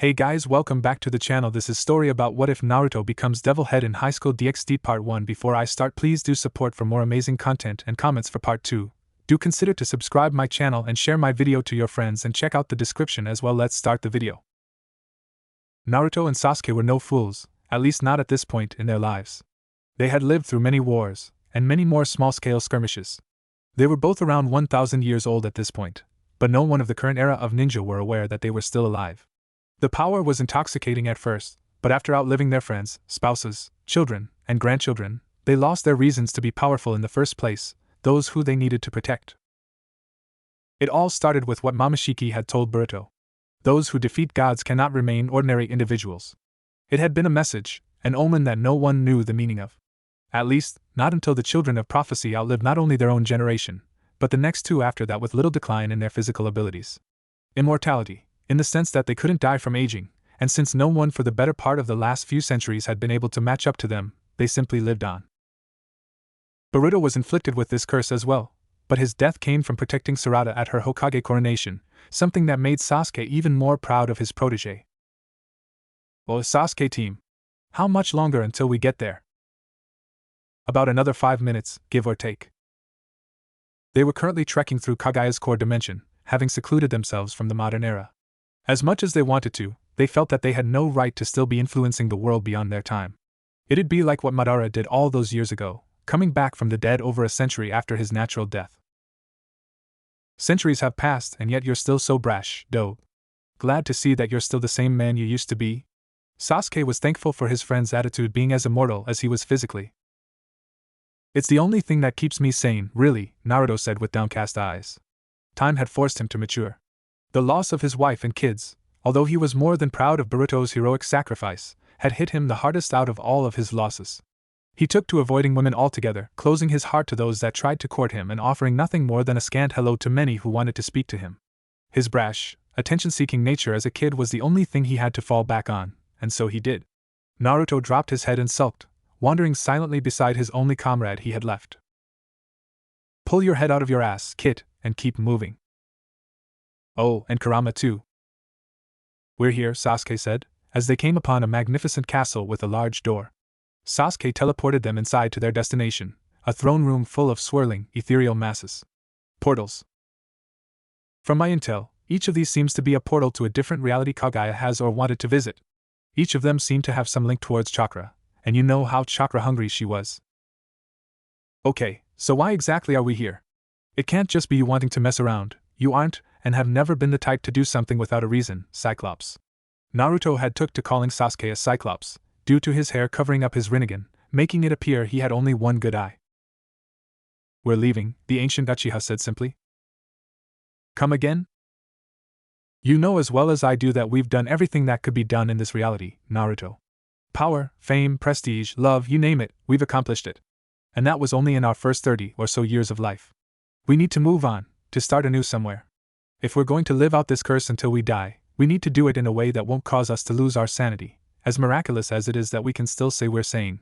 Hey guys, welcome back to the channel. This is story about what if Naruto becomes Devil Head in Highschool DxD Part 1. Before I start, please do support for more amazing content and comments for Part 2. Do consider to subscribe my channel and share my video to your friends and check out the description as well. Let's start the video. Naruto and Sasuke were no fools, at least not at this point in their lives. They had lived through many wars, and many more small-scale skirmishes. They were both around 1,000 years old at this point, but no one of the current era of ninja were aware that they were still alive. The power was intoxicating at first, but after outliving their friends, spouses, children, and grandchildren, they lost their reasons to be powerful in the first place, those who they needed to protect. It all started with what Momoshiki had told Boruto. Those who defeat gods cannot remain ordinary individuals. It had been a message, an omen that no one knew the meaning of. At least, not until the children of prophecy outlived not only their own generation, but the next two after that with little decline in their physical abilities. Immortality, in the sense that they couldn't die from aging, and since no one for the better part of the last few centuries had been able to match up to them, they simply lived on. Boruto was inflicted with this curse as well, but his death came from protecting Sarada at her Hokage coronation, something that made Sasuke even more proud of his protege. Well, Sasuke team, how much longer until we get there? About another 5 minutes, give or take. They were currently trekking through Kagaya's core dimension, having secluded themselves from the modern era. As much as they wanted to, they felt that they had no right to still be influencing the world beyond their time. It'd be like what Madara did all those years ago, coming back from the dead over a century after his natural death. Centuries have passed and yet you're still so brash, though. Glad to see that you're still the same man you used to be. Sasuke was thankful for his friend's attitude being as immortal as he was physically. It's the only thing that keeps me sane, really, Naruto said with downcast eyes. Time had forced him to mature. The loss of his wife and kids, although he was more than proud of Boruto's heroic sacrifice, had hit him the hardest out of all of his losses. He took to avoiding women altogether, closing his heart to those that tried to court him and offering nothing more than a scant hello to many who wanted to speak to him. His brash, attention-seeking nature as a kid was the only thing he had to fall back on, and so he did. Naruto dropped his head and sulked, wandering silently beside his only comrade he had left. Pull your head out of your ass, kid, and keep moving. Oh, and Kurama too. We're here, Sasuke said, as they came upon a magnificent castle with a large door. Sasuke teleported them inside to their destination, a throne room full of swirling, ethereal masses. Portals. From my intel, each of these seems to be a portal to a different reality Kagaya has or wanted to visit. Each of them seemed to have some link towards chakra, and you know how chakra-hungry she was. Okay, so why exactly are we here? It can't just be you wanting to mess around. You aren't, and have never been the type to do something without a reason, Cyclops. Naruto had took to calling Sasuke a Cyclops, due to his hair covering up his Rinnegan, making it appear he had only one good eye. We're leaving, the ancient Uchiha said simply. Come again? You know as well as I do that we've done everything that could be done in this reality, Naruto. Power, fame, prestige, love, you name it, we've accomplished it. And that was only in our first 30 or so years of life. We need to move on, to start anew somewhere. If we're going to live out this curse until we die, we need to do it in a way that won't cause us to lose our sanity, as miraculous as it is that we can still say we're sane.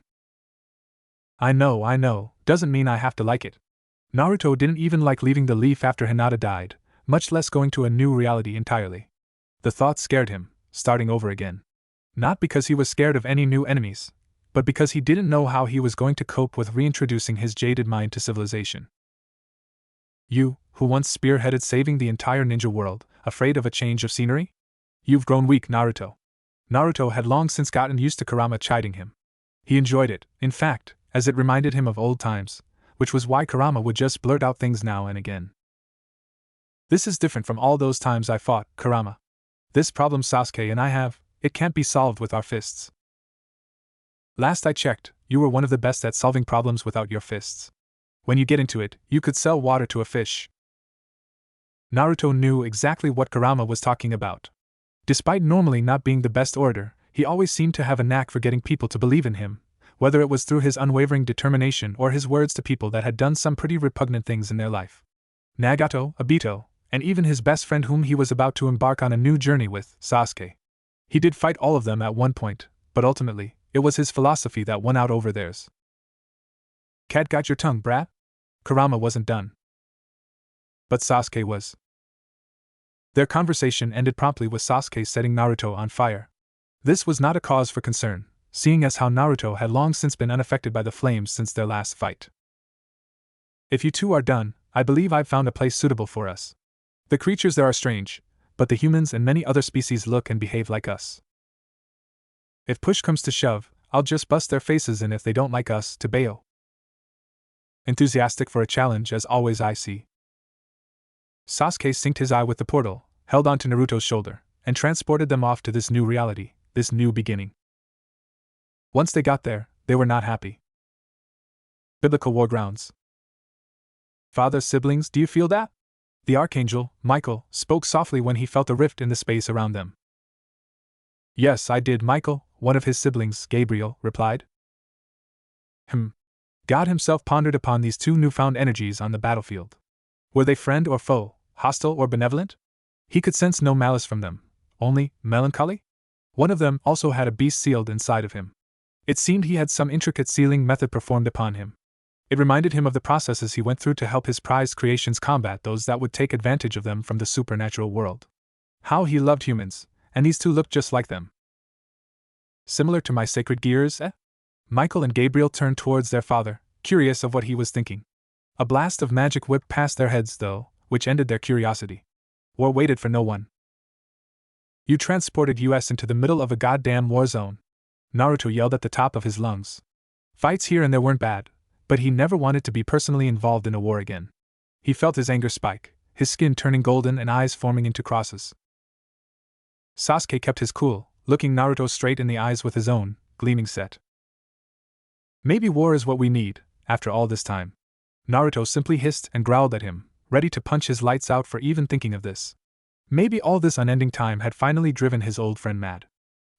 I know, doesn't mean I have to like it. Naruto didn't even like leaving the leaf after Hinata died, much less going to a new reality entirely. The thought scared him, starting over again. Not because he was scared of any new enemies, but because he didn't know how he was going to cope with reintroducing his jaded mind to civilization. You, who once spearheaded saving the entire ninja world, afraid of a change of scenery? You've grown weak, Naruto. Naruto had long since gotten used to Kurama chiding him. He enjoyed it, in fact, as it reminded him of old times, which was why Kurama would just blurt out things now and again. This is different from all those times I fought, Kurama. This problem Sasuke and I have, it can't be solved with our fists. Last I checked, you were one of the best at solving problems without your fists. When you get into it, you could sell water to a fish. Naruto knew exactly what Kurama was talking about. Despite normally not being the best orator, he always seemed to have a knack for getting people to believe in him, whether it was through his unwavering determination or his words to people that had done some pretty repugnant things in their life. Nagato, Obito, and even his best friend whom he was about to embark on a new journey with, Sasuke. He did fight all of them at one point, but ultimately, it was his philosophy that won out over theirs. Cat got your tongue, brat? Kurama wasn't done. But Sasuke was. Their conversation ended promptly with Sasuke setting Naruto on fire. This was not a cause for concern, seeing as how Naruto had long since been unaffected by the flames since their last fight. If you two are done, I believe I've found a place suitable for us. The creatures there are strange, but the humans and many other species look and behave like us. If push comes to shove, I'll just bust their faces in if they don't like us, to Bayo. Enthusiastic for a challenge as always I see. Sasuke synced his eye with the portal, held onto Naruto's shoulder, and transported them off to this new reality, this new beginning. Once they got there, they were not happy. Biblical war grounds. Father, siblings, do you feel that? The Archangel, Michael, spoke softly when he felt a rift in the space around them. Yes, I did, Michael, one of his siblings, Gabriel, replied. God himself pondered upon these two newfound energies on the battlefield. Were they friend or foe, hostile or benevolent? He could sense no malice from them, only melancholy? One of them also had a beast sealed inside of him. It seemed he had some intricate sealing method performed upon him. It reminded him of the processes he went through to help his prized creations combat those that would take advantage of them from the supernatural world. How he loved humans, and these two looked just like them. Similar to my sacred gears, eh? Michael and Gabriel turned towards their father, curious of what he was thinking. A blast of magic whipped past their heads, though, which ended their curiosity. War waited for no one. You transported us into the middle of a goddamn war zone. Naruto yelled at the top of his lungs. Fights here and there weren't bad, but he never wanted to be personally involved in a war again. He felt his anger spike, his skin turning golden and eyes forming into crosses. Sasuke kept his cool, looking Naruto straight in the eyes with his own, gleaming set. Maybe war is what we need, after all this time. Naruto simply hissed and growled at him, ready to punch his lights out for even thinking of this. Maybe all this unending time had finally driven his old friend mad.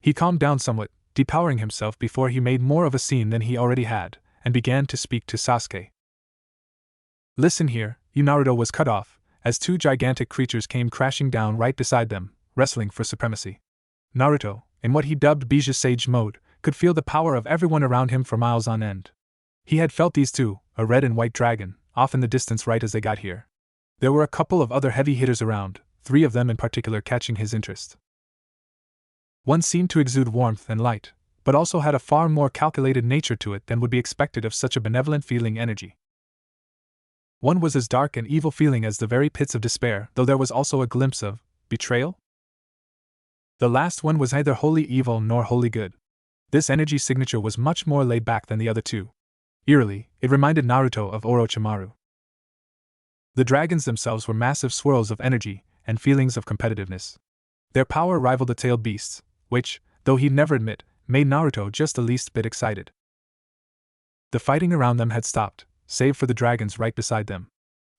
He calmed down somewhat, depowering himself before he made more of a scene than he already had, and began to speak to Sasuke. Listen here, you. Naruto was cut off, as two gigantic creatures came crashing down right beside them, wrestling for supremacy. Naruto, in what he dubbed Bija Sage mode, could feel the power of everyone around him for miles on end. He had felt these two, a red and white dragon, off in the distance right as they got here. There were a couple of other heavy hitters around, 3 of them in particular catching his interest. One seemed to exude warmth and light, but also had a far more calculated nature to it than would be expected of such a benevolent feeling energy. One was as dark and evil feeling as the very pits of despair, though there was also a glimpse of betrayal. The last one was neither wholly evil nor wholly good. This energy signature was much more laid back than the other two. Eerily, it reminded Naruto of Orochimaru. The dragons themselves were massive swirls of energy and feelings of competitiveness. Their power rivaled the tailed beasts, which, though he'd never admit, made Naruto just the least bit excited. The fighting around them had stopped, save for the dragons right beside them.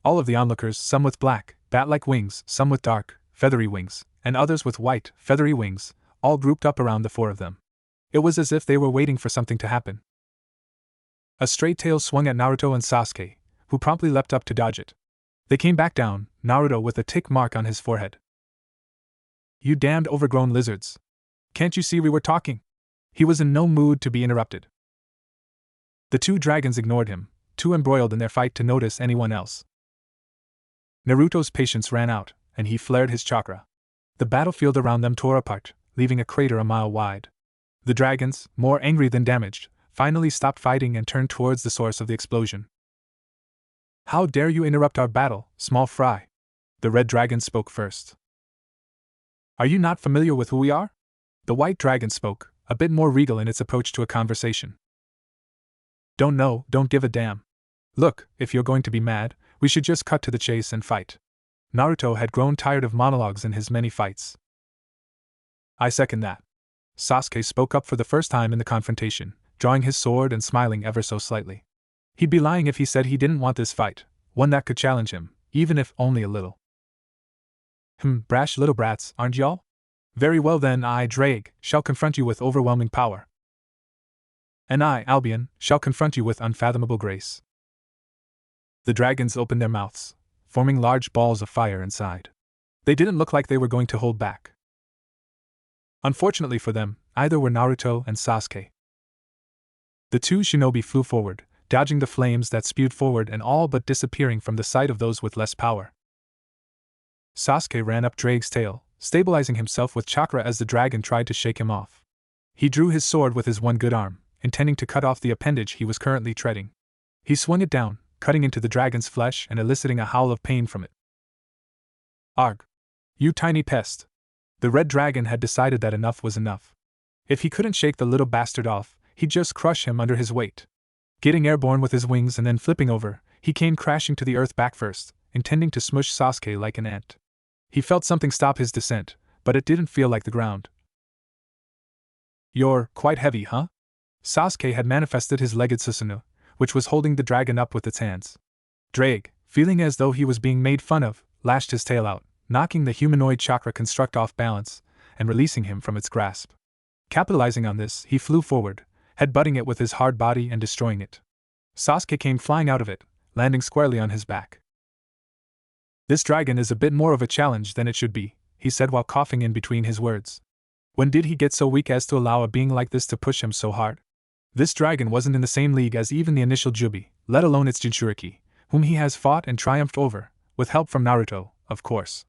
All of the onlookers, some with black, bat-like wings, some with dark, feathery wings, and others with white, feathery wings, all grouped up around the 4 of them. It was as if they were waiting for something to happen. A straight tail swung at Naruto and Sasuke, who promptly leapt up to dodge it. They came back down, Naruto with a tick mark on his forehead. You damned overgrown lizards. Can't you see we were talking? He was in no mood to be interrupted. The 2 dragons ignored him, too embroiled in their fight to notice anyone else. Naruto's patience ran out, and he flared his chakra. The battlefield around them tore apart, leaving a crater a mile wide. The dragons, more angry than damaged, finally stopped fighting and turned towards the source of the explosion. How dare you interrupt our battle, small fry? The red dragon spoke first. Are you not familiar with who we are? The white dragon spoke, a bit more regal in its approach to a conversation. Don't know, don't give a damn. Look, if you're going to be mad, we should just cut to the chase and fight. Naruto had grown tired of monologues in his many fights. I second that. Sasuke spoke up for the first time in the confrontation, drawing his sword and smiling ever so slightly. He'd be lying if he said he didn't want this fight, one that could challenge him, even if only a little. Brash little brats, aren't y'all? Very well then, I, Drake, shall confront you with overwhelming power. And I, Albion, shall confront you with unfathomable grace. The dragons opened their mouths, forming large balls of fire inside. They didn't look like they were going to hold back. Unfortunately for them, either were Naruto and Sasuke. The 2 shinobi flew forward, dodging the flames that spewed forward and all but disappearing from the sight of those with less power. Sasuke ran up Drake's tail, stabilizing himself with chakra as the dragon tried to shake him off. He drew his sword with his one good arm, intending to cut off the appendage he was currently treading. He swung it down, cutting into the dragon's flesh and eliciting a howl of pain from it. Arg! You tiny pest! The red dragon had decided that enough was enough. If he couldn't shake the little bastard off, he'd just crush him under his weight. Getting airborne with his wings and then flipping over, he came crashing to the earth back first, intending to smush Sasuke like an ant. He felt something stop his descent, but it didn't feel like the ground. You're quite heavy, huh? Sasuke had manifested his legged Susanoo, which was holding the dragon up with its hands. Drake, feeling as though he was being made fun of, lashed his tail out, knocking the humanoid chakra construct off balance and releasing him from its grasp. Capitalizing on this, he flew forward, headbutting it with his hard body and destroying it. Sasuke came flying out of it, landing squarely on his back. This dragon is a bit more of a challenge than it should be, he said while coughing in between his words. When did he get so weak as to allow a being like this to push him so hard? This dragon wasn't in the same league as even the initial Jubi, let alone its Jinchuriki, whom he has fought and triumphed over, with help from Naruto, of course.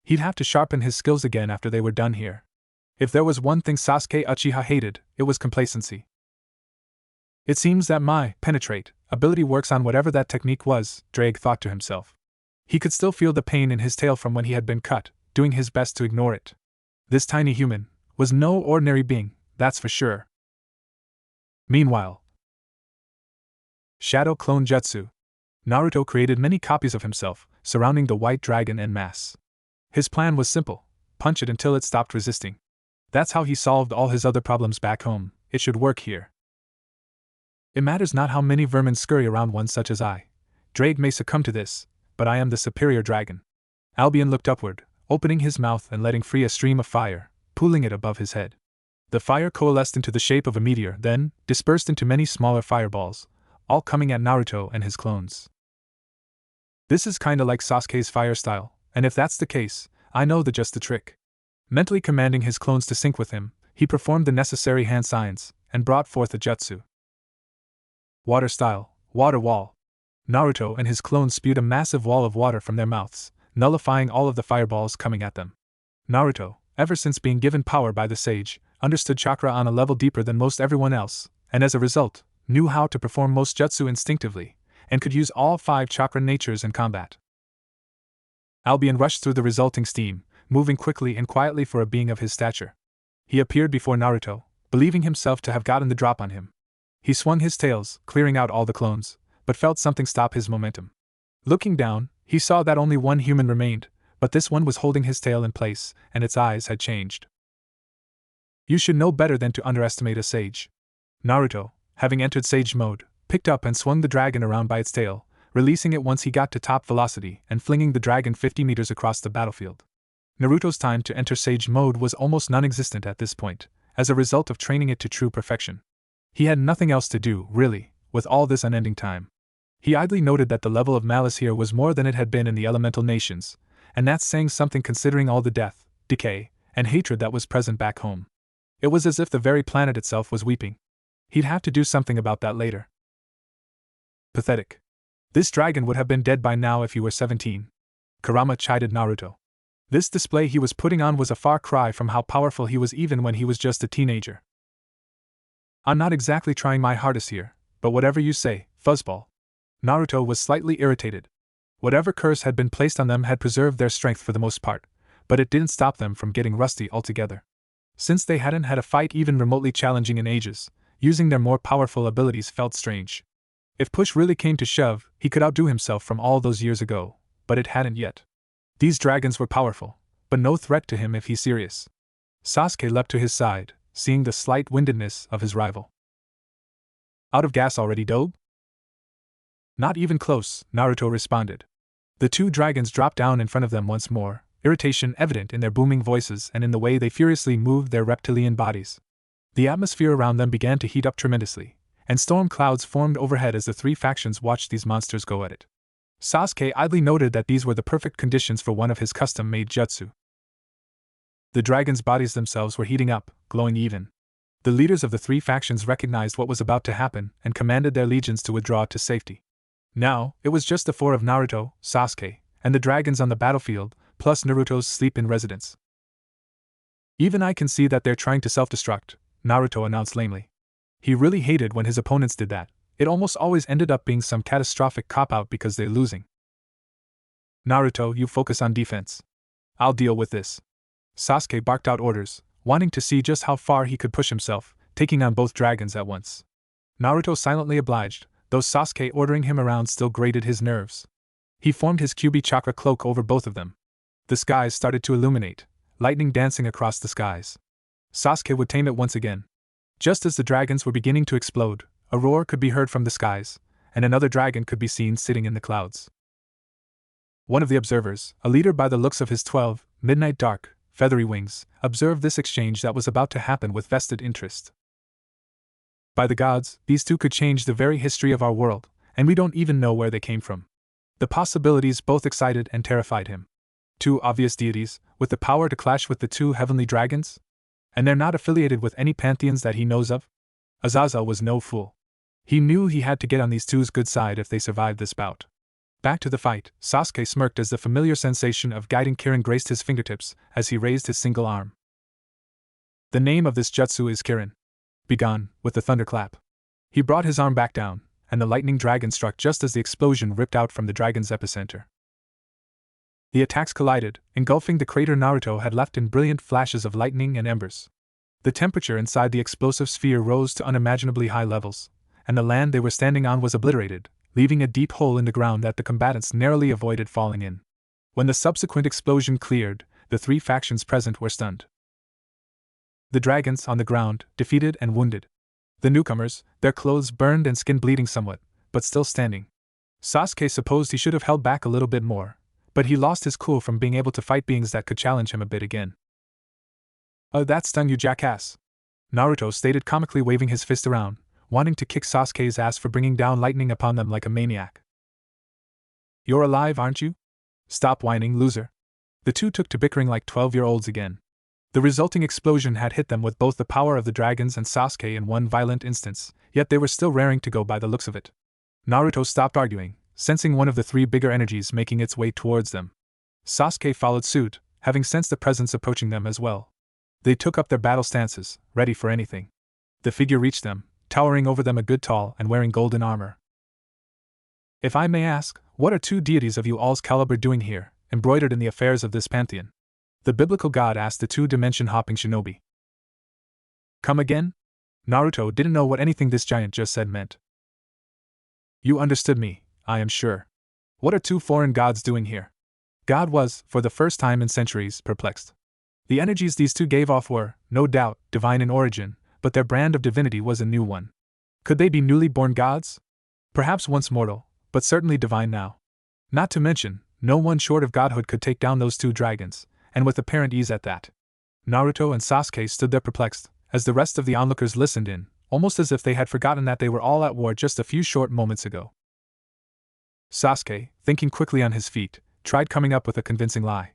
He'd have to sharpen his skills again after they were done here. If there was one thing Sasuke Uchiha hated, it was complacency. It seems that my penetrate ability works on whatever that technique was, Drake thought to himself. He could still feel the pain in his tail from when he had been cut, doing his best to ignore it. This tiny human was no ordinary being, that's for sure. Meanwhile, Shadow Clone Jutsu. Naruto created many copies of himself, surrounding the white dragon en masse. His plan was simple: punch it until it stopped resisting. That's how he solved all his other problems back home. It should work here. It matters not how many vermin scurry around one such as I. Drake may succumb to this, but I am the superior dragon. Albion looked upward, opening his mouth and letting free a stream of fire, pooling it above his head. The fire coalesced into the shape of a meteor, then dispersed into many smaller fireballs, all coming at Naruto and his clones. This is kinda like Sasuke's fire style, and if that's the case, I know just the trick. Mentally commanding his clones to sync with him, he performed the necessary hand signs, and brought forth a jutsu. Water style, water wall. Naruto and his clones spewed a massive wall of water from their mouths, nullifying all of the fireballs coming at them. Naruto, ever since being given power by the sage, understood chakra on a level deeper than most everyone else, and as a result, knew how to perform most jutsu instinctively, and could use all 5 chakra natures in combat. Albion rushed through the resulting steam, moving quickly and quietly for a being of his stature. He appeared before Naruto, believing himself to have gotten the drop on him. He swung his tails, clearing out all the clones, but felt something stop his momentum. Looking down, he saw that only one human remained, but this one was holding his tail in place, and its eyes had changed. You should know better than to underestimate a sage. Naruto, having entered sage mode, picked up and swung the dragon around by its tail, releasing it once he got to top velocity and flinging the dragon 50 meters across the battlefield. Naruto's time to enter sage mode was almost non-existent at this point, as a result of training it to true perfection. He had nothing else to do, really, with all this unending time. He idly noted that the level of malice here was more than it had been in the elemental nations, and that's saying something considering all the death, decay, and hatred that was present back home. It was as if the very planet itself was weeping. He'd have to do something about that later. Pathetic. This dragon would have been dead by now if he were 17. Kurama chided Naruto. This display he was putting on was a far cry from how powerful he was even when he was just a teenager. I'm not exactly trying my hardest here, but whatever you say, fuzzball. Naruto was slightly irritated. Whatever curse had been placed on them had preserved their strength for the most part, but it didn't stop them from getting rusty altogether. Since they hadn't had a fight even remotely challenging in ages, using their more powerful abilities felt strange. If push really came to shove, he could outdo himself from all those years ago, but it hadn't yet. These dragons were powerful, but no threat to him if he's serious. Sasuke leapt to his side, seeing the slight windedness of his rival. Out of gas already, Dobe? Not even close, Naruto responded. The 2 dragons dropped down in front of them once more, irritation evident in their booming voices and in the way they furiously moved their reptilian bodies. The atmosphere around them began to heat up tremendously, and storm clouds formed overhead as the 3 factions watched these monsters go at it. Sasuke idly noted that these were the perfect conditions for one of his custom-made jutsu. The dragons' bodies themselves were heating up, glowing even. The leaders of the 3 factions recognized what was about to happen and commanded their legions to withdraw to safety. Now, it was just the 4 of Naruto, Sasuke, and the dragons on the battlefield, plus Naruto's sleep-in residence. Even I can see that they're trying to self-destruct, Naruto announced lamely. He really hated when his opponents did that. It almost always ended up being some catastrophic cop-out because they're losing. Naruto, you focus on defense. I'll deal with this. Sasuke barked out orders, wanting to see just how far he could push himself, taking on both dragons at once. Naruto silently obliged, though Sasuke ordering him around still grated his nerves. He formed his Kyuubi chakra cloak over both of them. The skies started to illuminate, lightning dancing across the skies. Sasuke would tame it once again. Just as the dragons were beginning to explode, a roar could be heard from the skies, and another dragon could be seen sitting in the clouds. One of the observers, a leader by the looks of his 12, midnight dark, feathery wings, observed this exchange that was about to happen with vested interest. By the gods, these two could change the very history of our world, and we don't even know where they came from. The possibilities both excited and terrified him. Two obvious deities, with the power to clash with the two heavenly dragons? And they're not affiliated with any pantheons that he knows of? Azazel was no fool. He knew he had to get on these two's good side if they survived this bout. Back to the fight, Sasuke smirked as the familiar sensation of guiding Kirin graced his fingertips as he raised his single arm. The name of this jutsu is Kirin. Begone, with the thunderclap. He brought his arm back down, and the lightning dragon struck just as the explosion ripped out from the dragon's epicenter. The attacks collided, engulfing the crater Naruto had left in brilliant flashes of lightning and embers. The temperature inside the explosive sphere rose to unimaginably high levels, and the land they were standing on was obliterated, leaving a deep hole in the ground that the combatants narrowly avoided falling in. When the subsequent explosion cleared, the three factions present were stunned. The dragons on the ground, defeated and wounded. The newcomers, their clothes burned and skin bleeding somewhat, but still standing. Sasuke supposed he should have held back a little bit more, but he lost his cool from being able to fight beings that could challenge him a bit again. That stung you, jackass. Naruto stated comically, waving his fist around, wanting to kick Sasuke's ass for bringing down lightning upon them like a maniac. You're alive, aren't you? Stop whining, loser. The two took to bickering like 12-year-olds again. The resulting explosion had hit them with both the power of the dragons and Sasuke in one violent instance, yet they were still raring to go by the looks of it. Naruto stopped arguing, sensing one of the three bigger energies making its way towards them. Sasuke followed suit, having sensed the presence approaching them as well. They took up their battle stances, ready for anything. The figure reached them, towering over them a good tall and wearing golden armor. If I may ask, what are two deities of you all's caliber doing here, embroidered in the affairs of this pantheon? The biblical god asked the two-dimension hopping shinobi. Come again? Naruto didn't know what anything this giant just said meant. You understood me, I am sure. What are two foreign gods doing here? God was, for the first time in centuries, perplexed. The energies these two gave off were, no doubt, divine in origin, but their brand of divinity was a new one. Could they be newly born gods? Perhaps once mortal, but certainly divine now. Not to mention, no one short of godhood could take down those two dragons, and with apparent ease at that. Naruto and Sasuke stood there perplexed, as the rest of the onlookers listened in, almost as if they had forgotten that they were all at war just a few short moments ago. Sasuke, thinking quickly on his feet, tried coming up with a convincing lie.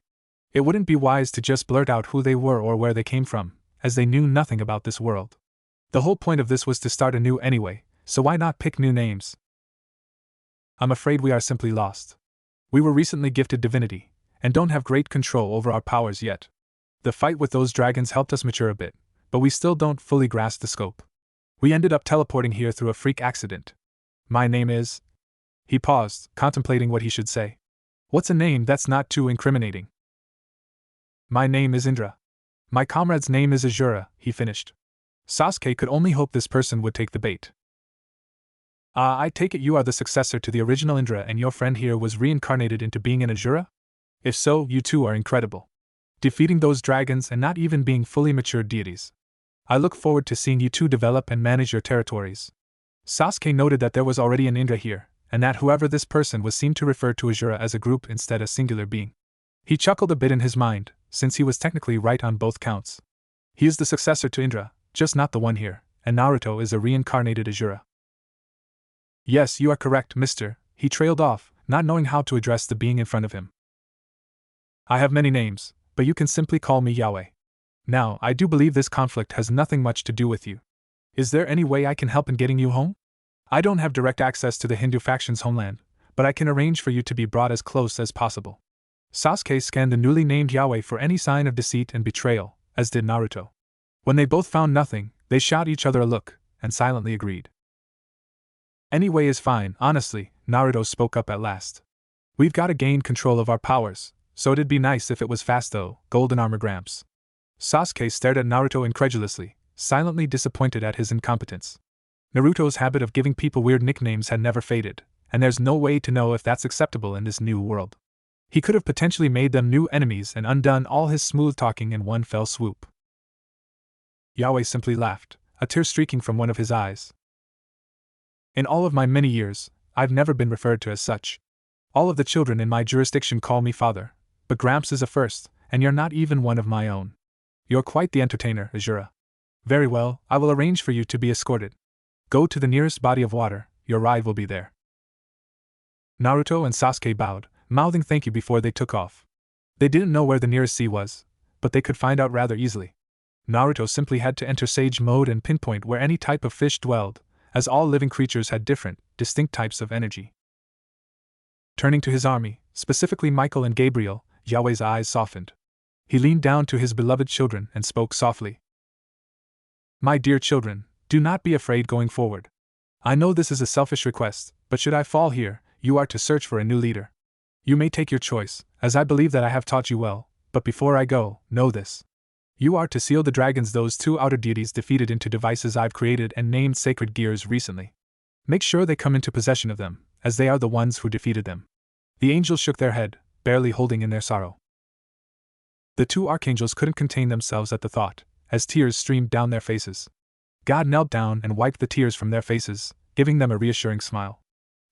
It wouldn't be wise to just blurt out who they were or where they came from, as they knew nothing about this world. The whole point of this was to start anew anyway, so why not pick new names? I'm afraid we are simply lost. We were recently gifted divinity, and don't have great control over our powers yet. The fight with those dragons helped us mature a bit, but we still don't fully grasp the scope. We ended up teleporting here through a freak accident. My name is... He paused, contemplating what he should say. What's a name that's not too incriminating? My name is Indra. My comrade's name is Azura, he finished. Sasuke could only hope this person would take the bait. I take it you are the successor to the original Indra and your friend here was reincarnated into being an Azura? If so, you two are incredible. Defeating those dragons and not even being fully matured deities. I look forward to seeing you two develop and manage your territories. Sasuke noted that there was already an Indra here, and that whoever this person was seemed to refer to Azura as a group instead of singular being. He chuckled a bit in his mind, since he was technically right on both counts. He is the successor to Indra, just not the one here, and Naruto is a reincarnated Azura. Yes, you are correct, mister, he trailed off, not knowing how to address the being in front of him. I have many names, but you can simply call me Yahweh. Now, I do believe this conflict has nothing much to do with you. Is there any way I can help in getting you home? I don't have direct access to the Hindu faction's homeland, but I can arrange for you to be brought as close as possible. Sasuke scanned the newly named Yaoi for any sign of deceit and betrayal, as did Naruto. When they both found nothing, they shot each other a look, and silently agreed. Any way is fine, honestly, Naruto spoke up at last. We've gotta gain control of our powers, so it'd be nice if it was fast though, Golden Armor Gramps. Sasuke stared at Naruto incredulously, silently disappointed at his incompetence. Naruto's habit of giving people weird nicknames had never faded, and there's no way to know if that's acceptable in this new world. He could have potentially made them new enemies and undone all his smooth talking in one fell swoop. Yaoi simply laughed, a tear streaking from one of his eyes. In all of my many years, I've never been referred to as such. All of the children in my jurisdiction call me father, but Gramps is a first, and you're not even one of my own. You're quite the entertainer, Azura. Very well, I will arrange for you to be escorted. Go to the nearest body of water, your ride will be there. Naruto and Sasuke bowed, mouthing thank you before they took off. They didn't know where the nearest sea was, but they could find out rather easily. Naruto simply had to enter Sage mode and pinpoint where any type of fish dwelled, as all living creatures had different, distinct types of energy. Turning to his army, specifically Michael and Gabriel, Yaoi's eyes softened. He leaned down to his beloved children and spoke softly. My dear children, do not be afraid going forward. I know this is a selfish request, but should I fall here, you are to search for a new leader. You may take your choice, as I believe that I have taught you well, but before I go, know this. You are to seal the dragons those two outer deities defeated into devices I've created and named sacred gears recently. Make sure they come into possession of them, as they are the ones who defeated them. The angels shook their head, barely holding in their sorrow. The two archangels couldn't contain themselves at the thought, as tears streamed down their faces. God knelt down and wiped the tears from their faces, giving them a reassuring smile.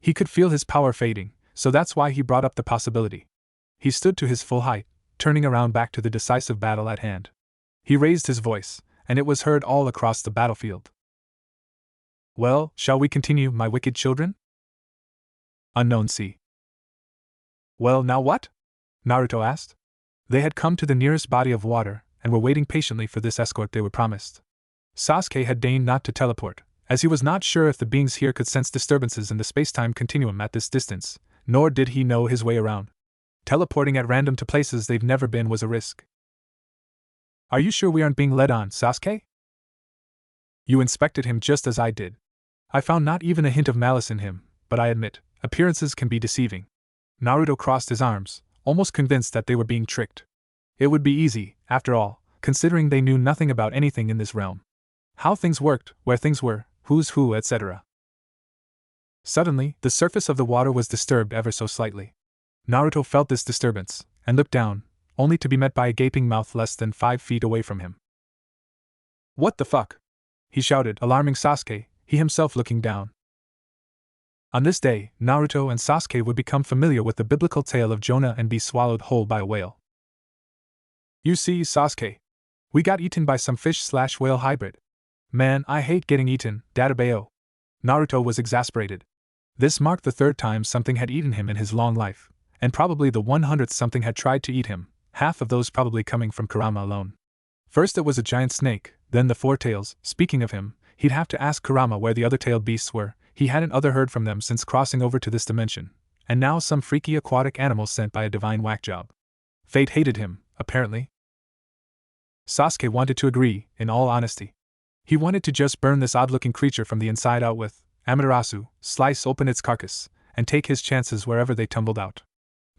He could feel his power fading, so that's why he brought up the possibility. He stood to his full height, turning around back to the decisive battle at hand. He raised his voice, and it was heard all across the battlefield. Well, shall we continue, my wicked children? Unknown Sea. Well, now what? Naruto asked. They had come to the nearest body of water, and were waiting patiently for this escort they were promised. Sasuke had deigned not to teleport, as he was not sure if the beings here could sense disturbances in the space-time continuum at this distance, nor did he know his way around. Teleporting at random to places they've never been was a risk. Are you sure we aren't being led on, Sasuke? You inspected him just as I did. I found not even a hint of malice in him, but I admit, appearances can be deceiving. Naruto crossed his arms, almost convinced that they were being tricked. It would be easy, after all, considering they knew nothing about anything in this realm. How things worked, where things were, who's who, etc. Suddenly, the surface of the water was disturbed ever so slightly. Naruto felt this disturbance, and looked down, only to be met by a gaping mouth less than 5 feet away from him. What the fuck? He shouted, alarming Sasuke, he himself looking down. On this day, Naruto and Sasuke would become familiar with the biblical tale of Jonah and be swallowed whole by a whale. You see, Sasuke, we got eaten by some fish/whale hybrid. Man, I hate getting eaten, Databeo. Naruto was exasperated. This marked the 3rd time something had eaten him in his long life, and probably the 100th something had tried to eat him, half of those probably coming from Kurama alone. First it was a giant snake, then the 4 tails. Speaking of him, he'd have to ask Kurama where the other tailed beasts were. He hadn't heard from them since crossing over to this dimension, and now some freaky aquatic animal sent by a divine whack job. Fate hated him, apparently. Sasuke wanted to agree, in all honesty. He wanted to just burn this odd-looking creature from the inside out with Amaterasu, slice open its carcass, and take his chances wherever they tumbled out.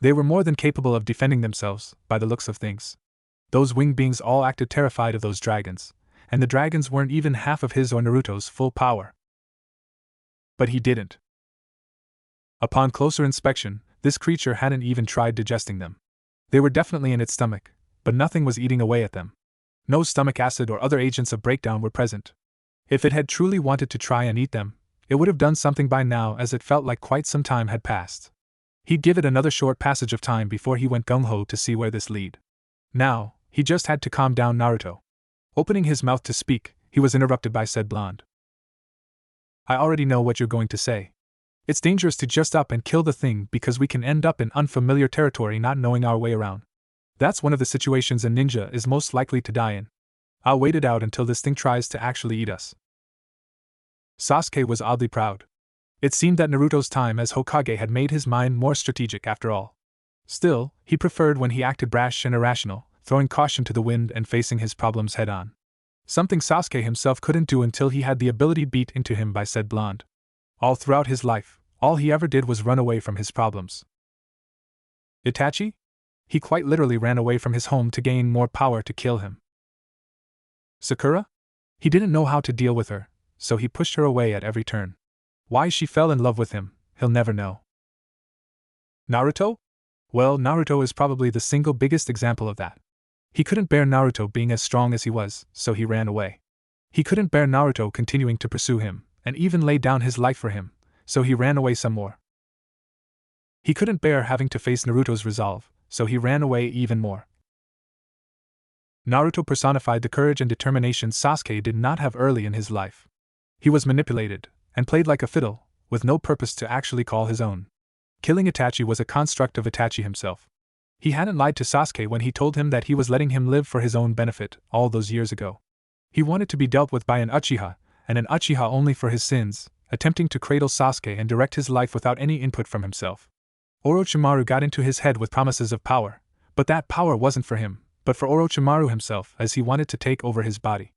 They were more than capable of defending themselves, by the looks of things. Those winged beings all acted terrified of those dragons, and the dragons weren't even half of his or Naruto's full power. But he didn't. Upon closer inspection, this creature hadn't even tried digesting them. They were definitely in its stomach, but nothing was eating away at them. No stomach acid or other agents of breakdown were present. If it had truly wanted to try and eat them, it would have done something by now, as it felt like quite some time had passed. He'd give it another short passage of time before he went gung-ho to see where this lead. Now, he just had to calm down Naruto. Opening his mouth to speak, he was interrupted by said blonde. I already know what you're going to say. It's dangerous to just up and kill the thing because we can end up in unfamiliar territory not knowing our way around. That's one of the situations a ninja is most likely to die in. I'll wait it out until this thing tries to actually eat us. Sasuke was oddly proud. It seemed that Naruto's time as Hokage had made his mind more strategic after all. Still, he preferred when he acted brash and irrational, throwing caution to the wind and facing his problems head on. Something Sasuke himself couldn't do until he had the ability beat into him by said blonde. All throughout his life, all he ever did was run away from his problems. Itachi? He quite literally ran away from his home to gain more power to kill him. Sakura? He didn't know how to deal with her, so he pushed her away at every turn. Why she fell in love with him, he'll never know. Naruto? Well, Naruto is probably the single biggest example of that. He couldn't bear Naruto being as strong as he was, so he ran away. He couldn't bear Naruto continuing to pursue him, and even lay down his life for him, so he ran away some more. He couldn't bear having to face Naruto's resolve, so he ran away even more. Naruto personified the courage and determination Sasuke did not have early in his life. He was manipulated, and played like a fiddle, with no purpose to actually call his own. Killing Itachi was a construct of Itachi himself. He hadn't lied to Sasuke when he told him that he was letting him live for his own benefit, all those years ago. He wanted to be dealt with by an Uchiha, and an Uchiha only for his sins, attempting to cradle Sasuke and direct his life without any input from himself. Orochimaru got into his head with promises of power, but that power wasn't for him, but for Orochimaru himself, as he wanted to take over his body.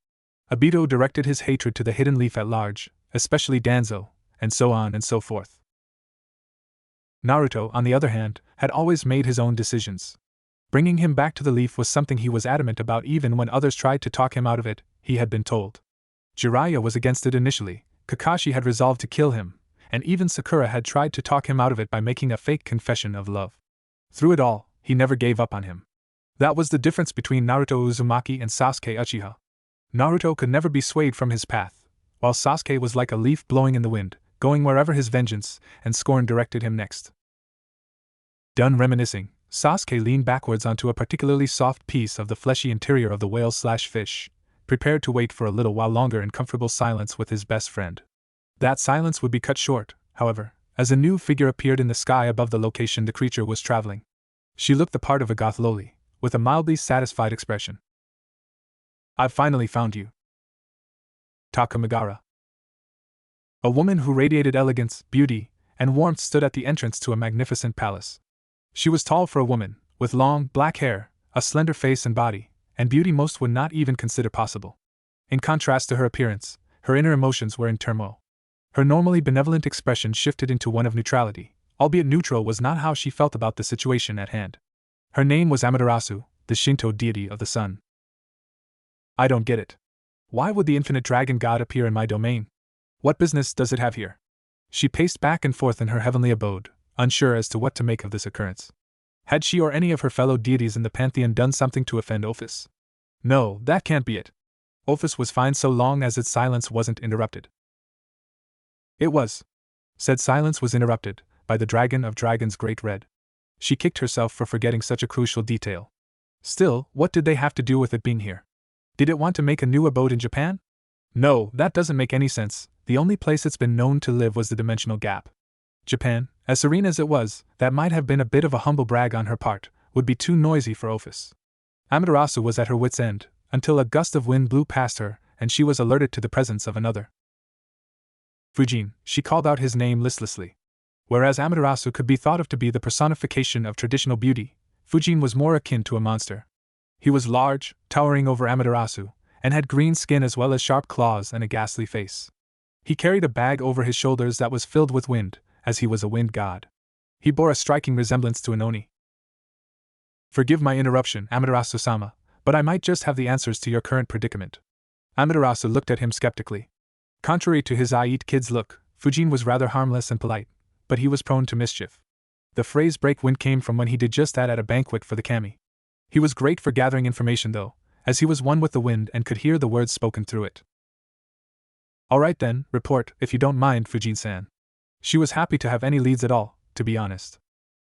Obito directed his hatred to the hidden leaf at large, especially Danzo, and so on and so forth. Naruto, on the other hand, had always made his own decisions. Bringing him back to the leaf was something he was adamant about even when others tried to talk him out of it, he had been told. Jiraiya was against it initially, Kakashi had resolved to kill him, and even Sakura had tried to talk him out of it by making a fake confession of love. Through it all, he never gave up on him. That was the difference between Naruto Uzumaki and Sasuke Uchiha. Naruto could never be swayed from his path, while Sasuke was like a leaf blowing in the wind, going wherever his vengeance and scorn directed him next. Done reminiscing, Sasuke leaned backwards onto a particularly soft piece of the fleshy interior of the whale/fish, prepared to wait for a little while longer in comfortable silence with his best friend. That silence would be cut short, however, as a new figure appeared in the sky above the location the creature was traveling. She looked the part of a goth loli, with a mildly satisfied expression. "I've finally found you." Takamagara. A woman who radiated elegance, beauty, and warmth stood at the entrance to a magnificent palace. She was tall for a woman, with long, black hair, a slender face and body, and beauty most would not even consider possible. In contrast to her appearance, her inner emotions were in turmoil. Her normally benevolent expression shifted into one of neutrality, albeit neutral was not how she felt about the situation at hand. Her name was Amaterasu, the Shinto deity of the sun. "I don't get it. Why would the infinite dragon god appear in my domain? What business does it have here?" She paced back and forth in her heavenly abode, unsure as to what to make of this occurrence. Had she or any of her fellow deities in the pantheon done something to offend Ophis? No, that can't be it. Ophis was fine so long as its silence wasn't interrupted. "It was," said silence was interrupted, by the dragon of dragons Great Red. She kicked herself for forgetting such a crucial detail. Still, what did they have to do with it being here? Did it want to make a new abode in Japan? No, that doesn't make any sense. The only place it's been known to live was the dimensional gap. Japan, as serene as it was, that might have been a bit of a humble brag on her part, would be too noisy for Ophis. Amaterasu was at her wit's end, until a gust of wind blew past her, and she was alerted to the presence of another. "Fujin," she called out his name listlessly. Whereas Amaterasu could be thought of to be the personification of traditional beauty, Fujin was more akin to a monster. He was large, towering over Amaterasu, and had green skin as well as sharp claws and a ghastly face. He carried a bag over his shoulders that was filled with wind, as he was a wind god. He bore a striking resemblance to an Oni. "Forgive my interruption, Amaterasu-sama, but I might just have the answers to your current predicament." Amaterasu looked at him skeptically. Contrary to his I-eat-kids look, Fujin was rather harmless and polite, but he was prone to mischief. The phrase break wind came from when he did just that at a banquet for the kami. He was great for gathering information though, as he was one with the wind and could hear the words spoken through it. "All right then, report, if you don't mind, Fujin-san." She was happy to have any leads at all, to be honest.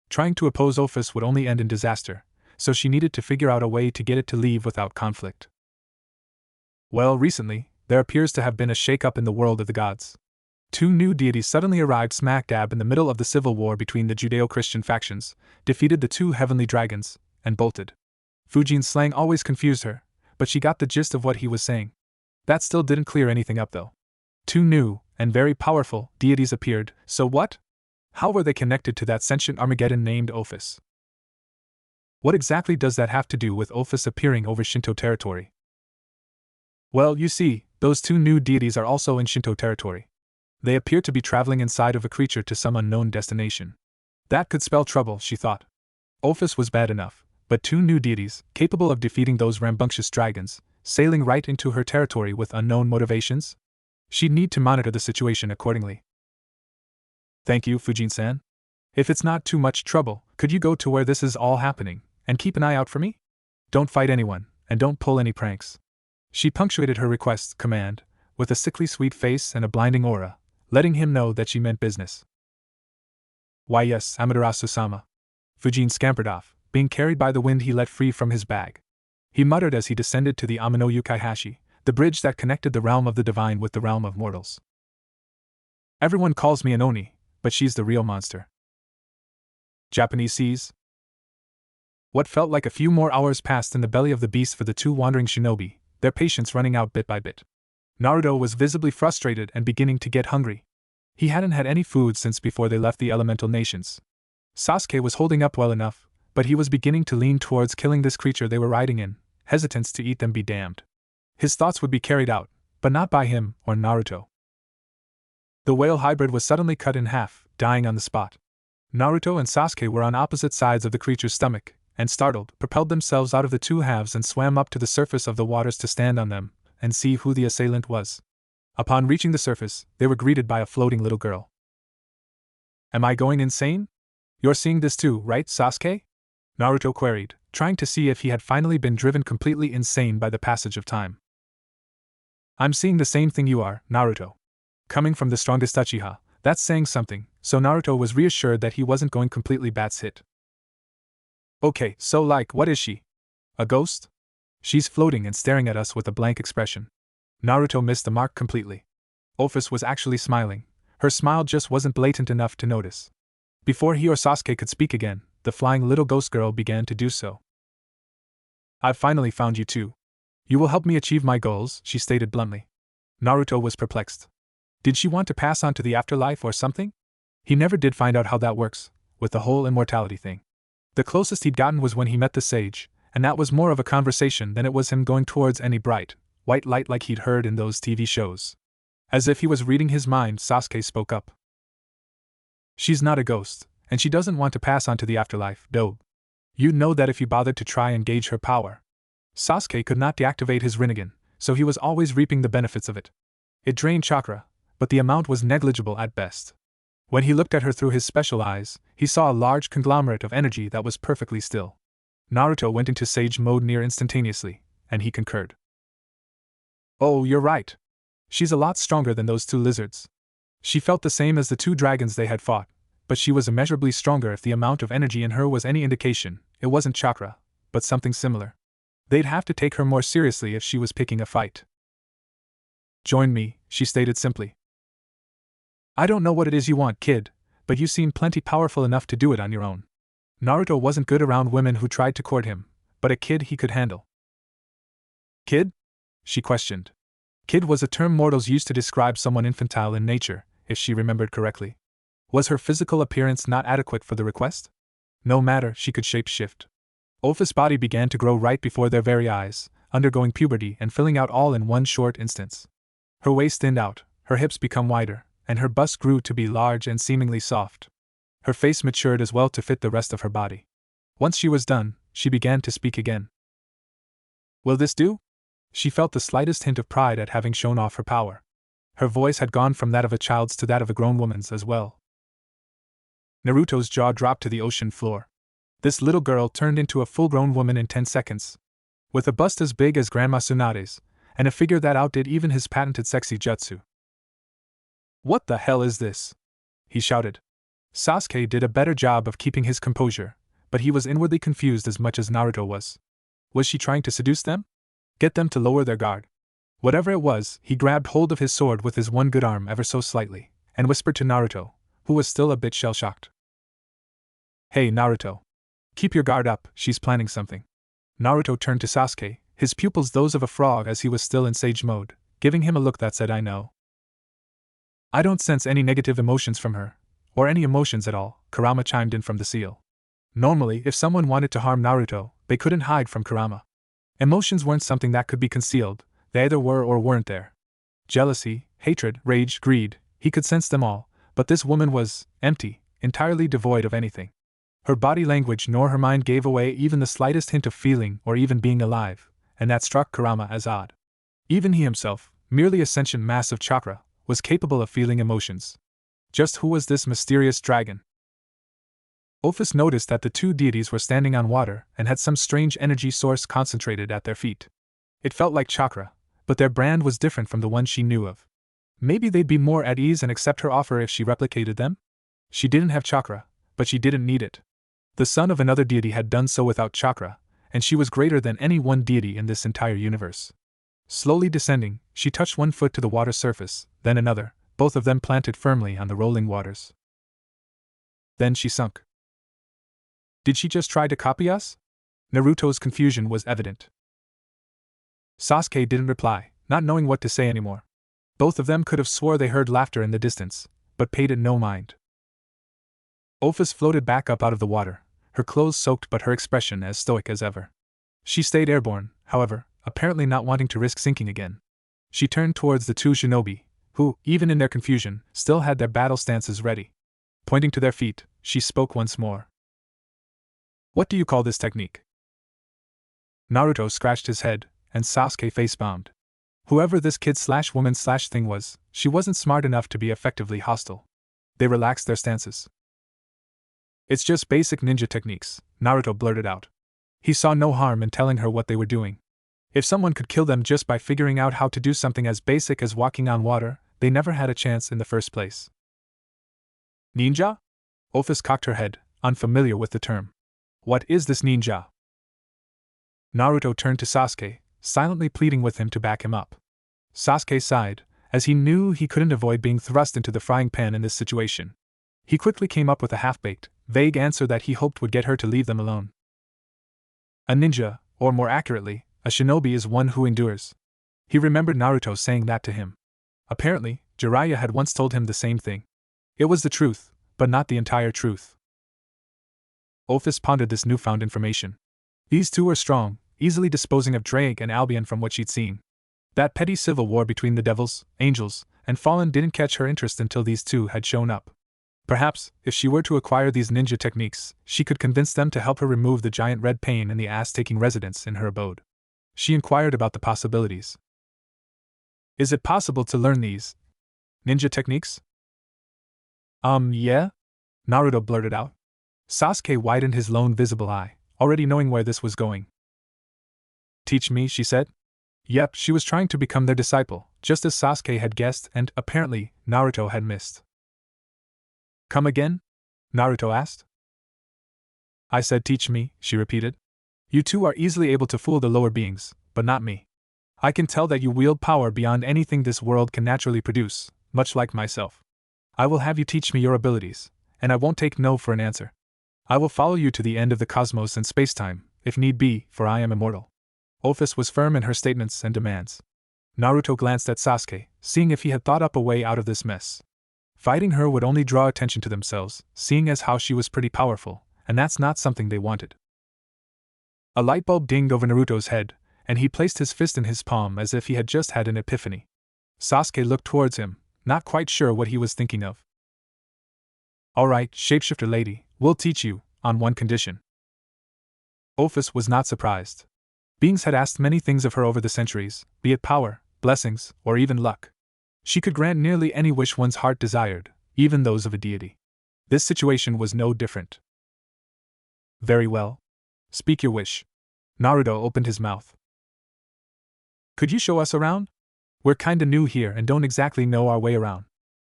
Trying to oppose Ophis would only end in disaster, so she needed to figure out a way to get it to leave without conflict. "Well, recently, there appears to have been a shake-up in the world of the gods. Two new deities suddenly arrived smack dab in the middle of the civil war between the Judeo-Christian factions, defeated the two heavenly dragons, and bolted." Fujin's slang always confused her, but she got the gist of what he was saying. That still didn't clear anything up though. Two new, and very powerful, deities appeared, so what? How were they connected to that sentient Armageddon named Ophis? What exactly does that have to do with Ophis appearing over Shinto territory? Well, you see, those two new deities are also in Shinto territory. They appear to be traveling inside of a creature to some unknown destination. That could spell trouble, she thought. Ophis was bad enough, but two new deities, capable of defeating those rambunctious dragons, sailing right into her territory with unknown motivations? She'd need to monitor the situation accordingly. Thank you, Fujin-san. If it's not too much trouble, could you go to where this is all happening, and keep an eye out for me? Don't fight anyone, and don't pull any pranks. She punctuated her request's command, with a sickly sweet face and a blinding aura, letting him know that she meant business. Why yes, Amaterasu-sama. Fujin scampered off, being carried by the wind he let free from his bag. He muttered as he descended to the Amano Yukaihashi, the bridge that connected the realm of the divine with the realm of mortals. Everyone calls me an Oni, but she's the real monster. Japanese seas. What felt like a few more hours passed in the belly of the beast for the two wandering shinobi, their patience running out bit by bit. Naruto was visibly frustrated and beginning to get hungry. He hadn't had any food since before they left the elemental nations. Sasuke was holding up well enough, but he was beginning to lean towards killing this creature they were riding in, hesitant to eat them be damned. His thoughts would be carried out, but not by him or Naruto. The whale hybrid was suddenly cut in half, dying on the spot. Naruto and Sasuke were on opposite sides of the creature's stomach, and startled, propelled themselves out of the two halves and swam up to the surface of the waters to stand on them, and see who the assailant was. Upon reaching the surface, they were greeted by a floating little girl. Am I going insane? You're seeing this too, right, Sasuke? Naruto queried, trying to see if he had finally been driven completely insane by the passage of time. I'm seeing the same thing you are, Naruto. Coming from the strongest Uchiha, that's saying something, so Naruto was reassured that he wasn't going completely bats hit. Okay, so what is she? A ghost? She's floating and staring at us with a blank expression. Naruto missed the mark completely. Ophis was actually smiling. Her smile just wasn't blatant enough to notice. Before he or Sasuke could speak again, the flying little ghost girl began to do so. I've finally found you too. You will help me achieve my goals, she stated bluntly. Naruto was perplexed. Did she want to pass on to the afterlife or something? He never did find out how that works, with the whole immortality thing. The closest he'd gotten was when he met the sage, and that was more of a conversation than it was him going towards any bright, white light like he'd heard in those TV shows. As if he was reading his mind, Sasuke spoke up. She's not a ghost, and she doesn't want to pass on to the afterlife, though. You'd know that if you bothered to try and gauge her power. Sasuke could not deactivate his Rinnegan, so he was always reaping the benefits of it. It drained chakra, but the amount was negligible at best. When he looked at her through his special eyes, he saw a large conglomerate of energy that was perfectly still. Naruto went into sage mode near instantaneously, and he concurred. Oh, you're right. She's a lot stronger than those two lizards. She felt the same as the two dragons they had fought, but she was immeasurably stronger. If the amount of energy in her was any indication, it wasn't chakra, but something similar. They'd have to take her more seriously if she was picking a fight. Join me, she stated simply. I don't know what it is you want, kid, but you seem plenty powerful enough to do it on your own. Naruto wasn't good around women who tried to court him, but a kid he could handle. Kid? She questioned. Kid was a term mortals used to describe someone infantile in nature, if she remembered correctly. Was her physical appearance not adequate for the request? No matter, she could shape-shift. Ophis' body began to grow right before their very eyes, undergoing puberty and filling out all in one short instance. Her waist thinned out, her hips become wider, and her bust grew to be large and seemingly soft. Her face matured as well to fit the rest of her body. Once she was done, she began to speak again. Will this do? She felt the slightest hint of pride at having shown off her power. Her voice had gone from that of a child's to that of a grown woman's as well. Naruto's jaw dropped to the ocean floor. This little girl turned into a full-grown woman in 10 seconds. With a bust as big as Grandma Tsunade's, and a figure that outdid even his patented sexy jutsu. What the hell is this? He shouted. Sasuke did a better job of keeping his composure, but he was inwardly confused as much as Naruto was. Was she trying to seduce them? Get them to lower their guard? Whatever it was, he grabbed hold of his sword with his one good arm ever so slightly, and whispered to Naruto, who was still a bit shell-shocked. Hey Naruto. Keep your guard up, she's planning something. Naruto turned to Sasuke, his pupils those of a frog as he was still in sage mode, giving him a look that said I know. I don't sense any negative emotions from her, or any emotions at all, Kurama chimed in from the seal. Normally, if someone wanted to harm Naruto, they couldn't hide from Kurama. Emotions weren't something that could be concealed, they either were or weren't there. Jealousy, hatred, rage, greed, he could sense them all, but this woman was empty, entirely devoid of anything. Her body language nor her mind gave away even the slightest hint of feeling or even being alive, and that struck Kurama as odd. Even he himself, merely a sentient mass of chakra, was capable of feeling emotions. Just who was this mysterious dragon? Ophis noticed that the two deities were standing on water and had some strange energy source concentrated at their feet. It felt like chakra, but their brand was different from the one she knew of. Maybe they'd be more at ease and accept her offer if she replicated them? She didn't have chakra, but she didn't need it. The son of another deity had done so without chakra, and she was greater than any one deity in this entire universe. Slowly descending, she touched one foot to the water surface, then another, both of them planted firmly on the rolling waters. Then she sunk. Did she just try to copy us? Naruto's confusion was evident. Sasuke didn't reply, not knowing what to say anymore. Both of them could have swore they heard laughter in the distance, but paid it no mind. Ophis floated back up out of the water, her clothes soaked but her expression as stoic as ever. She stayed airborne, however, apparently not wanting to risk sinking again. She turned towards the two shinobi, who, even in their confusion, still had their battle stances ready. Pointing to their feet, she spoke once more. What do you call this technique? Naruto scratched his head, and Sasuke face-bombed. Whoever this kid/woman/thing was, she wasn't smart enough to be effectively hostile. They relaxed their stances. It's just basic ninja techniques, Naruto blurted out. He saw no harm in telling her what they were doing. If someone could kill them just by figuring out how to do something as basic as walking on water, they never had a chance in the first place. Ninja? Ophis cocked her head, unfamiliar with the term. What is this ninja? Naruto turned to Sasuke, silently pleading with him to back him up. Sasuke sighed, as he knew he couldn't avoid being thrust into the frying pan in this situation. He quickly came up with a half-baked, vague answer that he hoped would get her to leave them alone. A ninja, or more accurately, a shinobi is one who endures. He remembered Naruto saying that to him. Apparently, Jiraiya had once told him the same thing. It was the truth, but not the entire truth. Ophis pondered this newfound information. These two were strong, easily disposing of Drake and Albion from what she'd seen. That petty civil war between the devils, angels, and fallen didn't catch her interest until these two had shown up. Perhaps, if she were to acquire these ninja techniques, she could convince them to help her remove the giant red pain in the ass taking residence in her abode. She inquired about the possibilities. Is it possible to learn these ninja techniques? Yeah? Naruto blurted out. Sasuke widened his lone visible eye, already knowing where this was going. Teach me, she said. Yep, she was trying to become their disciple, just as Sasuke had guessed and, apparently, Naruto had missed. Come again? Naruto asked. I said teach me, she repeated. You two are easily able to fool the lower beings, but not me. I can tell that you wield power beyond anything this world can naturally produce, much like myself. I will have you teach me your abilities, and I won't take no for an answer. I will follow you to the end of the cosmos and spacetime, if need be, for I am immortal. Ophis was firm in her statements and demands. Naruto glanced at Sasuke, seeing if he had thought up a way out of this mess. Fighting her would only draw attention to themselves, seeing as how she was pretty powerful, and that's not something they wanted. A light bulb dinged over Naruto's head, and he placed his fist in his palm as if he had just had an epiphany. Sasuke looked towards him, not quite sure what he was thinking of. Alright, shapeshifter lady, we'll teach you, on one condition. Ophis was not surprised. Beings had asked many things of her over the centuries, be it power, blessings, or even luck. She could grant nearly any wish one's heart desired, even those of a deity. This situation was no different. Very well. Speak your wish. Naruto opened his mouth. Could you show us around? We're kinda new here and don't exactly know our way around.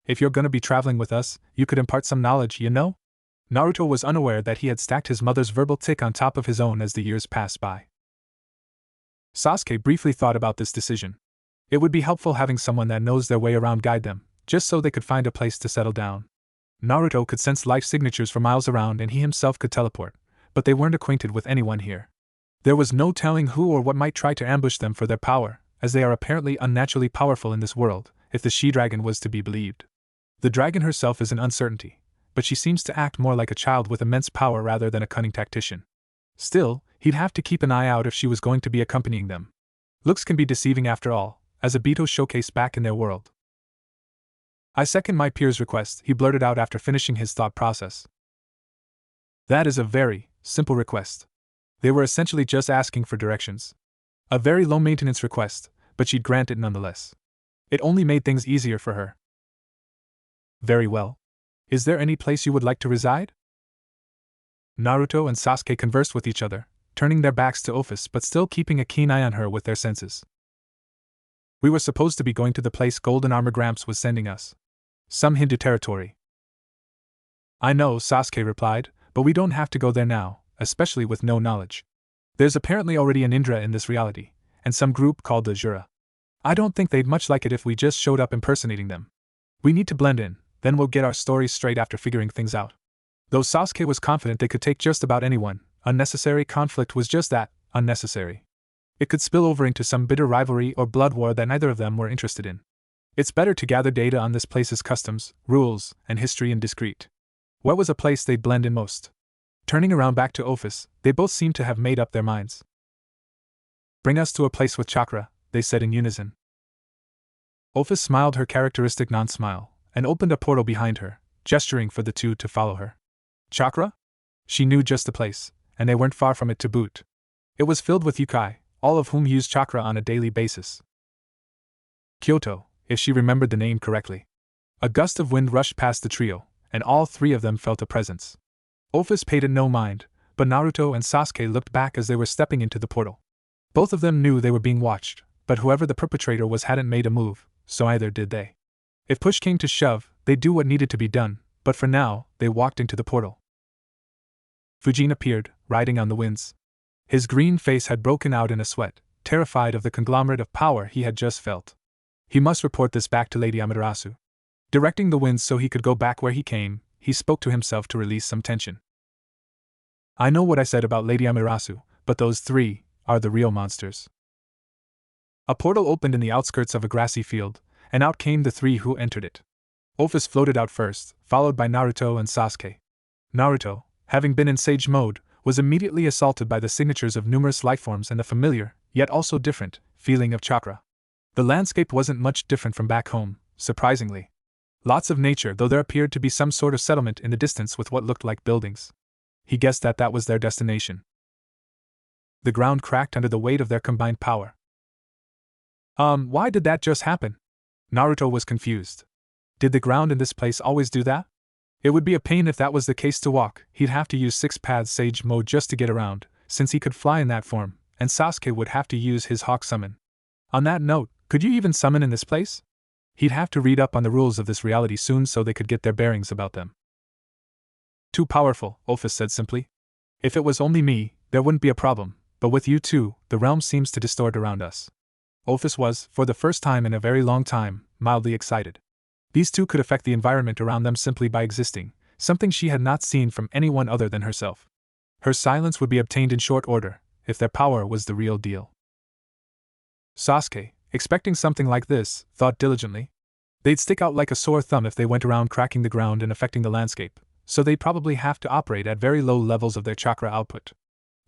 If you're gonna be traveling with us, you could impart some knowledge, you know? Naruto was unaware that he had stacked his mother's verbal tick on top of his own as the years passed by. Sasuke briefly thought about this decision. It would be helpful having someone that knows their way around guide them, just so they could find a place to settle down. Naruto could sense life signatures for miles around and he himself could teleport, but they weren't acquainted with anyone here. There was no telling who or what might try to ambush them for their power, as they are apparently unnaturally powerful in this world, if the she-dragon was to be believed. The dragon herself is an uncertainty, but she seems to act more like a child with immense power rather than a cunning tactician. Still, he'd have to keep an eye out if she was going to be accompanying them. Looks can be deceiving after all, as Obito showcased back in their world. I second my peer's request, he blurted out after finishing his thought process. That is a very simple request. They were essentially just asking for directions. A very low-maintenance request, but she'd grant it nonetheless. It only made things easier for her. Very well. Is there any place you would like to reside? Naruto and Sasuke conversed with each other, turning their backs to Office but still keeping a keen eye on her with their senses. We were supposed to be going to the place Golden Armor Gramps was sending us. Some Hindu territory. I know, Sasuke replied, but we don't have to go there now, especially with no knowledge. There's apparently already an Indra in this reality, and some group called the Jura. I don't think they'd much like it if we just showed up impersonating them. We need to blend in, then we'll get our stories straight after figuring things out. Though Sasuke was confident they could take just about anyone, unnecessary conflict was just that, unnecessary. It could spill over into some bitter rivalry or blood war that neither of them were interested in. It's better to gather data on this place's customs, rules, and history in discreet. What was a place they'd blend in most? Turning around back to Office, they both seemed to have made up their minds. Bring us to a place with chakra, they said in unison. Office smiled her characteristic non-smile, and opened a portal behind her, gesturing for the two to follow her. Chakra? She knew just the place, and they weren't far from it to boot. It was filled with yokai, all of whom used chakra on a daily basis. Kyoto, if she remembered the name correctly. A gust of wind rushed past the trio, and all three of them felt a presence. Office paid it no mind, but Naruto and Sasuke looked back as they were stepping into the portal. Both of them knew they were being watched, but whoever the perpetrator was hadn't made a move, so either did they. If push came to shove, they'd do what needed to be done, but for now, they walked into the portal. Fujin appeared, riding on the winds. His green face had broken out in a sweat, terrified of the conglomerate of power he had just felt. He must report this back to Lady Amaterasu. Directing the winds so he could go back where he came, he spoke to himself to release some tension. I know what I said about Lady Amaterasu, but those three are the real monsters. A portal opened in the outskirts of a grassy field, and out came the three who entered it. Office floated out first, followed by Naruto and Sasuke. Naruto, having been in sage mode, was immediately assaulted by the signatures of numerous lifeforms and the familiar, yet also different, feeling of chakra. The landscape wasn't much different from back home, surprisingly. Lots of nature, though there appeared to be some sort of settlement in the distance with what looked like buildings. He guessed that was their destination. The ground cracked under the weight of their combined power. Why did that just happen? Naruto was confused. Did the ground in this place always do that? It would be a pain if that was the case to walk. He'd have to use 6 paths sage mode just to get around, since he could fly in that form, and Sasuke would have to use his hawk summon. On that note, could you even summon in this place? He'd have to read up on the rules of this reality soon so they could get their bearings about them. Too powerful, Office said simply. If it was only me, there wouldn't be a problem, but with you two, the realm seems to distort around us. Office was, for the first time in a very long time, mildly excited. These two could affect the environment around them simply by existing, something she had not seen from anyone other than herself. Her silence would be obtained in short order, if their power was the real deal. Sasuke, expecting something like this, thought diligently. They'd stick out like a sore thumb if they went around cracking the ground and affecting the landscape, so they'd probably have to operate at very low levels of their chakra output.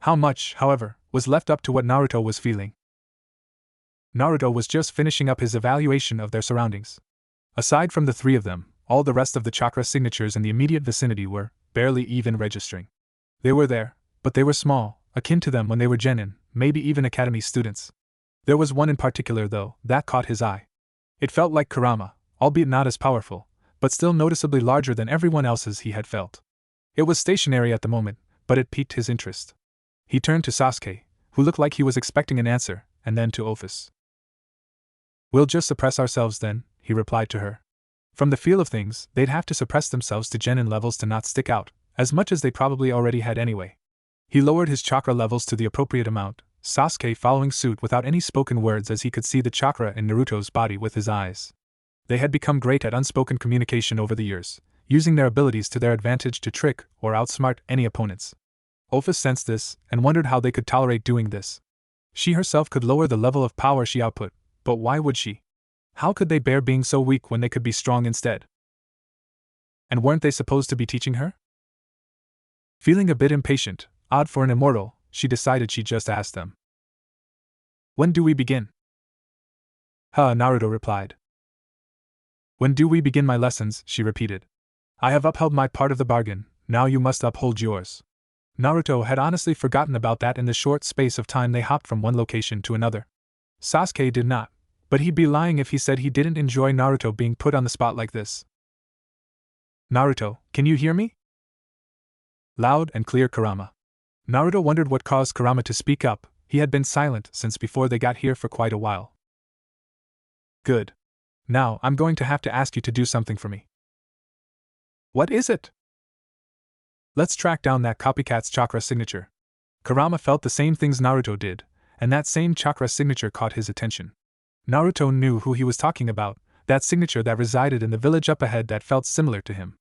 How much, however, was left up to what Naruto was feeling. Naruto was just finishing up his evaluation of their surroundings. Aside from the three of them, all the rest of the chakra signatures in the immediate vicinity were barely even registering. They were there, but they were small, akin to them when they were genin, maybe even academy students. There was one in particular, though, that caught his eye. It felt like Kurama, albeit not as powerful, but still noticeably larger than everyone else's he had felt. It was stationary at the moment, but it piqued his interest. He turned to Sasuke, who looked like he was expecting an answer, and then to Office. We'll just suppress ourselves then, he replied to her. From the feel of things, they'd have to suppress themselves to genin levels to not stick out, as much as they probably already had anyway. He lowered his chakra levels to the appropriate amount, Sasuke following suit without any spoken words as he could see the chakra in Naruto's body with his eyes. They had become great at unspoken communication over the years, using their abilities to their advantage to trick or outsmart any opponents. Office sensed this, and wondered how they could tolerate doing this. She herself could lower the level of power she output, but why would she? How could they bear being so weak when they could be strong instead? And weren't they supposed to be teaching her? Feeling a bit impatient, odd for an immortal, she decided she'd just ask them. When do we begin? Naruto replied. When do we begin my lessons, she repeated. I have upheld my part of the bargain, now you must uphold yours. Naruto had honestly forgotten about that in the short space of time they hopped from one location to another. Sasuke did not, but he'd be lying if he said he didn't enjoy Naruto being put on the spot like this. Naruto, can you hear me? Loud and clear, Kurama. Naruto wondered what caused Kurama to speak up. He had been silent since before they got here for quite a while. Good. Now, I'm going to have to ask you to do something for me. What is it? Let's track down that copycat's chakra signature. Kurama felt the same things Naruto did, and that same chakra signature caught his attention. Naruto knew who he was talking about, that signature that resided in the village up ahead that felt similar to him.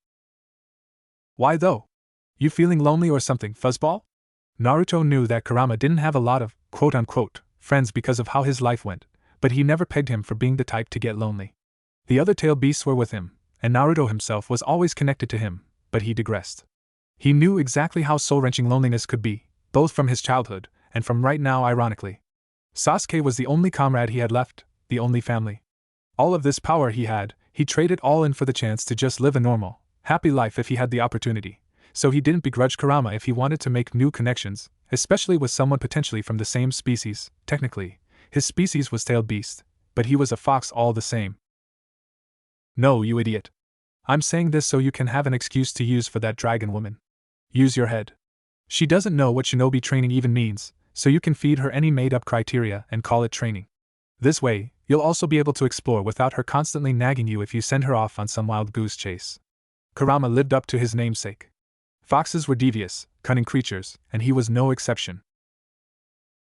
Why though? You feeling lonely or something, fuzzball? Naruto knew that Kurama didn't have a lot of, quote-unquote, friends because of how his life went, but he never pegged him for being the type to get lonely. The other tail beasts were with him, and Naruto himself was always connected to him, but he digressed. He knew exactly how soul-wrenching loneliness could be, both from his childhood, and from right now ironically. Sasuke was the only comrade he had left, the only family. All of this power he had, he traded all in for the chance to just live a normal, happy life if he had the opportunity, so he didn't begrudge Kurama if he wanted to make new connections, especially with someone potentially from the same species. Technically, his species was tailed beast, but he was a fox all the same. No, you idiot. I'm saying this so you can have an excuse to use for that dragon woman. Use your head. She doesn't know what shinobi training even means, so you can feed her any made-up criteria and call it training. This way, you'll also be able to explore without her constantly nagging you if you send her off on some wild goose chase. Kurama lived up to his namesake. Foxes were devious, cunning creatures, and he was no exception.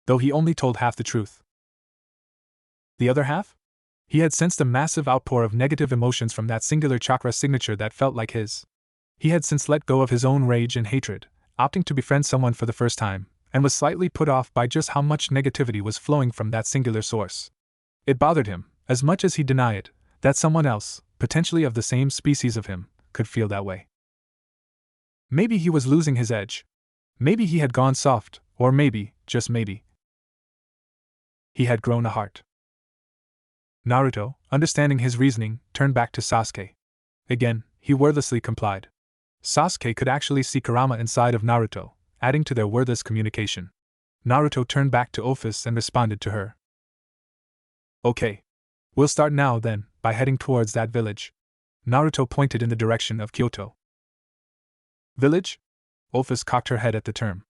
Though he only told half the truth. The other half? He had sensed a massive outpour of negative emotions from that singular chakra signature that felt like his. He had since let go of his own rage and hatred, opting to befriend someone for the first time, and was slightly put off by just how much negativity was flowing from that singular source. It bothered him, as much as he denied it, that someone else, potentially of the same species of him, could feel that way. Maybe he was losing his edge. Maybe he had gone soft, or maybe, just maybe, he had grown a heart. Naruto, understanding his reasoning, turned back to Sasuke. Again, he wordlessly complied. Sasuke could actually see Kurama inside of Naruto, adding to their wordless communication. Naruto turned back to Office and responded to her. Okay. We'll start now then, by heading towards that village. Naruto pointed in the direction of Kyoto. Village? Office cocked her head at the term.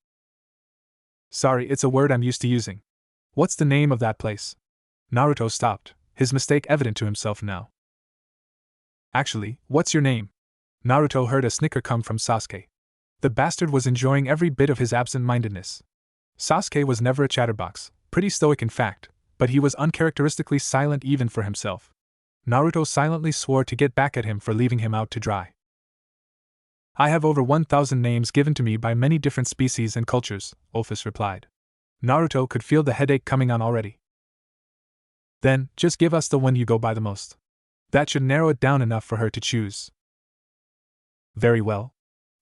Sorry, it's a word I'm used to using. What's the name of that place? Naruto stopped, his mistake evident to himself now. Actually, what's your name? Naruto heard a snicker come from Sasuke. The bastard was enjoying every bit of his absent-mindedness. Sasuke was never a chatterbox, pretty stoic in fact, but he was uncharacteristically silent even for himself. Naruto silently swore to get back at him for leaving him out to dry. I have over 1,000 names given to me by many different species and cultures, Office replied. Naruto could feel the headache coming on already. Then, just give us the one you go by the most. That should narrow it down enough for her to choose. Very well.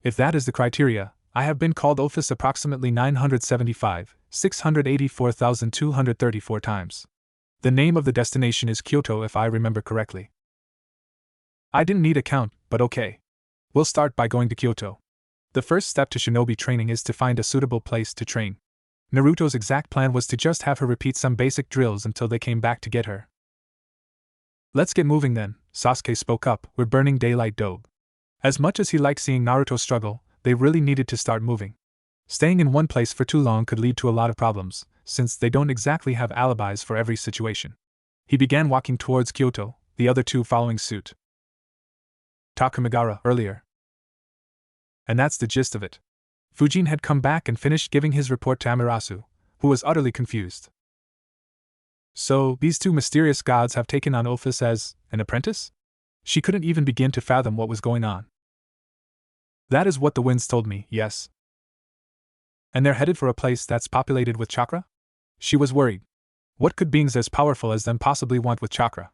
If that is the criteria, I have been called Office approximately 975,684,234 times. The name of the destination is Kyoto if I remember correctly. I didn't need a count, but okay. We'll start by going to Kyoto. The first step to shinobi training is to find a suitable place to train. Naruto's exact plan was to just have her repeat some basic drills until they came back to get her. Let's get moving then, Sasuke spoke up, we're burning daylight dope. As much as he liked seeing Naruto struggle, they really needed to start moving. Staying in one place for too long could lead to a lot of problems, since they don't exactly have alibis for every situation. He began walking towards Kyoto, the other two following suit. Takamigara, earlier. And that's the gist of it. Fujin had come back and finished giving his report to Amaterasu, who was utterly confused. So, these two mysterious gods have taken on Office as an apprentice? She couldn't even begin to fathom what was going on. That is what the winds told me, yes. And they're headed for a place that's populated with chakra? She was worried. What could beings as powerful as them possibly want with chakra?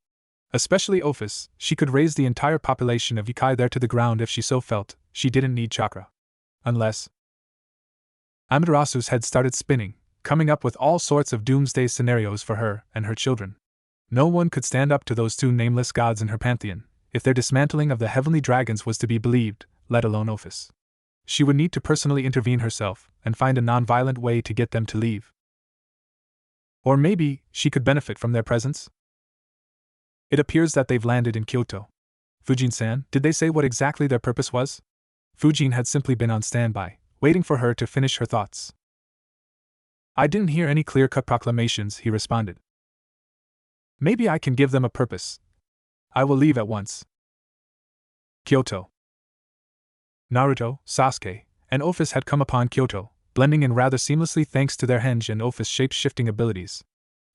Especially Ophis, she could raise the entire population of Ikai there to the ground if she so felt. She didn't need chakra. Unless. Amaterasu's head started spinning, coming up with all sorts of doomsday scenarios for her and her children. No one could stand up to those two nameless gods in her pantheon, if their dismantling of the heavenly dragons was to be believed, let alone Ophis. She would need to personally intervene herself and find a non-violent way to get them to leave. Or maybe she could benefit from their presence? It appears that they've landed in Kyoto. Fujin-san, did they say what exactly their purpose was? Fujin had simply been on standby, waiting for her to finish her thoughts. I didn't hear any clear-cut proclamations, he responded. Maybe I can give them a purpose. I will leave at once. Kyoto. Naruto, Sasuke, and Ophis had come upon Kyoto, blending in rather seamlessly thanks to their henge and Ophis' shape-shifting abilities.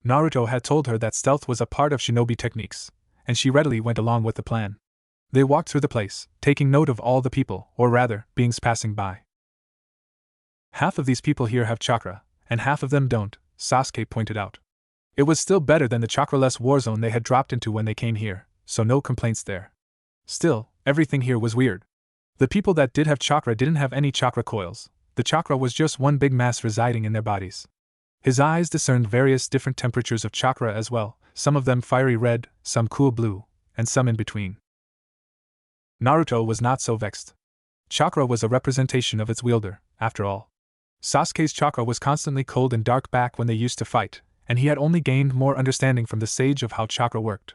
Naruto had told her that stealth was a part of shinobi techniques, and she readily went along with the plan. They walked through the place, taking note of all the people, or rather, beings passing by. Half of these people here have chakra, and half of them don't, Sasuke pointed out. It was still better than the chakraless warzone they had dropped into when they came here, so no complaints there. Still, everything here was weird. The people that did have chakra didn't have any chakra coils. The chakra was just one big mass residing in their bodies. His eyes discerned various different temperatures of chakra as well, some of them fiery red, some cool blue, and some in between. Naruto was not so vexed. Chakra was a representation of its wielder, after all. Sasuke's chakra was constantly cold and dark back when they used to fight, and he had only gained more understanding from the sage of how chakra worked.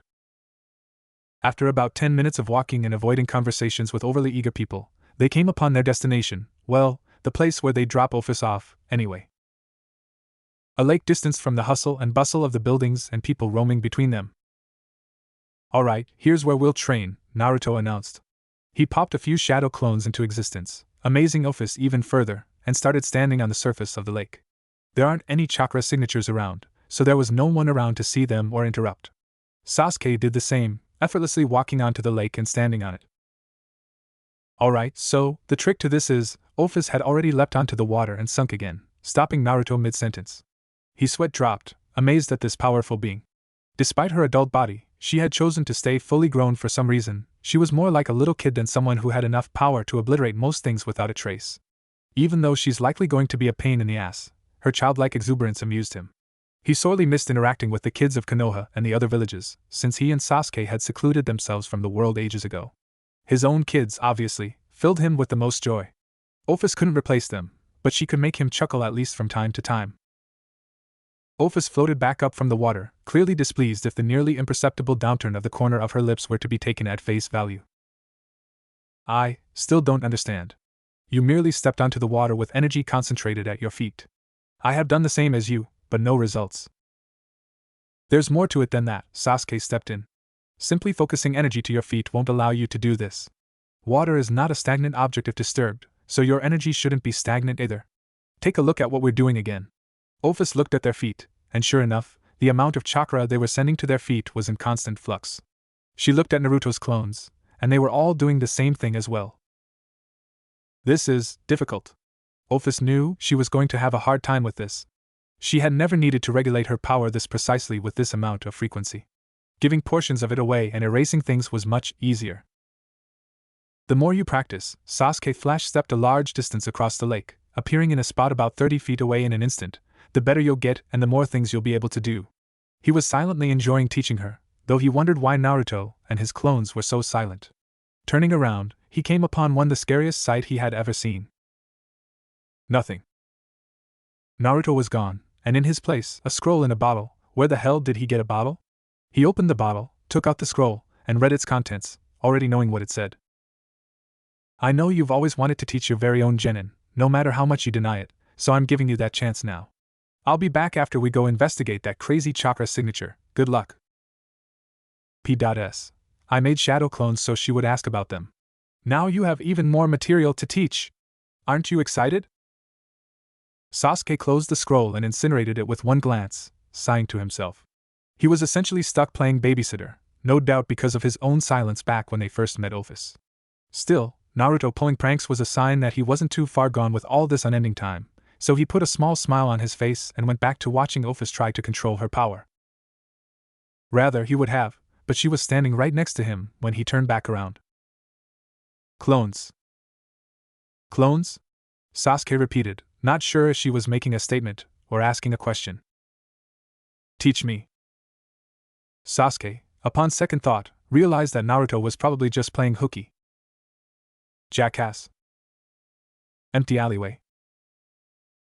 After about 10 minutes of walking and avoiding conversations with overly eager people, they came upon their destination, well, the place where they'd drop Ophis off, anyway. A lake distanced from the hustle and bustle of the buildings and people roaming between them. Alright, here's where we'll train, Naruto announced. He popped a few shadow clones into existence, amazing Ophis even further, and started standing on the surface of the lake. There aren't any chakra signatures around, so there was no one around to see them or interrupt. Sasuke did the same, effortlessly walking onto the lake and standing on it. Alright, so, the trick to this is, Ophis had already leapt onto the water and sunk again, stopping Naruto mid-sentence. His sweat dropped, amazed at this powerful being. Despite her adult body, she had chosen to stay fully grown for some reason. She was more like a little kid than someone who had enough power to obliterate most things without a trace. Even though she's likely going to be a pain in the ass, her childlike exuberance amused him. He sorely missed interacting with the kids of Konoha and the other villages, since he and Sasuke had secluded themselves from the world ages ago. His own kids, obviously, filled him with the most joy. Ophis couldn't replace them, but she could make him chuckle at least from time to time. Ophis floated back up from the water, clearly displeased if the nearly imperceptible downturn of the corner of her lips were to be taken at face value. I still don't understand. You merely stepped onto the water with energy concentrated at your feet. I have done the same as you, but no results. There's more to it than that, Sasuke stepped in. Simply focusing energy to your feet won't allow you to do this. Water is not a stagnant object if disturbed, so your energy shouldn't be stagnant either. Take a look at what we're doing again. Ophis looked at their feet, and sure enough, the amount of chakra they were sending to their feet was in constant flux. She looked at Naruto's clones, and they were all doing the same thing as well. This is difficult. Ophis knew she was going to have a hard time with this. She had never needed to regulate her power this precisely with this amount of frequency. Giving portions of it away and erasing things was much easier. The more you practice, Sasuke flash-stepped a large distance across the lake, appearing in a spot about 30 feet away in an instant, the better you'll get and the more things you'll be able to do. He was silently enjoying teaching her, though he wondered why Naruto and his clones were so silent. Turning around, he came upon the scariest sight he had ever seen. Nothing. Naruto was gone, and in his place, a scroll in a bottle. Where the hell did he get a bottle? He opened the bottle, took out the scroll, and read its contents, already knowing what it said. I know you've always wanted to teach your very own genin, no matter how much you deny it, so I'm giving you that chance now. I'll be back after we go investigate that crazy chakra signature. Good luck. P.S. I made shadow clones so she would ask about them. Now you have even more material to teach. Aren't you excited? Sasuke closed the scroll and incinerated it with one glance, sighing to himself. He was essentially stuck playing babysitter, no doubt because of his own silence back when they first met Ophis. Still, Naruto pulling pranks was a sign that he wasn't too far gone with all this unending time, so he put a small smile on his face and went back to watching Ophis try to control her power. Rather, he would have, but she was standing right next to him when he turned back around. Clones. Clones? Sasuke repeated, not sure if she was making a statement or asking a question. Teach me. Sasuke, upon second thought, realized that Naruto was probably just playing hooky. Jackass. Empty alleyway.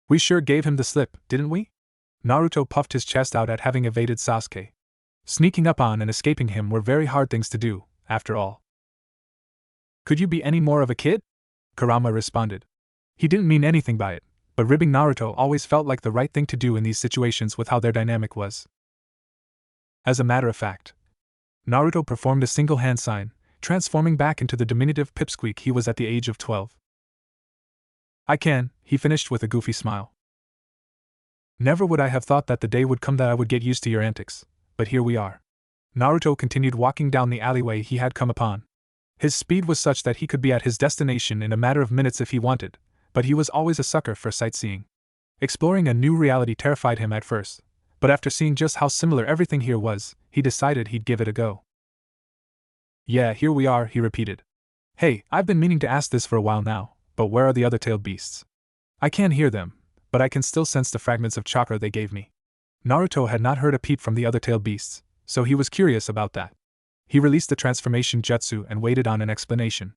We sure gave him the slip, didn't we? Naruto puffed his chest out at having evaded Sasuke. Sneaking up on and escaping him were very hard things to do, after all. Could you be any more of a kid? Kurama responded. He didn't mean anything by it, but ribbing Naruto always felt like the right thing to do in these situations with how their dynamic was. As a matter of fact, Naruto performed a single hand sign, transforming back into the diminutive pipsqueak he was at the age of 12. I can, he finished with a goofy smile. Never would I have thought that the day would come that I would get used to your antics, but here we are. Naruto continued walking down the alleyway he had come upon. His speed was such that he could be at his destination in a matter of minutes if he wanted, but he was always a sucker for sightseeing. Exploring a new reality terrified him at first, but after seeing just how similar everything here was, he decided he'd give it a go. Yeah, here we are, he repeated. Hey, I've been meaning to ask this for a while now, but where are the other tailed beasts? I can't hear them, but I can still sense the fragments of chakra they gave me. Naruto had not heard a peep from the other tailed beasts, so he was curious about that. He released the transformation jutsu and waited on an explanation.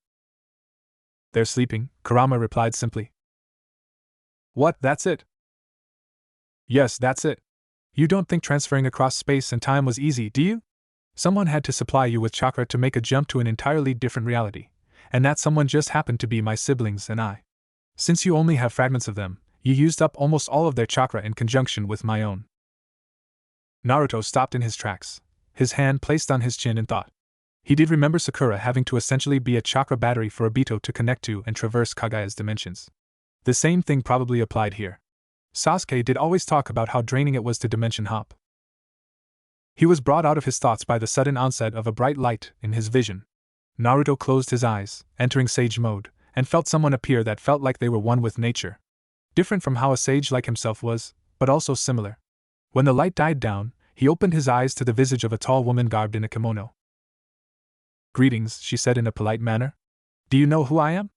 They're sleeping, Kurama replied simply. What, that's it? Yes, that's it. You don't think transferring across space and time was easy, do you? Someone had to supply you with chakra to make a jump to an entirely different reality, and that someone just happened to be my siblings and I. Since you only have fragments of them, you used up almost all of their chakra in conjunction with my own. Naruto stopped in his tracks, his hand placed on his chin in thought. He did remember Sakura having to essentially be a chakra battery for Obito to connect to and traverse Kagaya's dimensions. The same thing probably applied here. Sasuke did always talk about how draining it was to dimension hop. He was brought out of his thoughts by the sudden onset of a bright light in his vision. Naruto closed his eyes, entering sage mode, and felt someone appear that felt like they were one with nature. Different from how a sage like himself was, but also similar. When the light died down, he opened his eyes to the visage of a tall woman garbed in a kimono. Greetings, she said in a polite manner. Do you know who I am?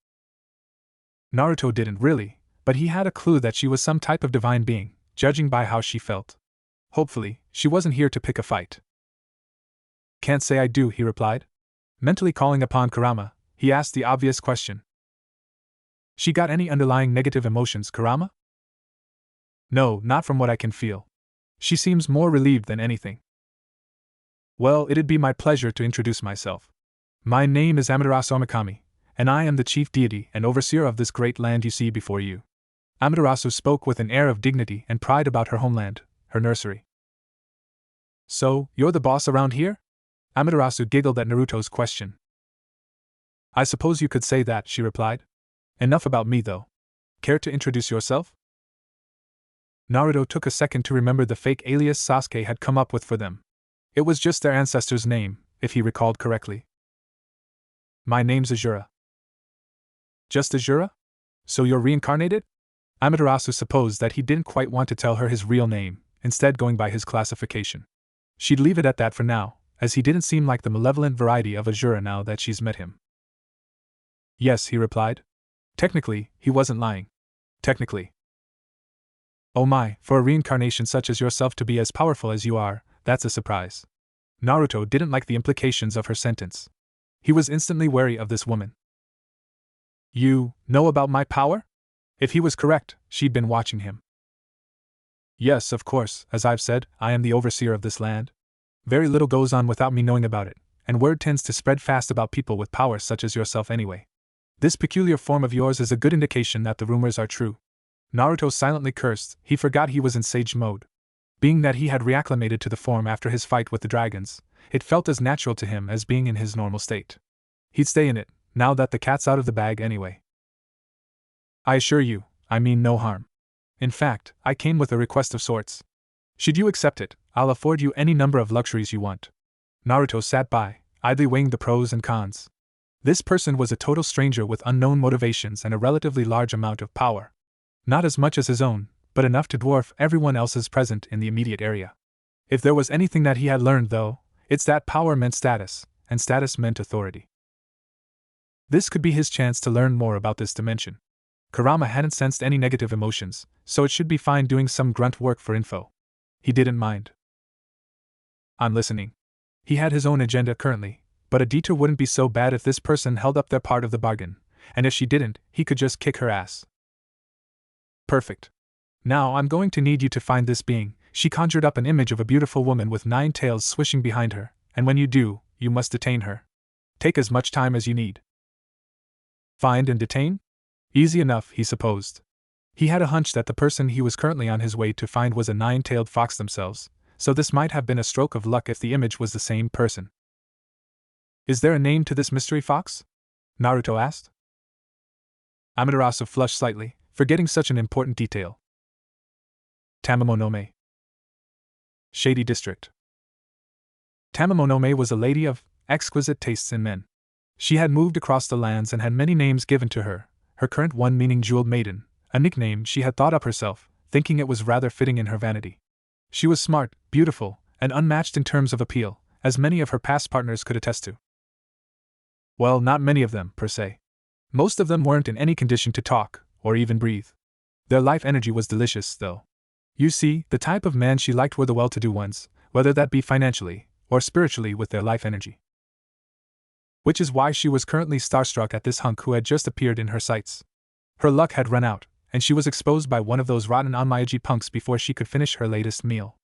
Naruto didn't really, but he had a clue that she was some type of divine being, judging by how she felt. Hopefully, she wasn't here to pick a fight. Can't say I do, he replied. Mentally calling upon Kurama, he asked the obvious question. She got any underlying negative emotions, Kurama? No, not from what I can feel. She seems more relieved than anything. Well, it'd be my pleasure to introduce myself. My name is Amaterasu Omikami, and I am the chief deity and overseer of this great land you see before you. Amaterasu spoke with an air of dignity and pride about her homeland, her nursery. So, you're the boss around here? Amaterasu giggled at Naruto's question. I suppose you could say that, she replied. Enough about me, though. Care to introduce yourself? Naruto took a second to remember the fake alias Sasuke had come up with for them. It was just their ancestor's name, if he recalled correctly. My name's Azura. Just Azura? So you're reincarnated? Amaterasu supposed that he didn't quite want to tell her his real name, instead going by his classification. She'd leave it at that for now, as he didn't seem like the malevolent variety of Azura now that she's met him. Yes, he replied. Technically, he wasn't lying. Technically. Oh my, for a reincarnation such as yourself to be as powerful as you are, that's a surprise. Naruto didn't like the implications of her sentence. He was instantly wary of this woman. You know about my power? If he was correct, she'd been watching him. Yes, of course, as I've said, I am the overseer of this land. Very little goes on without me knowing about it, and word tends to spread fast about people with power such as yourself anyway. This peculiar form of yours is a good indication that the rumors are true. Naruto silently cursed, he forgot he was in sage mode. Being that he had reacclimated to the form after his fight with the dragons, it felt as natural to him as being in his normal state. He'd stay in it, now that the cat's out of the bag anyway. I assure you, I mean no harm. In fact, I came with a request of sorts. Should you accept it, I'll afford you any number of luxuries you want. Naruto sat by, idly weighing the pros and cons. This person was a total stranger with unknown motivations and a relatively large amount of power. Not as much as his own, but enough to dwarf everyone else's present in the immediate area. If there was anything that he had learned, though, It's that power meant status, and status meant authority. This could be his chance to learn more about this dimension. Kurama hadn't sensed any negative emotions, so it should be fine doing some grunt work for info. He didn't mind. I'm listening. He had his own agenda currently, but a detour wouldn't be so bad if this person held up their part of the bargain, and if she didn't, he could just kick her ass. Perfect. Now I'm going to need you to find this being. She conjured up an image of a beautiful woman with 9 tails swishing behind her, and when you do, you must detain her. Take as much time as you need. Find and detain? Easy enough, he supposed. He had a hunch that the person he was currently on his way to find was a 9-tailed fox themselves, so this might have been a stroke of luck if the image was the same person. Is there a name to this mystery fox? Naruto asked. Amaterasu flushed slightly, forgetting such an important detail. Tamamonome. Shady District. Tamamonome was a lady of exquisite tastes in men. She had moved across the lands and had many names given to her, her current one meaning Jeweled Maiden, a nickname she had thought up herself, thinking it was rather fitting in her vanity. She was smart, beautiful, and unmatched in terms of appeal, as many of her past partners could attest to. Well, not many of them, per se. Most of them weren't in any condition to talk, or even breathe. Their life energy was delicious, though. You see, the type of man she liked were the well-to-do ones, whether that be financially, or spiritually with their life energy. Which is why she was currently starstruck at this hunk who had just appeared in her sights. Her luck had run out, and she was exposed by one of those rotten Onmyaji punks before she could finish her latest meal.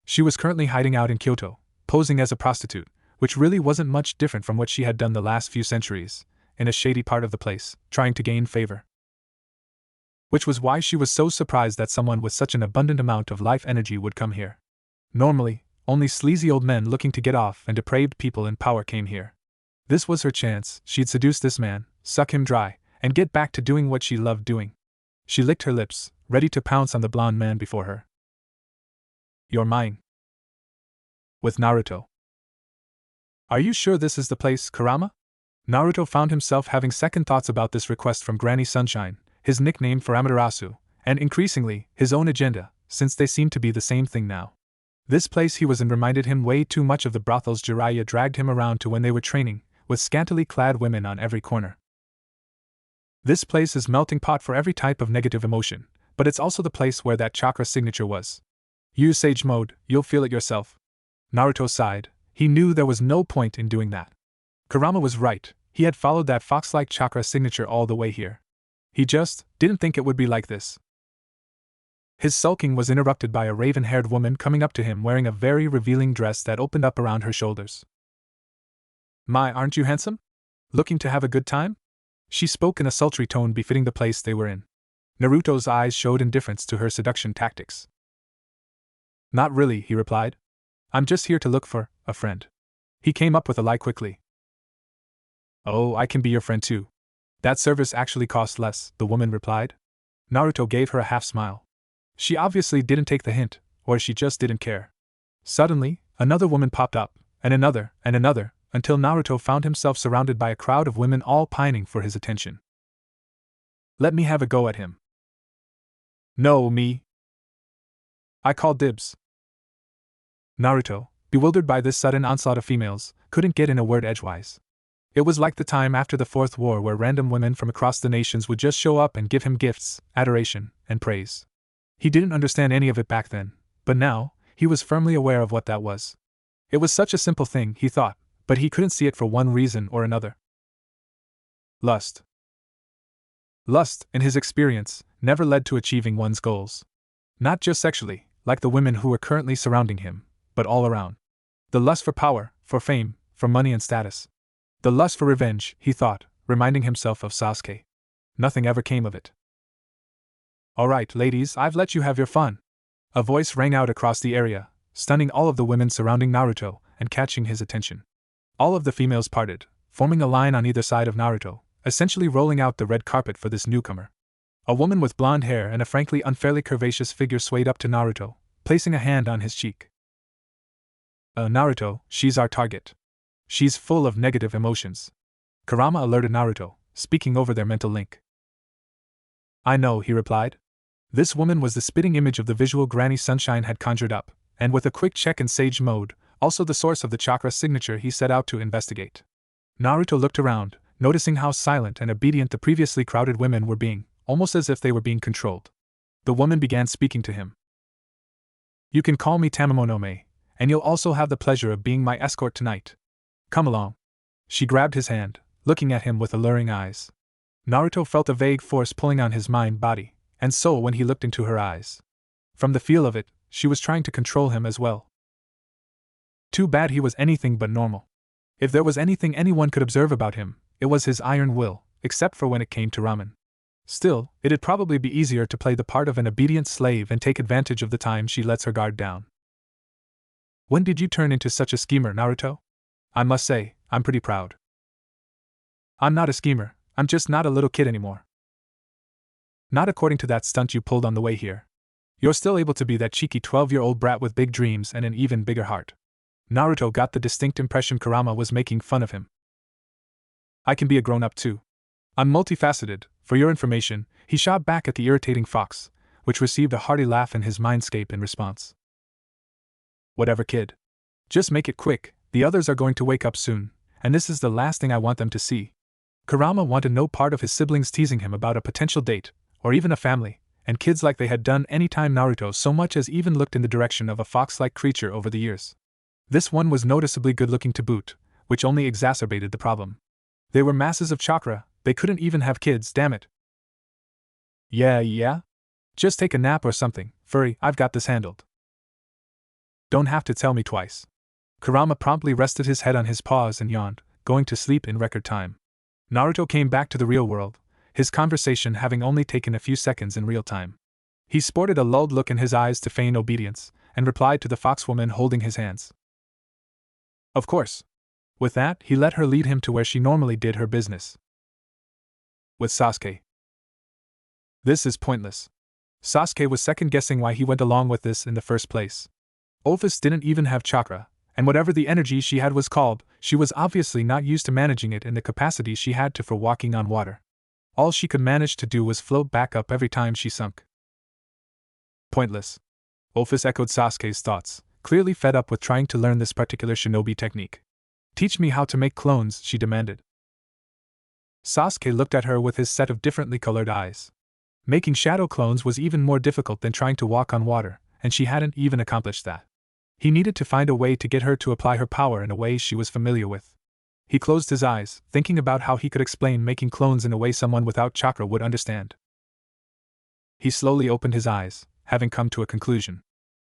She was currently hiding out in Kyoto, posing as a prostitute, which really wasn't much different from what she had done the last few centuries, in a shady part of the place, trying to gain favor. Which was why she was so surprised that someone with such an abundant amount of life energy would come here. Normally, only sleazy old men looking to get off and depraved people in power came here. This was her chance. She'd seduce this man, suck him dry, and get back to doing what she loved doing. She licked her lips, ready to pounce on the blonde man before her. You're mine. With Naruto. Are you sure this is the place, Kurama? Naruto found himself having second thoughts about this request from Granny Sunshine, his nickname for Amaterasu, and increasingly, his own agenda, since they seemed to be the same thing now. This place he was in reminded him way too much of the brothels Jiraiya dragged him around to when they were training, with scantily clad women on every corner. This place is melting pot for every type of negative emotion, but it's also the place where that chakra signature was. Use Sage Mode, you'll feel it yourself. Naruto sighed. He knew there was no point in doing that. Kurama was right, he had followed that fox-like chakra signature all the way here. He just didn't think it would be like this. His sulking was interrupted by a raven-haired woman coming up to him wearing a very revealing dress that opened up around her shoulders. My, aren't you handsome? Looking to have a good time? She spoke in a sultry tone befitting the place they were in. Naruto's eyes showed indifference to her seduction tactics. Not really, he replied. I'm just here to look for a friend. He came up with a lie quickly. Oh, I can be your friend too. That service actually costs less, the woman replied. Naruto gave her a half-smile. She obviously didn't take the hint, or she just didn't care. Suddenly, another woman popped up, and another, until Naruto found himself surrounded by a crowd of women all pining for his attention. Let me have a go at him. No, me. I call dibs. Naruto, bewildered by this sudden onslaught of females, couldn't get in a word edgewise. It was like the time after the Fourth War where random women from across the nations would just show up and give him gifts, adoration, and praise. He didn't understand any of it back then, but now, he was firmly aware of what that was. It was such a simple thing, he thought, but he couldn't see it for one reason or another. Lust. Lust, in his experience, never led to achieving one's goals. Not just sexually, like the women who were currently surrounding him, but all around. The lust for power, for fame, for money and status. The lust for revenge, he thought, reminding himself of Sasuke. Nothing ever came of it. All right, ladies, I've let you have your fun. A voice rang out across the area, stunning all of the women surrounding Naruto and catching his attention. All of the females parted, forming a line on either side of Naruto, essentially rolling out the red carpet for this newcomer. A woman with blonde hair and a frankly unfairly curvaceous figure swayed up to Naruto, placing a hand on his cheek. Naruto, she's our target. She's full of negative emotions. Kurama alerted Naruto, speaking over their mental link. I know, he replied. This woman was the spitting image of the visual Granny Sunshine had conjured up, and with a quick check in Sage Mode, also the source of the chakra signature he set out to investigate. Naruto looked around, noticing how silent and obedient the previously crowded women were being, almost as if they were being controlled. The woman began speaking to him. "You can call me Tamamonome, and you'll also have the pleasure of being my escort tonight. Come along." She grabbed his hand, looking at him with alluring eyes. Naruto felt a vague force pulling on his mind-body and soul when he looked into her eyes. From the feel of it, she was trying to control him as well. Too bad he was anything but normal. If there was anything anyone could observe about him, it was his iron will, except for when it came to ramen. Still, it'd probably be easier to play the part of an obedient slave and take advantage of the time she lets her guard down. "When did you turn into such a schemer, Naruto? I must say, I'm pretty proud." "I'm not a schemer, I'm just not a little kid anymore." "Not according to that stunt you pulled on the way here. You're still able to be that cheeky 12-year-old brat with big dreams and an even bigger heart." Naruto got the distinct impression Kurama was making fun of him. "I can be a grown-up too. I'm multifaceted, for your information," he shot back at the irritating fox, which received a hearty laugh in his mindscape in response. "Whatever, kid. Just make it quick, the others are going to wake up soon, and this is the last thing I want them to see." Kurama wanted no part of his siblings teasing him about a potential date, or even a family, and kids like they had done any time Naruto so much as even looked in the direction of a fox-like creature over the years. This one was noticeably good-looking to boot, which only exacerbated the problem. They were masses of chakra, they couldn't even have kids, damn it. Yeah? Just take a nap or something, furry, I've got this handled." "Don't have to tell me twice." Kurama promptly rested his head on his paws and yawned, going to sleep in record time. Naruto came back to the real world, his conversation having only taken a few seconds in real time. He sported a lulled look in his eyes to feign obedience, and replied to the foxwoman holding his hands. "Of course." With that, he let her lead him to where she normally did her business. With Sasuke. This is pointless. Sasuke was second-guessing why he went along with this in the first place. Ophis didn't even have chakra, and whatever the energy she had was called, she was obviously not used to managing it in the capacity she had to for walking on water. All she could manage to do was float back up every time she sunk. Pointless. Ophis echoed Sasuke's thoughts, clearly fed up with trying to learn this particular shinobi technique. "Teach me how to make clones," she demanded. Sasuke looked at her with his set of differently colored eyes. Making shadow clones was even more difficult than trying to walk on water, and she hadn't even accomplished that. He needed to find a way to get her to apply her power in a way she was familiar with. He closed his eyes, thinking about how he could explain making clones in a way someone without chakra would understand. He slowly opened his eyes, having come to a conclusion.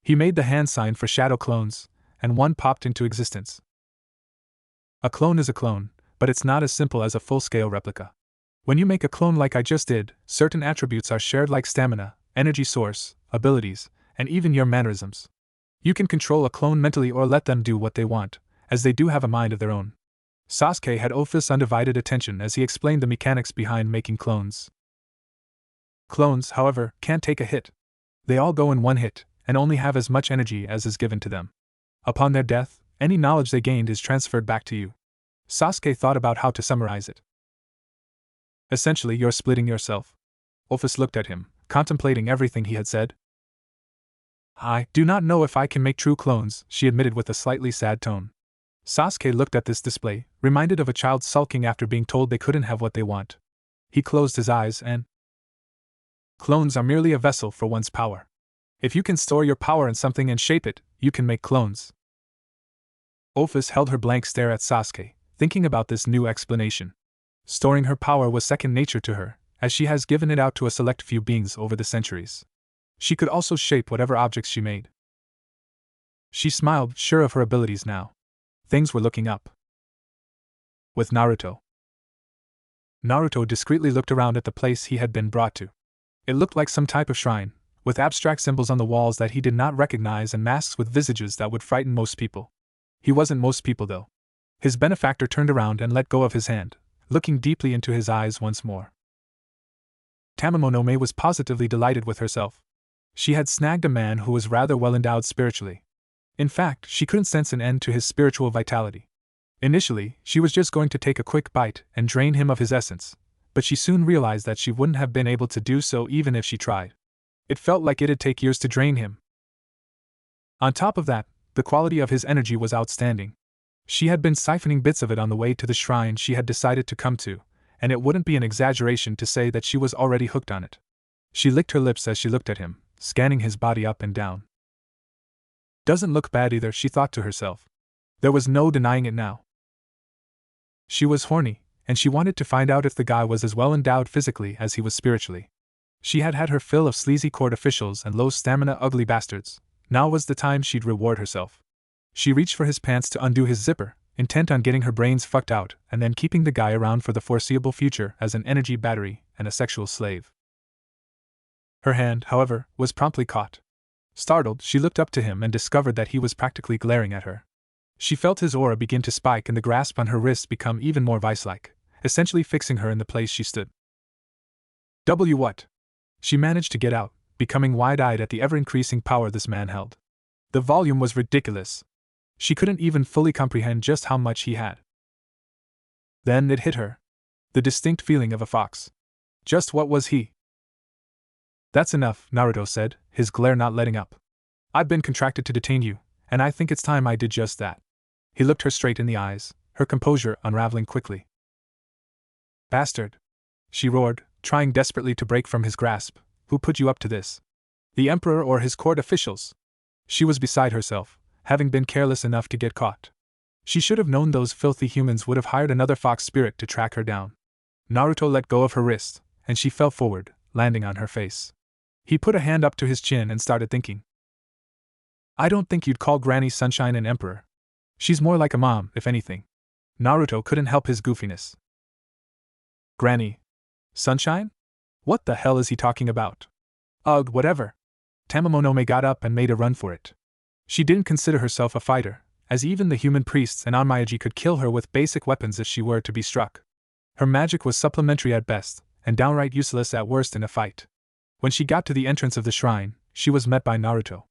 He made the hand sign for shadow clones, and one popped into existence. A clone is a clone, but it's not as simple as a full-scale replica. When you make a clone like I just did, certain attributes are shared like stamina, energy source, abilities, and even your mannerisms. You can control a clone mentally or let them do what they want, as they do have a mind of their own. Sasuke had Ophis' undivided attention as he explained the mechanics behind making clones. Clones, however, can't take a hit. They all go in one hit, and only have as much energy as is given to them. Upon their death, any knowledge they gained is transferred back to you. Sasuke thought about how to summarize it. Essentially, you're splitting yourself. Ophis looked at him, contemplating everything he had said. "I do not know if I can make true clones," she admitted with a slightly sad tone. Sasuke looked at this display, reminded of a child sulking after being told they couldn't have what they want. He closed his eyes and... Clones are merely a vessel for one's power. If you can store your power in something and shape it, you can make clones. Ophis held her blank stare at Sasuke, thinking about this new explanation. Storing her power was second nature to her, as she has given it out to a select few beings over the centuries. She could also shape whatever objects she made. She smiled, sure of her abilities now. Things were looking up. With Naruto. Naruto discreetly looked around at the place he had been brought to. It looked like some type of shrine, with abstract symbols on the walls that he did not recognize and masks with visages that would frighten most people. He wasn't most people, though. His benefactor turned around and let go of his hand, looking deeply into his eyes once more. Tamamonome was positively delighted with herself. She had snagged a man who was rather well endowed spiritually. In fact, she couldn't sense an end to his spiritual vitality. Initially, she was just going to take a quick bite and drain him of his essence, but she soon realized that she wouldn't have been able to do so even if she tried. It felt like it'd take years to drain him. On top of that, The quality of his energy was outstanding. She had been siphoning bits of it on the way to the shrine she had decided to come to, and it wouldn't be an exaggeration to say that she was already hooked on it. She licked her lips as she looked at him, scanning his body up and down. Doesn't look bad either, she thought to herself. There was no denying it now. She was horny, and she wanted to find out if the guy was as well endowed physically as he was spiritually. She had had her fill of sleazy court officials and low-stamina ugly bastards. Now was the time she'd reward herself. She reached for his pants to undo his zipper, intent on getting her brains fucked out and then keeping the guy around for the foreseeable future as an energy battery and a sexual slave. Her hand, however, was promptly caught. Startled, she looked up to him and discovered that he was practically glaring at her. She felt his aura begin to spike and the grasp on her wrist become even more vice-like, essentially fixing her in the place she stood. What? She managed to get out, becoming wide-eyed at the ever-increasing power this man held. The volume was ridiculous. She couldn't even fully comprehend just how much he had. Then it hit her. The distinct feeling of a fox. Just what was he? That's enough, Naruto said, his glare not letting up. I've been contracted to detain you, and I think it's time I did just that. He looked her straight in the eyes, her composure unraveling quickly. Bastard! She roared, trying desperately to break from his grasp. Who put you up to this? The Emperor or his court officials? She was beside herself, having been careless enough to get caught. She should have known those filthy humans would have hired another fox spirit to track her down. Naruto let go of her wrist, and she fell forward, landing on her face. He put a hand up to his chin and started thinking. I don't think you'd call Granny Sunshine an emperor. She's more like a mom, if anything. Naruto couldn't help his goofiness. Granny Sunshine? What the hell is he talking about? Ugh, whatever. Tamamonome got up and made a run for it. She didn't consider herself a fighter, as even the human priests and Onmyaji could kill her with basic weapons if she were to be struck. Her magic was supplementary at best, and downright useless at worst in a fight. When she got to the entrance of the shrine, she was met by Naruto.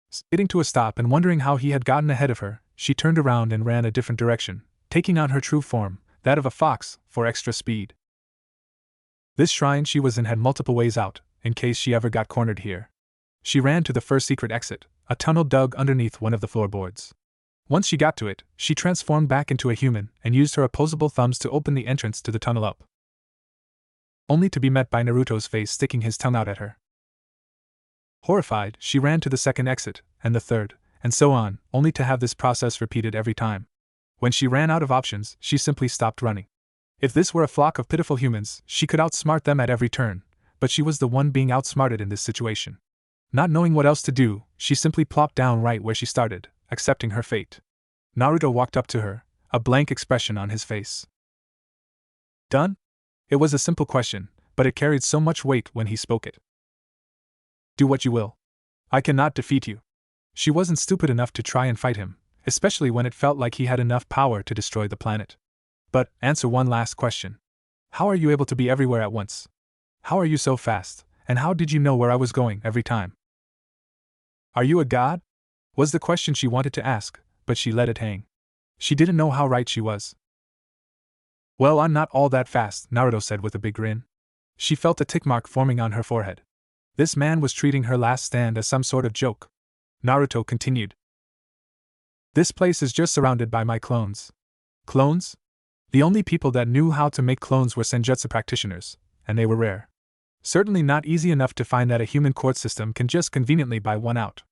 Skidding to a stop and wondering how he had gotten ahead of her, she turned around and ran a different direction, taking on her true form, that of a fox, for extra speed. This shrine she was in had multiple ways out, in case she ever got cornered here. She ran to the first secret exit, a tunnel dug underneath one of the floorboards. Once she got to it, she transformed back into a human and used her opposable thumbs to open the entrance to the tunnel up. Only to be met by Naruto's face sticking his tongue out at her. Horrified, she ran to the second exit, and the third, and so on, only to have this process repeated every time. When she ran out of options, she simply stopped running. If this were a flock of pitiful humans, she could outsmart them at every turn, but she was the one being outsmarted in this situation. Not knowing what else to do, she simply plopped down right where she started, accepting her fate. Naruto walked up to her, a blank expression on his face. Done? It was a simple question, but it carried so much weight when he spoke it. Do what you will. I cannot defeat you. She wasn't stupid enough to try and fight him, especially when it felt like he had enough power to destroy the planet. But, answer one last question. How are you able to be everywhere at once? How are you so fast, and how did you know where I was going every time? Are you a god? Was the question she wanted to ask, but she let it hang. She didn't know how right she was. Well, I'm not all that fast, Naruto said with a big grin. She felt a tick mark forming on her forehead. This man was treating her last stand as some sort of joke. Naruto continued. This place is just surrounded by my clones. Clones? The only people that knew how to make clones were senjutsu practitioners, and they were rare. Certainly not easy enough to find that a human court system can just conveniently buy one out.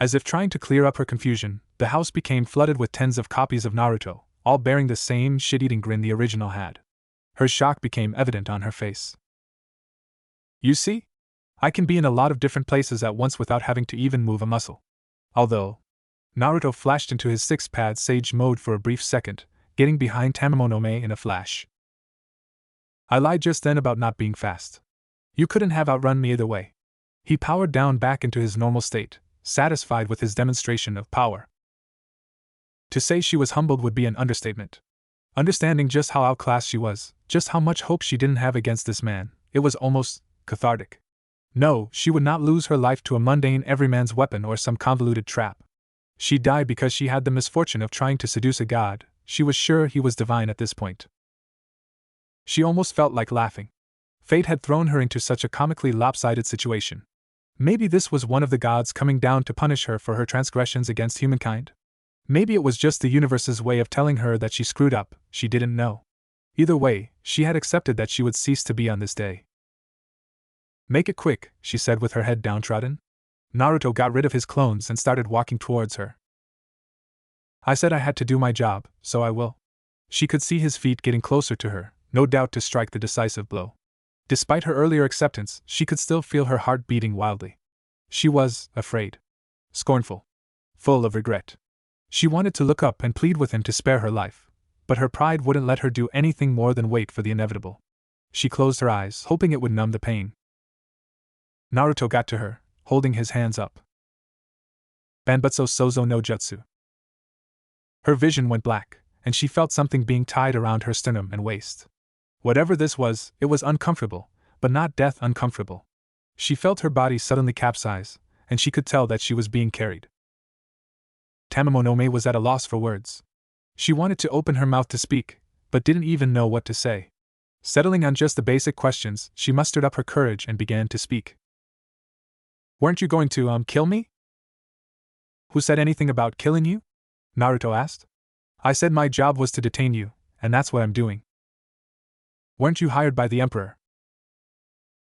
As if trying to clear up her confusion, the house became flooded with tens of copies of Naruto, all bearing the same shit-eating grin the original had. Her shock became evident on her face. You see? I can be in a lot of different places at once without having to even move a muscle. Although, Naruto flashed into his six-pad sage mode for a brief second, getting behind Tamamonome in a flash. I lied just then about not being fast. You couldn't have outrun me either way. He powered down back into his normal state, satisfied with his demonstration of power. To say she was humbled would be an understatement. Understanding just how outclassed she was, just how much hope she didn't have against this man, it was almost cathartic. No, she would not lose her life to a mundane everyman's weapon or some convoluted trap. She died because she had the misfortune of trying to seduce a god. She was sure he was divine at this point. She almost felt like laughing. Fate had thrown her into such a comically lopsided situation. Maybe this was one of the gods coming down to punish her for her transgressions against humankind? Maybe it was just the universe's way of telling her that she screwed up, she didn't know. Either way, she had accepted that she would cease to be on this day. Make it quick, she said with her head downtrodden. Naruto got rid of his clones and started walking towards her. I said I had to do my job, so I will. She could see his feet getting closer to her, no doubt to strike the decisive blow. Despite her earlier acceptance, she could still feel her heart beating wildly. She was afraid. Scornful. Full of regret. She wanted to look up and plead with him to spare her life, but her pride wouldn't let her do anything more than wait for the inevitable. She closed her eyes, hoping it would numb the pain. Naruto got to her, holding his hands up. Banbutsu Sozo no Jutsu. Her vision went black, and she felt something being tied around her sternum and waist. Whatever this was, it was uncomfortable, but not death uncomfortable. She felt her body suddenly capsize, and she could tell that she was being carried. Tamamonome was at a loss for words. She wanted to open her mouth to speak, but didn't even know what to say. Settling on just the basic questions, she mustered up her courage and began to speak. Weren't you going to, kill me? Who said anything about killing you? Naruto asked. I said my job was to detain you, and that's what I'm doing. Weren't you hired by the Emperor?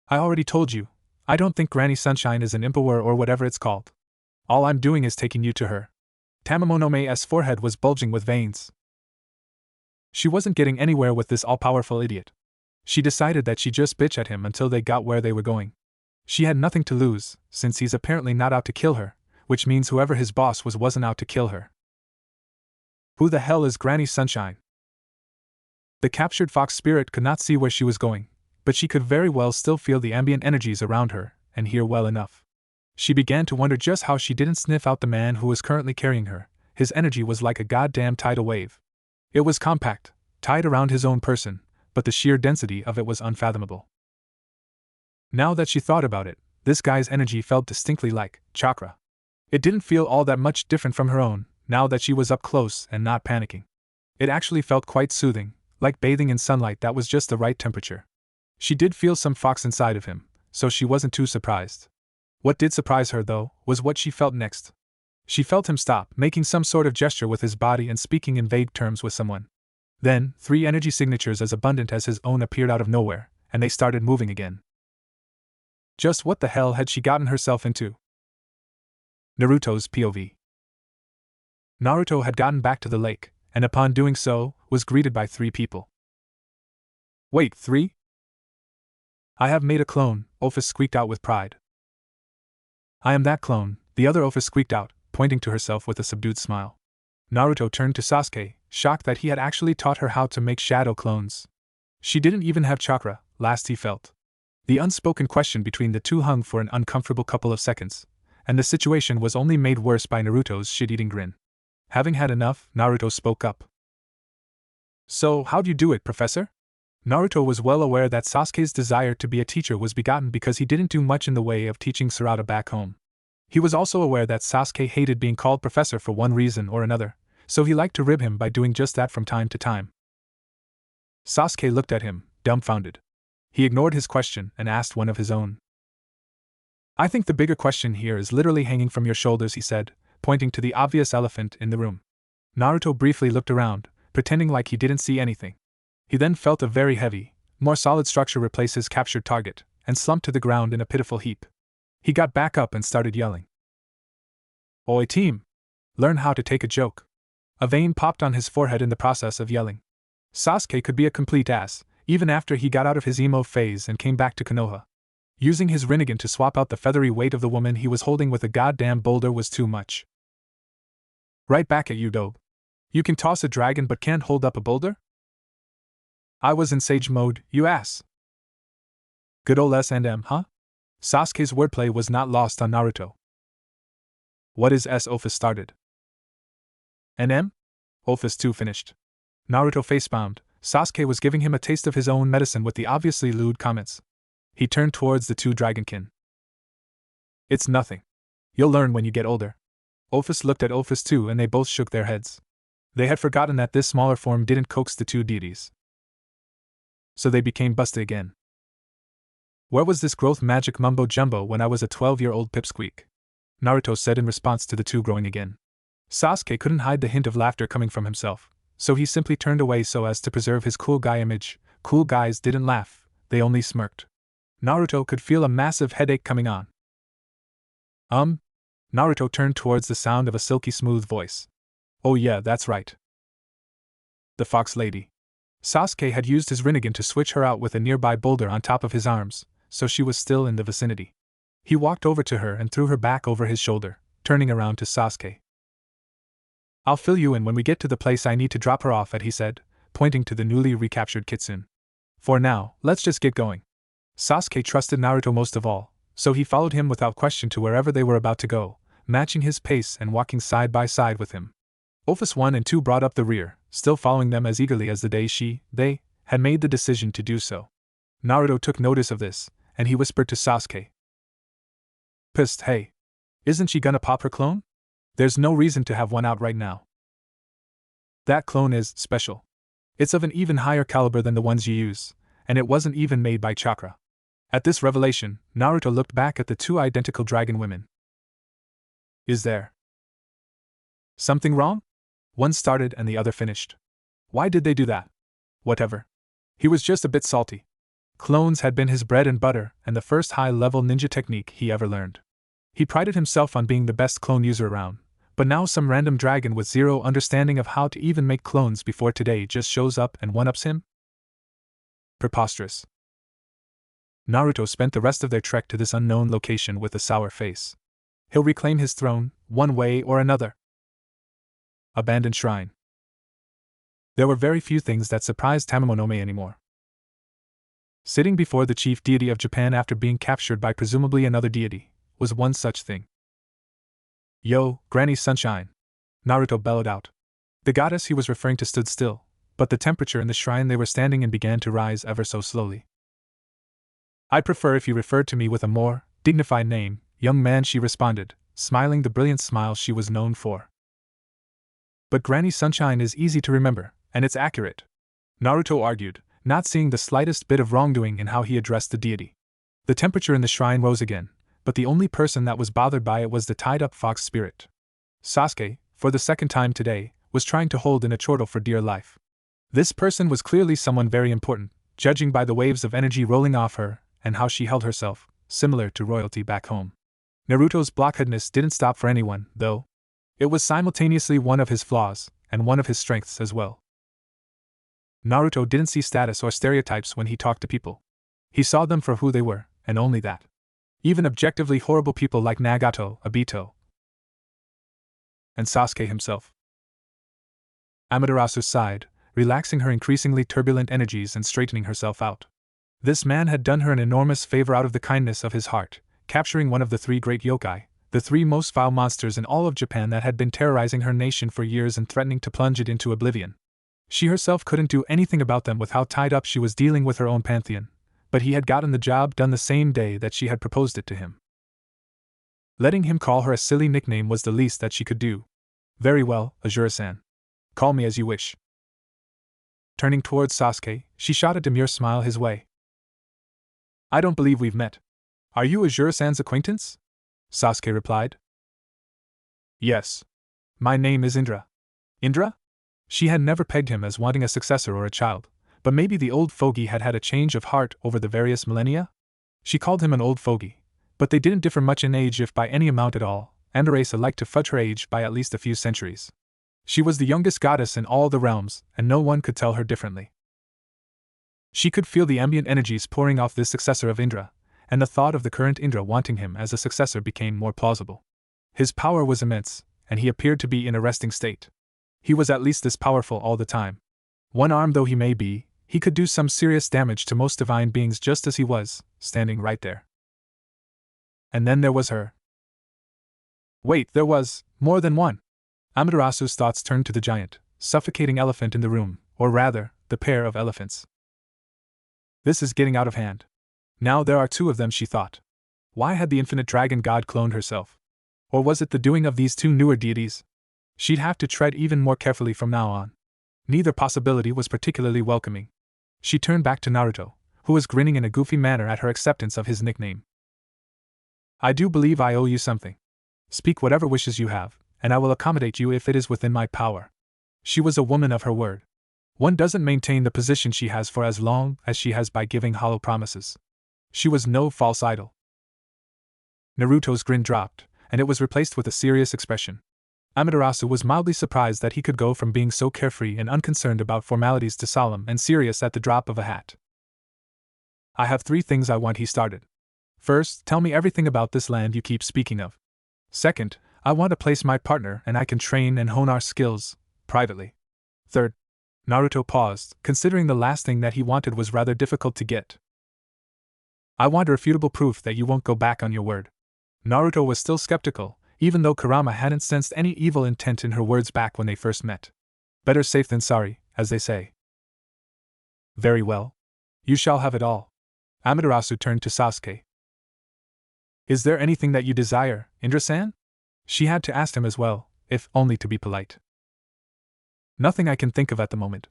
I already told you, I don't think Granny Sunshine is an emperor or whatever it's called. All I'm doing is taking you to her. Tamamonome's forehead was bulging with veins. She wasn't getting anywhere with this all-powerful idiot. She decided that she'd just bitch at him until they got where they were going. She had nothing to lose, since he's apparently not out to kill her, which means whoever his boss wasn't out to kill her. Who the hell is Granny Sunshine? The captured fox spirit could not see where she was going, but she could very well still feel the ambient energies around her, and hear well enough. She began to wonder just how she didn't sniff out the man who was currently carrying her. His energy was like a goddamn tidal wave. It was compact, tied around his own person, but the sheer density of it was unfathomable. Now that she thought about it, this guy's energy felt distinctly like chakra. It didn't feel all that much different from her own, now that she was up close and not panicking. It actually felt quite soothing, like bathing in sunlight that was just the right temperature. She did feel some fox inside of him, so she wasn't too surprised. What did surprise her, though, was what she felt next. She felt him stop, making some sort of gesture with his body and speaking in vague terms with someone. Then, 3 energy signatures as abundant as his own appeared out of nowhere, and they started moving again. Just what the hell had she gotten herself into? Naruto's POV. Naruto had gotten back to the lake, and upon doing so, was greeted by 3 people. Wait, 3? I have made a clone, Ophis squeaked out with pride. I am that clone, the other Ophis squeaked out, pointing to herself with a subdued smile. Naruto turned to Sasuke, shocked that he had actually taught her how to make shadow clones. She didn't even have chakra, last he felt. The unspoken question between the two hung for an uncomfortable couple of seconds, and the situation was only made worse by Naruto's shit-eating grin. Having had enough, Naruto spoke up. So, how'd you do it, Professor? Naruto was well aware that Sasuke's desire to be a teacher was begotten because he didn't do much in the way of teaching Sarada back home. He was also aware that Sasuke hated being called professor for one reason or another, so he liked to rib him by doing just that from time to time. Sasuke looked at him, dumbfounded. He ignored his question and asked one of his own. I think the bigger question here is literally hanging from your shoulders, he said, pointing to the obvious elephant in the room. Naruto briefly looked around, pretending like he didn't see anything. He then felt a very heavy, more solid structure replace his captured target, and slumped to the ground in a pitiful heap. He got back up and started yelling. Oi team! Learn how to take a joke. A vein popped on his forehead in the process of yelling. Sasuke could be a complete ass, even after he got out of his emo phase and came back to Konoha. Using his Rinnegan to swap out the feathery weight of the woman he was holding with a goddamn boulder was too much. Right back at you, Dobe. You can toss a dragon but can't hold up a boulder? I was in sage mode, you ass. Good ol' S&M, huh? Sasuke's wordplay was not lost on Naruto. What is S? Ophis started. NM? Ophis too finished. Naruto facepalmed. Sasuke was giving him a taste of his own medicine with the obviously lewd comments. He turned towards the 2 dragonkin. It's nothing. You'll learn when you get older. Ophis looked at Ophis too and they both shook their heads. They had forgotten that this smaller form didn't coax the 2 deities. So they became busted again. Where was this growth magic mumbo-jumbo when I was a 12-year-old pipsqueak? Naruto said in response to the 2 growing again. Sasuke couldn't hide the hint of laughter coming from himself, so he simply turned away so as to preserve his cool guy image. Cool guys didn't laugh, they only smirked. Naruto could feel a massive headache coming on. Naruto turned towards the sound of a silky smooth voice. Oh yeah, that's right. The Fox Lady. Sasuke had used his Rinnegan to switch her out with a nearby boulder on top of his arms, so she was still in the vicinity. He walked over to her and threw her back over his shoulder, turning around to Sasuke. I'll fill you in when we get to the place I need to drop her off at, he said, pointing to the newly recaptured Kitsune. For now, let's just get going. Sasuke trusted Naruto most of all, so he followed him without question to wherever they were about to go, matching his pace and walking side by side with him. Office 1 and 2 brought up the rear, still following them as eagerly as the day they had made the decision to do so. Naruto took notice of this, and he whispered to Sasuke. Psst, hey. Isn't she gonna pop her clone? There's no reason to have one out right now. That clone is special. It's of an even higher caliber than the ones you use, and it wasn't even made by chakra. At this revelation, Naruto looked back at the two identical dragon women. Is there something wrong? One started and the other finished. Why did they do that? Whatever. He was just a bit salty. Clones had been his bread and butter and the first high-level ninja technique he ever learned. He prided himself on being the best clone user around, but now some random dragon with zero understanding of how to even make clones before today just shows up and one-ups him? Preposterous. Naruto spent the rest of their trek to this unknown location with a sour face. He'll reclaim his throne, one way or another. Abandoned shrine. There were very few things that surprised Tamamonome anymore. Sitting before the chief deity of Japan after being captured by presumably another deity was one such thing. Yo, Granny Sunshine! Naruto bellowed out. The goddess he was referring to stood still, but the temperature in the shrine they were standing in began to rise ever so slowly. I'd prefer if you referred to me with a more dignified name, young man, she responded, smiling the brilliant smile she was known for. But Granny Sunshine is easy to remember, and it's accurate, Naruto argued, not seeing the slightest bit of wrongdoing in how he addressed the deity. The temperature in the shrine rose again, but the only person that was bothered by it was the tied-up fox spirit. Sasuke, for the second time today, was trying to hold in a chortle for dear life. This person was clearly someone very important, judging by the waves of energy rolling off her, and how she held herself, similar to royalty back home. Naruto's blockheadness didn't stop for anyone, though. It was simultaneously one of his flaws, and one of his strengths as well. Naruto didn't see status or stereotypes when he talked to people. He saw them for who they were, and only that. Even objectively horrible people like Nagato, Obito, and Sasuke himself. Amaterasu sighed, relaxing her increasingly turbulent energies and straightening herself out. This man had done her an enormous favor out of the kindness of his heart, capturing one of the three great yokai, the three most vile monsters in all of Japan that had been terrorizing her nation for years and threatening to plunge it into oblivion. She herself couldn't do anything about them with how tied up she was dealing with her own pantheon, but he had gotten the job done the same day that she had proposed it to him. Letting him call her a silly nickname was the least that she could do. Very well, Azura-san. Call me as you wish. Turning towards Sasuke, she shot a demure smile his way. I don't believe we've met. Are you Azura-san's acquaintance? Sasuke replied. Yes. My name is Indra. Indra? She had never pegged him as wanting a successor or a child, but maybe the old fogey had had a change of heart over the various millennia? She called him an old fogey, but they didn't differ much in age if by any amount at all, and Arasa liked to fudge her age by at least a few centuries. She was the youngest goddess in all the realms, and no one could tell her differently. She could feel the ambient energies pouring off this successor of Indra, and the thought of the current Indra wanting him as a successor became more plausible. His power was immense, and he appeared to be in a resting state. He was at least this powerful all the time. One-armed though he may be, he could do some serious damage to most divine beings just as he was, standing right there. And then there was her. Wait, there was more than one. Amaterasu's thoughts turned to the giant, suffocating elephant in the room, or rather, the pair of elephants. This is getting out of hand. Now there are two of them, she thought. Why had the infinite dragon god cloned herself? Or was it the doing of these two newer deities? She'd have to tread even more carefully from now on. Neither possibility was particularly welcoming. She turned back to Naruto, who was grinning in a goofy manner at her acceptance of his nickname. I do believe I owe you something. Speak whatever wishes you have, and I will accommodate you if it is within my power. She was a woman of her word. One doesn't maintain the position she has for as long as she has by giving hollow promises. She was no false idol. Naruto's grin dropped, and it was replaced with a serious expression. Amaterasu was mildly surprised that he could go from being so carefree and unconcerned about formalities to solemn and serious at the drop of a hat. I have 3 things I want, he started. First, tell me everything about this land you keep speaking of. Second, I want to place my partner and I can train and hone our skills, privately. Third, Naruto paused, considering the last thing that he wanted was rather difficult to get. I want irrefutable proof that you won't go back on your word. Naruto was still skeptical, even though Kurama hadn't sensed any evil intent in her words back when they first met. Better safe than sorry, as they say. Very well. You shall have it all. Amaterasu turned to Sasuke. Is there anything that you desire, Indra-san? She had to ask him as well, if only to be polite. Nothing I can think of at the moment.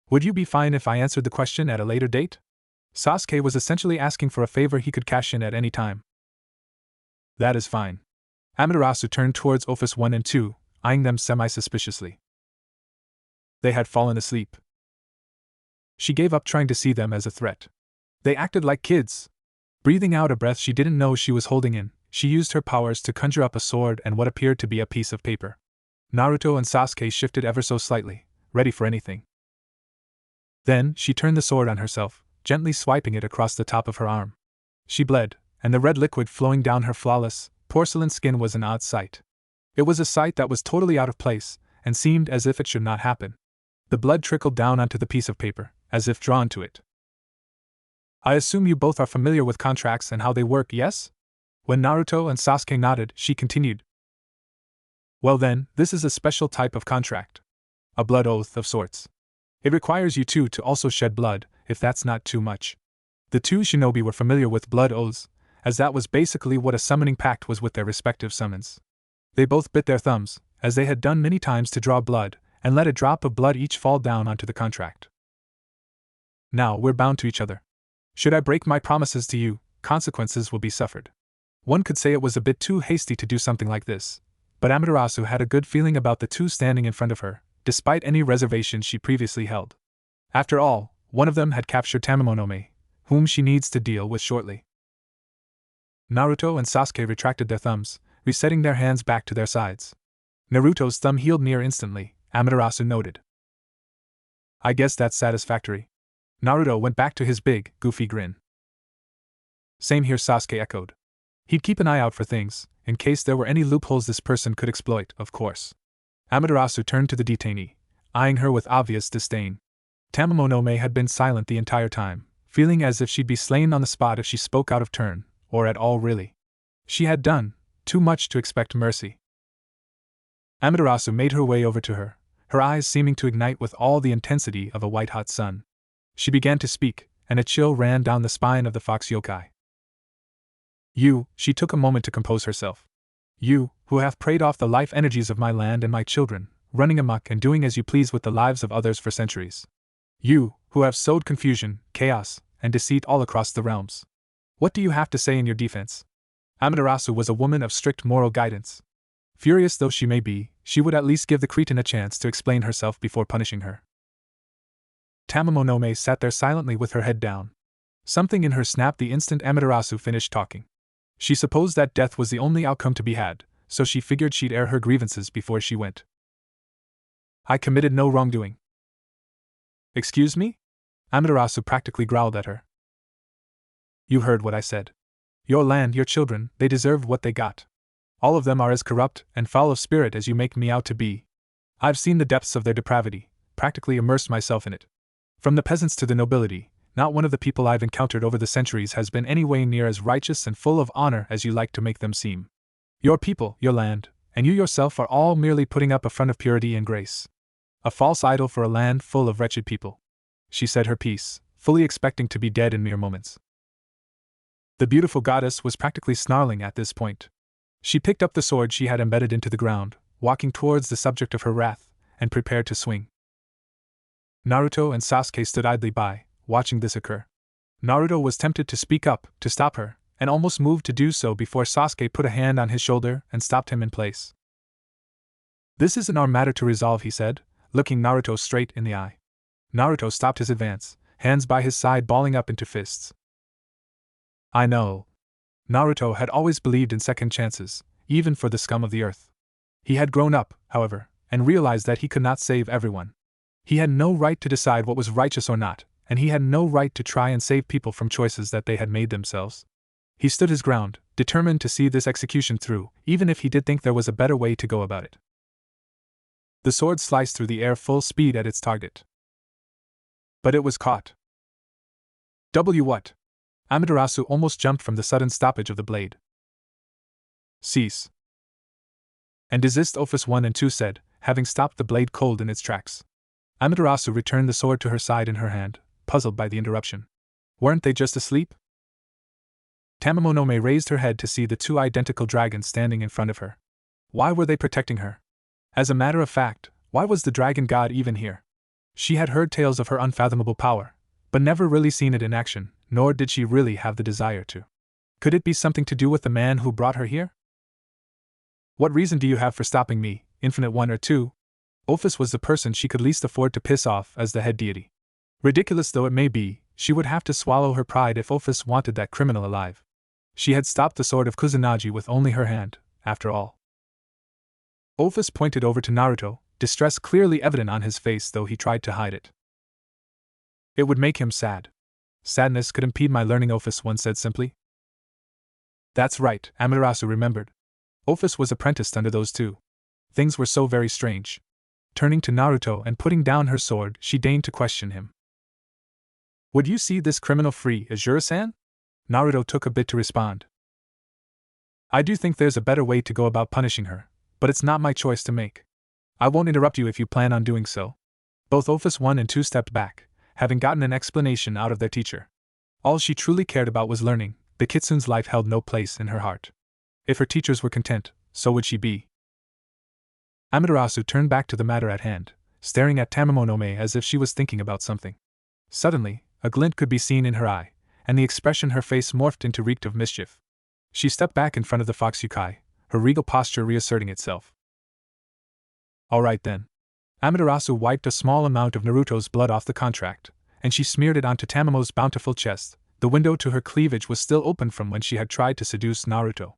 Would you be fine if I answered the question at a later date? Sasuke was essentially asking for a favor he could cash in at any time. That is fine. Amaterasu turned towards Office 1 and 2, eyeing them semi-suspiciously. They had fallen asleep. She gave up trying to see them as a threat. They acted like kids. Breathing out a breath she didn't know she was holding in, she used her powers to conjure up a sword and what appeared to be a piece of paper. Naruto and Sasuke shifted ever so slightly, ready for anything. Then, she turned the sword on herself, gently swiping it across the top of her arm. She bled, and the red liquid flowing down her flawless, porcelain skin was an odd sight. It was a sight that was totally out of place, and seemed as if it should not happen. The blood trickled down onto the piece of paper, as if drawn to it. I assume you both are familiar with contracts and how they work, yes? When Naruto and Sasuke nodded, she continued. Well then, this is a special type of contract. A blood oath of sorts. It requires you two to also shed blood, if that's not too much. The 2 shinobi were familiar with blood oaths, as that was basically what a summoning pact was with their respective summons. They both bit their thumbs, as they had done many times to draw blood, and let a drop of blood each fall down onto the contract. Now we're bound to each other. Should I break my promises to you, consequences will be suffered. One could say it was a bit too hasty to do something like this, but Amaterasu had a good feeling about the 2 standing in front of her, despite any reservations she previously held. After all, one of them had captured Tamamonome, whom she needs to deal with shortly. Naruto and Sasuke retracted their thumbs, resetting their hands back to their sides. Naruto's thumb healed near instantly, Amaterasu noted. I guess that's satisfactory. Naruto went back to his big, goofy grin. Same here, Sasuke echoed. He'd keep an eye out for things, in case there were any loopholes this person could exploit, of course. Amaterasu turned to the detainee, eyeing her with obvious disdain. Tamamonome had been silent the entire time, feeling as if she'd be slain on the spot if she spoke out of turn, or at all really. She had done too much to expect mercy. Amaterasu made her way over to her eyes seeming to ignite with all the intensity of a white-hot sun. She began to speak, and a chill ran down the spine of the fox yokai. You, she took a moment to compose herself. You, who have preyed off the life energies of my land and my children, running amok and doing as you please with the lives of others for centuries. You, who have sowed confusion, chaos, and deceit all across the realms. What do you have to say in your defense? Amaterasu was a woman of strict moral guidance. Furious though she may be, she would at least give the cretin a chance to explain herself before punishing her. Tamamonome sat there silently with her head down. Something in her snapped the instant Amaterasu finished talking. She supposed that death was the only outcome to be had, so she figured she'd air her grievances before she went. I committed no wrongdoing. Excuse me? Amaterasu practically growled at her. You heard what I said. Your land, your children, they deserved what they got. All of them are as corrupt and foul of spirit as you make me out to be. I've seen the depths of their depravity, practically immersed myself in it. From the peasants to the nobility, not one of the people I've encountered over the centuries has been any way near as righteous and full of honor as you like to make them seem. Your people, your land, and you yourself are all merely putting up a front of purity and grace. A false idol for a land full of wretched people. She said her piece, fully expecting to be dead in mere moments. The beautiful goddess was practically snarling at this point. She picked up the sword she had embedded into the ground, walking towards the subject of her wrath, and prepared to swing. Naruto and Sasuke stood idly by, watching this occur. Naruto was tempted to speak up, to stop her, and almost moved to do so before Sasuke put a hand on his shoulder and stopped him in place. This isn't our matter to resolve, he said, looking Naruto straight in the eye. Naruto stopped his advance, hands by his side balling up into fists. I know. Naruto had always believed in second chances, even for the scum of the earth. He had grown up, however, and realized that he could not save everyone. He had no right to decide what was righteous or not, and he had no right to try and save people from choices that they had made themselves. He stood his ground, determined to see this execution through, even if he did think there was a better way to go about it. The sword sliced through the air full speed at its target. But it was caught. What? Amaterasu almost jumped from the sudden stoppage of the blade. Cease. And desist, Office 1 and 2 said, having stopped the blade cold in its tracks. Amaterasu returned the sword to her side in her hand, puzzled by the interruption. Weren't they just asleep? Tamamonome raised her head to see the two identical dragons standing in front of her. Why were they protecting her? As a matter of fact, why was the dragon god even here? She had heard tales of her unfathomable power, but never really seen it in action, nor did she really have the desire to. Could it be something to do with the man who brought her here? What reason do you have for stopping me, Infinite One or Two? Ophis was the person she could least afford to piss off as the head deity. Ridiculous though it may be, she would have to swallow her pride if Ophis wanted that criminal alive. She had stopped the sword of Kusanagi with only her hand, after all. Ophis pointed over to Naruto, distress clearly evident on his face though he tried to hide it. It would make him sad. Sadness could impede my learning, Ophis once said simply. That's right, Amaterasu remembered. Ophis was apprenticed under those two. Things were so very strange. Turning to Naruto and putting down her sword, she deigned to question him. Would you see this criminal free, Azura-san? Naruto took a bit to respond. I do think there's a better way to go about punishing her, but it's not my choice to make. I won't interrupt you if you plan on doing so. Both Office 1 and 2 stepped back, having gotten an explanation out of their teacher. All she truly cared about was learning. The kitsune's life held no place in her heart. If her teachers were content, so would she be. Amaterasu turned back to the matter at hand, staring at Tamamonome as if she was thinking about something. Suddenly, a glint could be seen in her eye, and the expression her face morphed into reeked of mischief. She stepped back in front of the Fox Yukai, her regal posture reasserting itself. All right then. Amaterasu wiped a small amount of Naruto's blood off the contract, and she smeared it onto Tamamo's bountiful chest. The window to her cleavage was still open from when she had tried to seduce Naruto.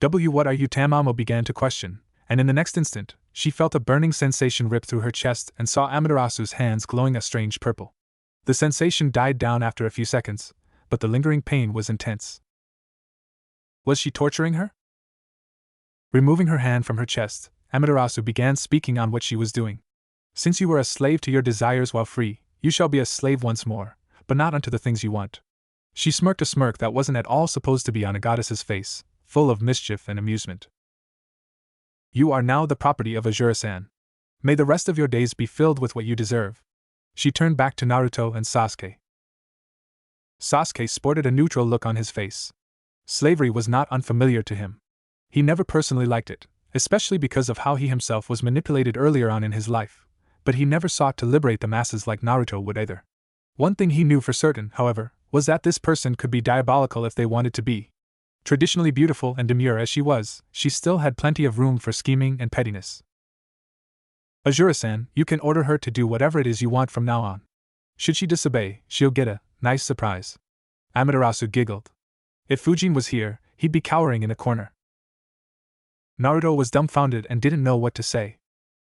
What are you? Tamamo began to question, and in the next instant, she felt a burning sensation rip through her chest and saw Amaterasu's hands glowing a strange purple. The sensation died down after a few seconds, but the lingering pain was intense. Was she torturing her? Removing her hand from her chest, Amaterasu began speaking on what she was doing. Since you were a slave to your desires while free, you shall be a slave once more, but not unto the things you want. She smirked a smirk that wasn't at all supposed to be on a goddess's face, full of mischief and amusement. You are now the property of Azura-san. May the rest of your days be filled with what you deserve. She turned back to Naruto and Sasuke. Sasuke sported a neutral look on his face. Slavery was not unfamiliar to him. He never personally liked it, especially because of how he himself was manipulated earlier on in his life, but he never sought to liberate the masses like Naruto would either. One thing he knew for certain, however, was that this person could be diabolical if they wanted to be. Traditionally beautiful and demure as she was, she still had plenty of room for scheming and pettiness. Azura-san, you can order her to do whatever it is you want from now on. Should she disobey, she'll get a nice surprise. Amaterasu giggled. If Fujin was here, he'd be cowering in a corner. Naruto was dumbfounded and didn't know what to say.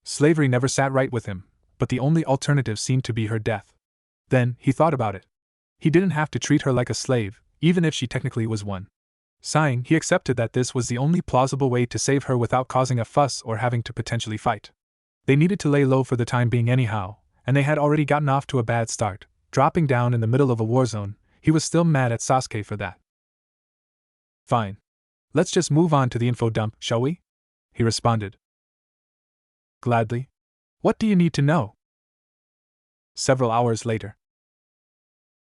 Slavery never sat right with him, but the only alternative seemed to be her death. Then, he thought about it. He didn't have to treat her like a slave, even if she technically was one. Sighing, he accepted that this was the only plausible way to save her without causing a fuss or having to potentially fight. They needed to lay low for the time being anyhow, and they had already gotten off to a bad start, dropping down in the middle of a war zone. He was still mad at Sasuke for that. Fine. Let's just move on to the info dump, shall we? He responded. Gladly. What do you need to know? Several hours later.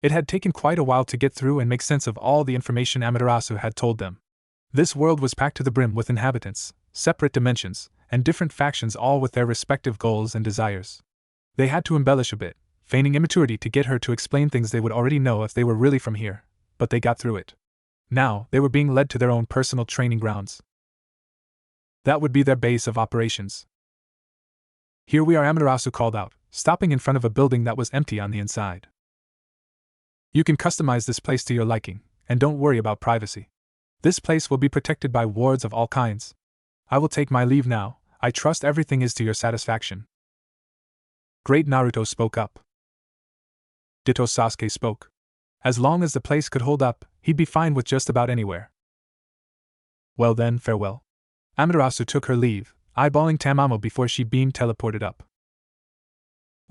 It had taken quite a while to get through and make sense of all the information Amaterasu had told them. This world was packed to the brim with inhabitants, separate dimensions, and different factions, all with their respective goals and desires. They had to embellish a bit, feigning immaturity to get her to explain things they would already know if they were really from here, but they got through it. Now, they were being led to their own personal training grounds. That would be their base of operations. Here we are, Amaterasu called out, stopping in front of a building that was empty on the inside. You can customize this place to your liking, and don't worry about privacy. This place will be protected by wards of all kinds. I will take my leave now. I trust everything is to your satisfaction. Great, Naruto spoke up. Ditto, Sasuke spoke. As long as the place could hold up, he'd be fine with just about anywhere. Well then, farewell. Amaterasu took her leave, eyeballing Tamamo before she beam teleported up.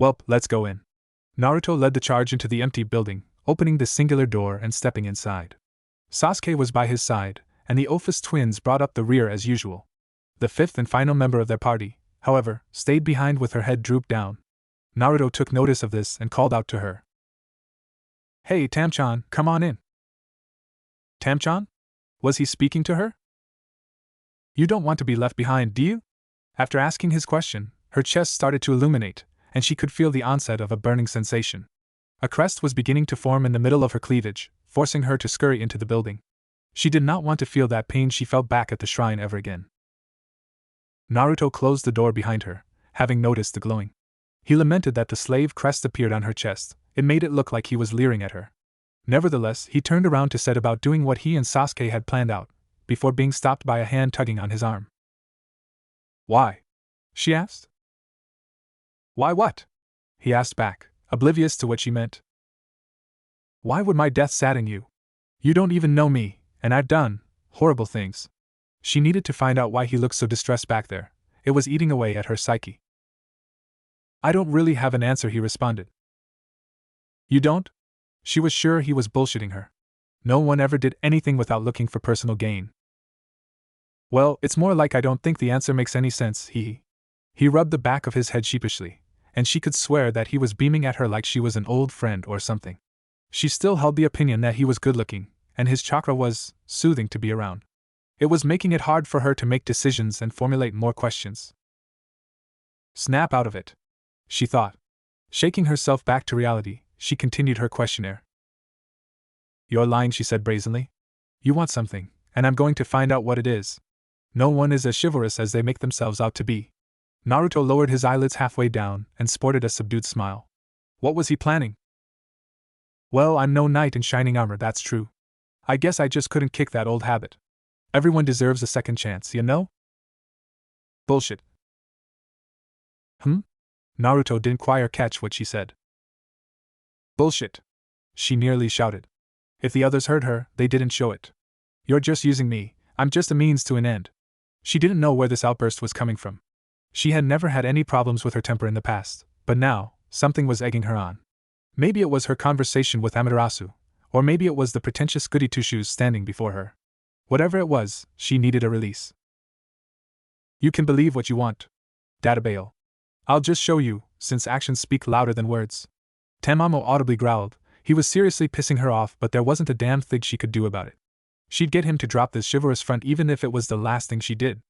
Welp, let's go in. Naruto led the charge into the empty building, opening the singular door and stepping inside. Sasuke was by his side, and the Ophis twins brought up the rear as usual. The fifth and final member of their party, however, stayed behind with her head drooped down. Naruto took notice of this and called out to her. Hey, Tam-chan, come on in. Tam-chan? Was he speaking to her? You don't want to be left behind, do you? After asking his question, her chest started to illuminate, and she could feel the onset of a burning sensation. A crest was beginning to form in the middle of her cleavage, forcing her to scurry into the building. She did not want to feel that pain she felt back at the shrine ever again. Naruto closed the door behind her, having noticed the glowing. He lamented that the slave crest appeared on her chest. It made it look like he was leering at her. Nevertheless, he turned around to set about doing what he and Sasuke had planned out, before being stopped by a hand tugging on his arm. Why? She asked. Why what? He asked back, oblivious to what she meant. Why would my death sadden you? You don't even know me, and I've done horrible things. She needed to find out why he looked so distressed back there. It was eating away at her psyche. I don't really have an answer, he responded. You don't? She was sure he was bullshitting her. No one ever did anything without looking for personal gain. Well, it's more like I don't think the answer makes any sense, He rubbed the back of his head sheepishly, and she could swear that he was beaming at her like she was an old friend or something. She still held the opinion that he was good-looking, and his chakra was soothing to be around. It was making it hard for her to make decisions and formulate more questions. Snap out of it, she thought. Shaking herself back to reality, she continued her questionnaire. You're lying, she said brazenly. You want something, and I'm going to find out what it is. No one is as chivalrous as they make themselves out to be. Naruto lowered his eyelids halfway down and sported a subdued smile. What was he planning? Well, I'm no knight in shining armor, that's true. I guess I just couldn't kick that old habit. Everyone deserves a second chance, you know? Bullshit. Naruto didn't quite catch what she said. Bullshit, she nearly shouted. If the others heard her, they didn't show it. You're just using me, I'm just a means to an end. She didn't know where this outburst was coming from. She had never had any problems with her temper in the past, but now, something was egging her on. Maybe it was her conversation with Amaterasu, or maybe it was the pretentious goody two-shoes standing before her. Whatever it was, she needed a release. You can believe what you want, Databale. I'll just show you, since actions speak louder than words. Tamamo audibly growled. He was seriously pissing her off, but there wasn't a damn thing she could do about it. She'd get him to drop this chivalrous front even if it was the last thing she did.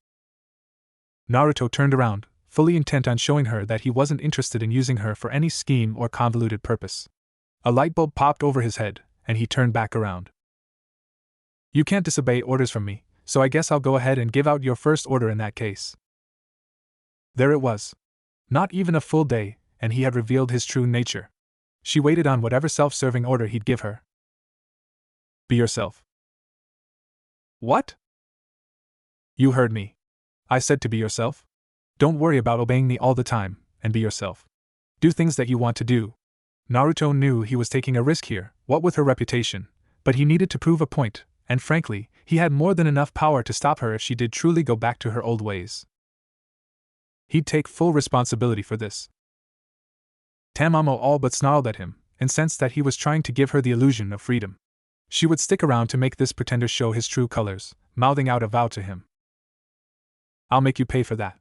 Naruto turned around, fully intent on showing her that he wasn't interested in using her for any scheme or convoluted purpose. A light bulb popped over his head, and he turned back around. You can't disobey orders from me, so I guess I'll go ahead and give out your first order in that case. There it was. Not even a full day, and he had revealed his true nature. She waited on whatever self-serving order he'd give her. Be yourself. What? You heard me. I said to be yourself. Don't worry about obeying me all the time, and be yourself. Do things that you want to do. Naruto knew he was taking a risk here, what with her reputation, but he needed to prove a point, and frankly, he had more than enough power to stop her if she did truly go back to her old ways. He'd take full responsibility for this. Tamamo all but snarled at him, incensed that he was trying to give her the illusion of freedom. She would stick around to make this pretender show his true colors, mouthing out a vow to him. I'll make you pay for that.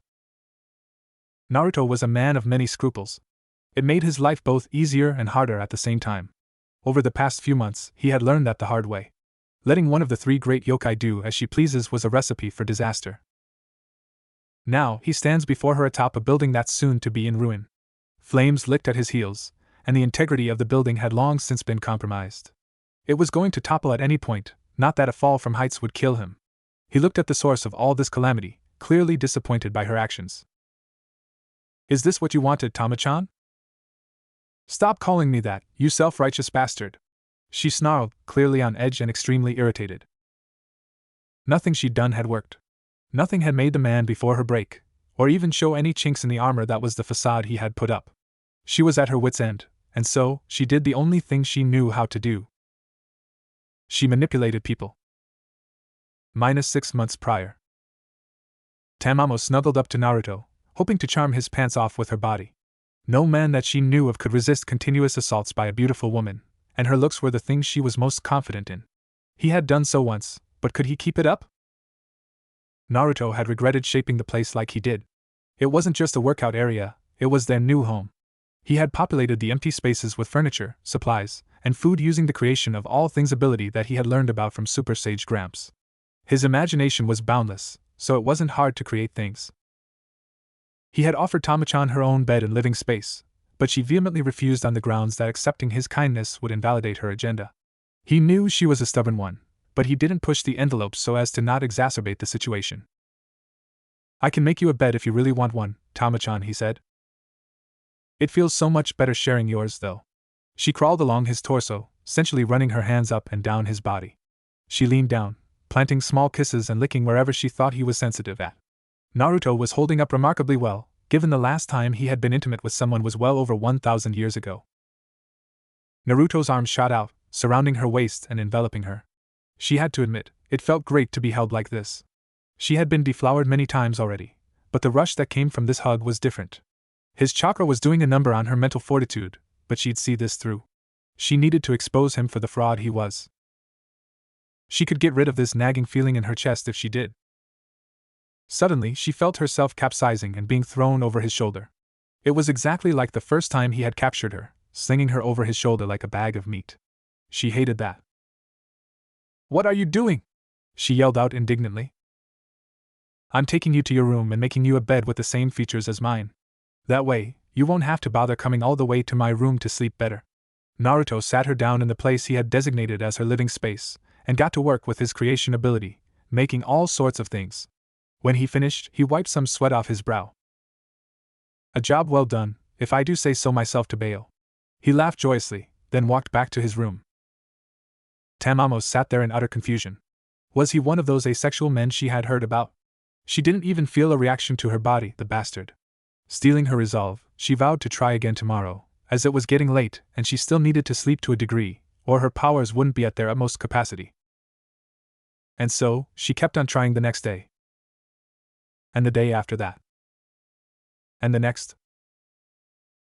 Naruto was a man of many scruples. It made his life both easier and harder at the same time. Over the past few months, he had learned that the hard way. Letting one of the three great yokai do as she pleases was a recipe for disaster. Now, he stands before her atop a building that's soon to be in ruin. Flames licked at his heels, and the integrity of the building had long since been compromised. It was going to topple at any point, not that a fall from heights would kill him. He looked at the source of all this calamity, clearly disappointed by her actions. Is this what you wanted, Tama-chan? Stop calling me that, you self-righteous bastard. She snarled, clearly on edge and extremely irritated. Nothing she'd done had worked. Nothing had made the man before her break, or even show any chinks in the armor that was the facade he had put up. She was at her wit's end, and so, she did the only thing she knew how to do. She manipulated people. -6 months prior. Tamamo snuggled up to Naruto, hoping to charm his pants off with her body. No man that she knew of could resist continuous assaults by a beautiful woman, and her looks were the things she was most confident in. He had done so once, but could he keep it up? Naruto had regretted shaping the place like he did. It wasn't just a workout area, it was their new home. He had populated the empty spaces with furniture, supplies, and food using the creation of all things ability that he had learned about from Super Sage Gramps. His imagination was boundless, so it wasn't hard to create things. He had offered Tama-chan her own bed and living space, but she vehemently refused on the grounds that accepting his kindness would invalidate her agenda. He knew she was a stubborn one, but he didn't push the envelope so as to not exacerbate the situation. I can make you a bed if you really want one, Tama-chan, he said. It feels so much better sharing yours, though. She crawled along his torso, sensually running her hands up and down his body. She leaned down, planting small kisses and licking wherever she thought he was sensitive at. Naruto was holding up remarkably well, given the last time he had been intimate with someone was well over 1,000 years ago. Naruto's arms shot out, surrounding her waist and enveloping her. She had to admit, it felt great to be held like this. She had been deflowered many times already, but the rush that came from this hug was different. His chakra was doing a number on her mental fortitude, but she'd see this through. She needed to expose him for the fraud he was. She could get rid of this nagging feeling in her chest if she did. Suddenly, she felt herself capsizing and being thrown over his shoulder. It was exactly like the first time he had captured her, slinging her over his shoulder like a bag of meat. She hated that. What are you doing? She yelled out indignantly. I'm taking you to your room and making you a bed with the same features as mine. That way, you won't have to bother coming all the way to my room to sleep better. Naruto sat her down in the place he had designated as her living space, and got to work with his creation ability, making all sorts of things. When he finished, he wiped some sweat off his brow. A job well done, if I do say so myself to Bayo. He laughed joyously, then walked back to his room. Tamamo sat there in utter confusion. Was he one of those asexual men she had heard about? She didn't even feel a reaction to her body, the bastard. Steeling her resolve, she vowed to try again tomorrow, as it was getting late and she still needed to sleep to a degree, or her powers wouldn't be at their utmost capacity. And so, she kept on trying the next day. And the day after that. And the next.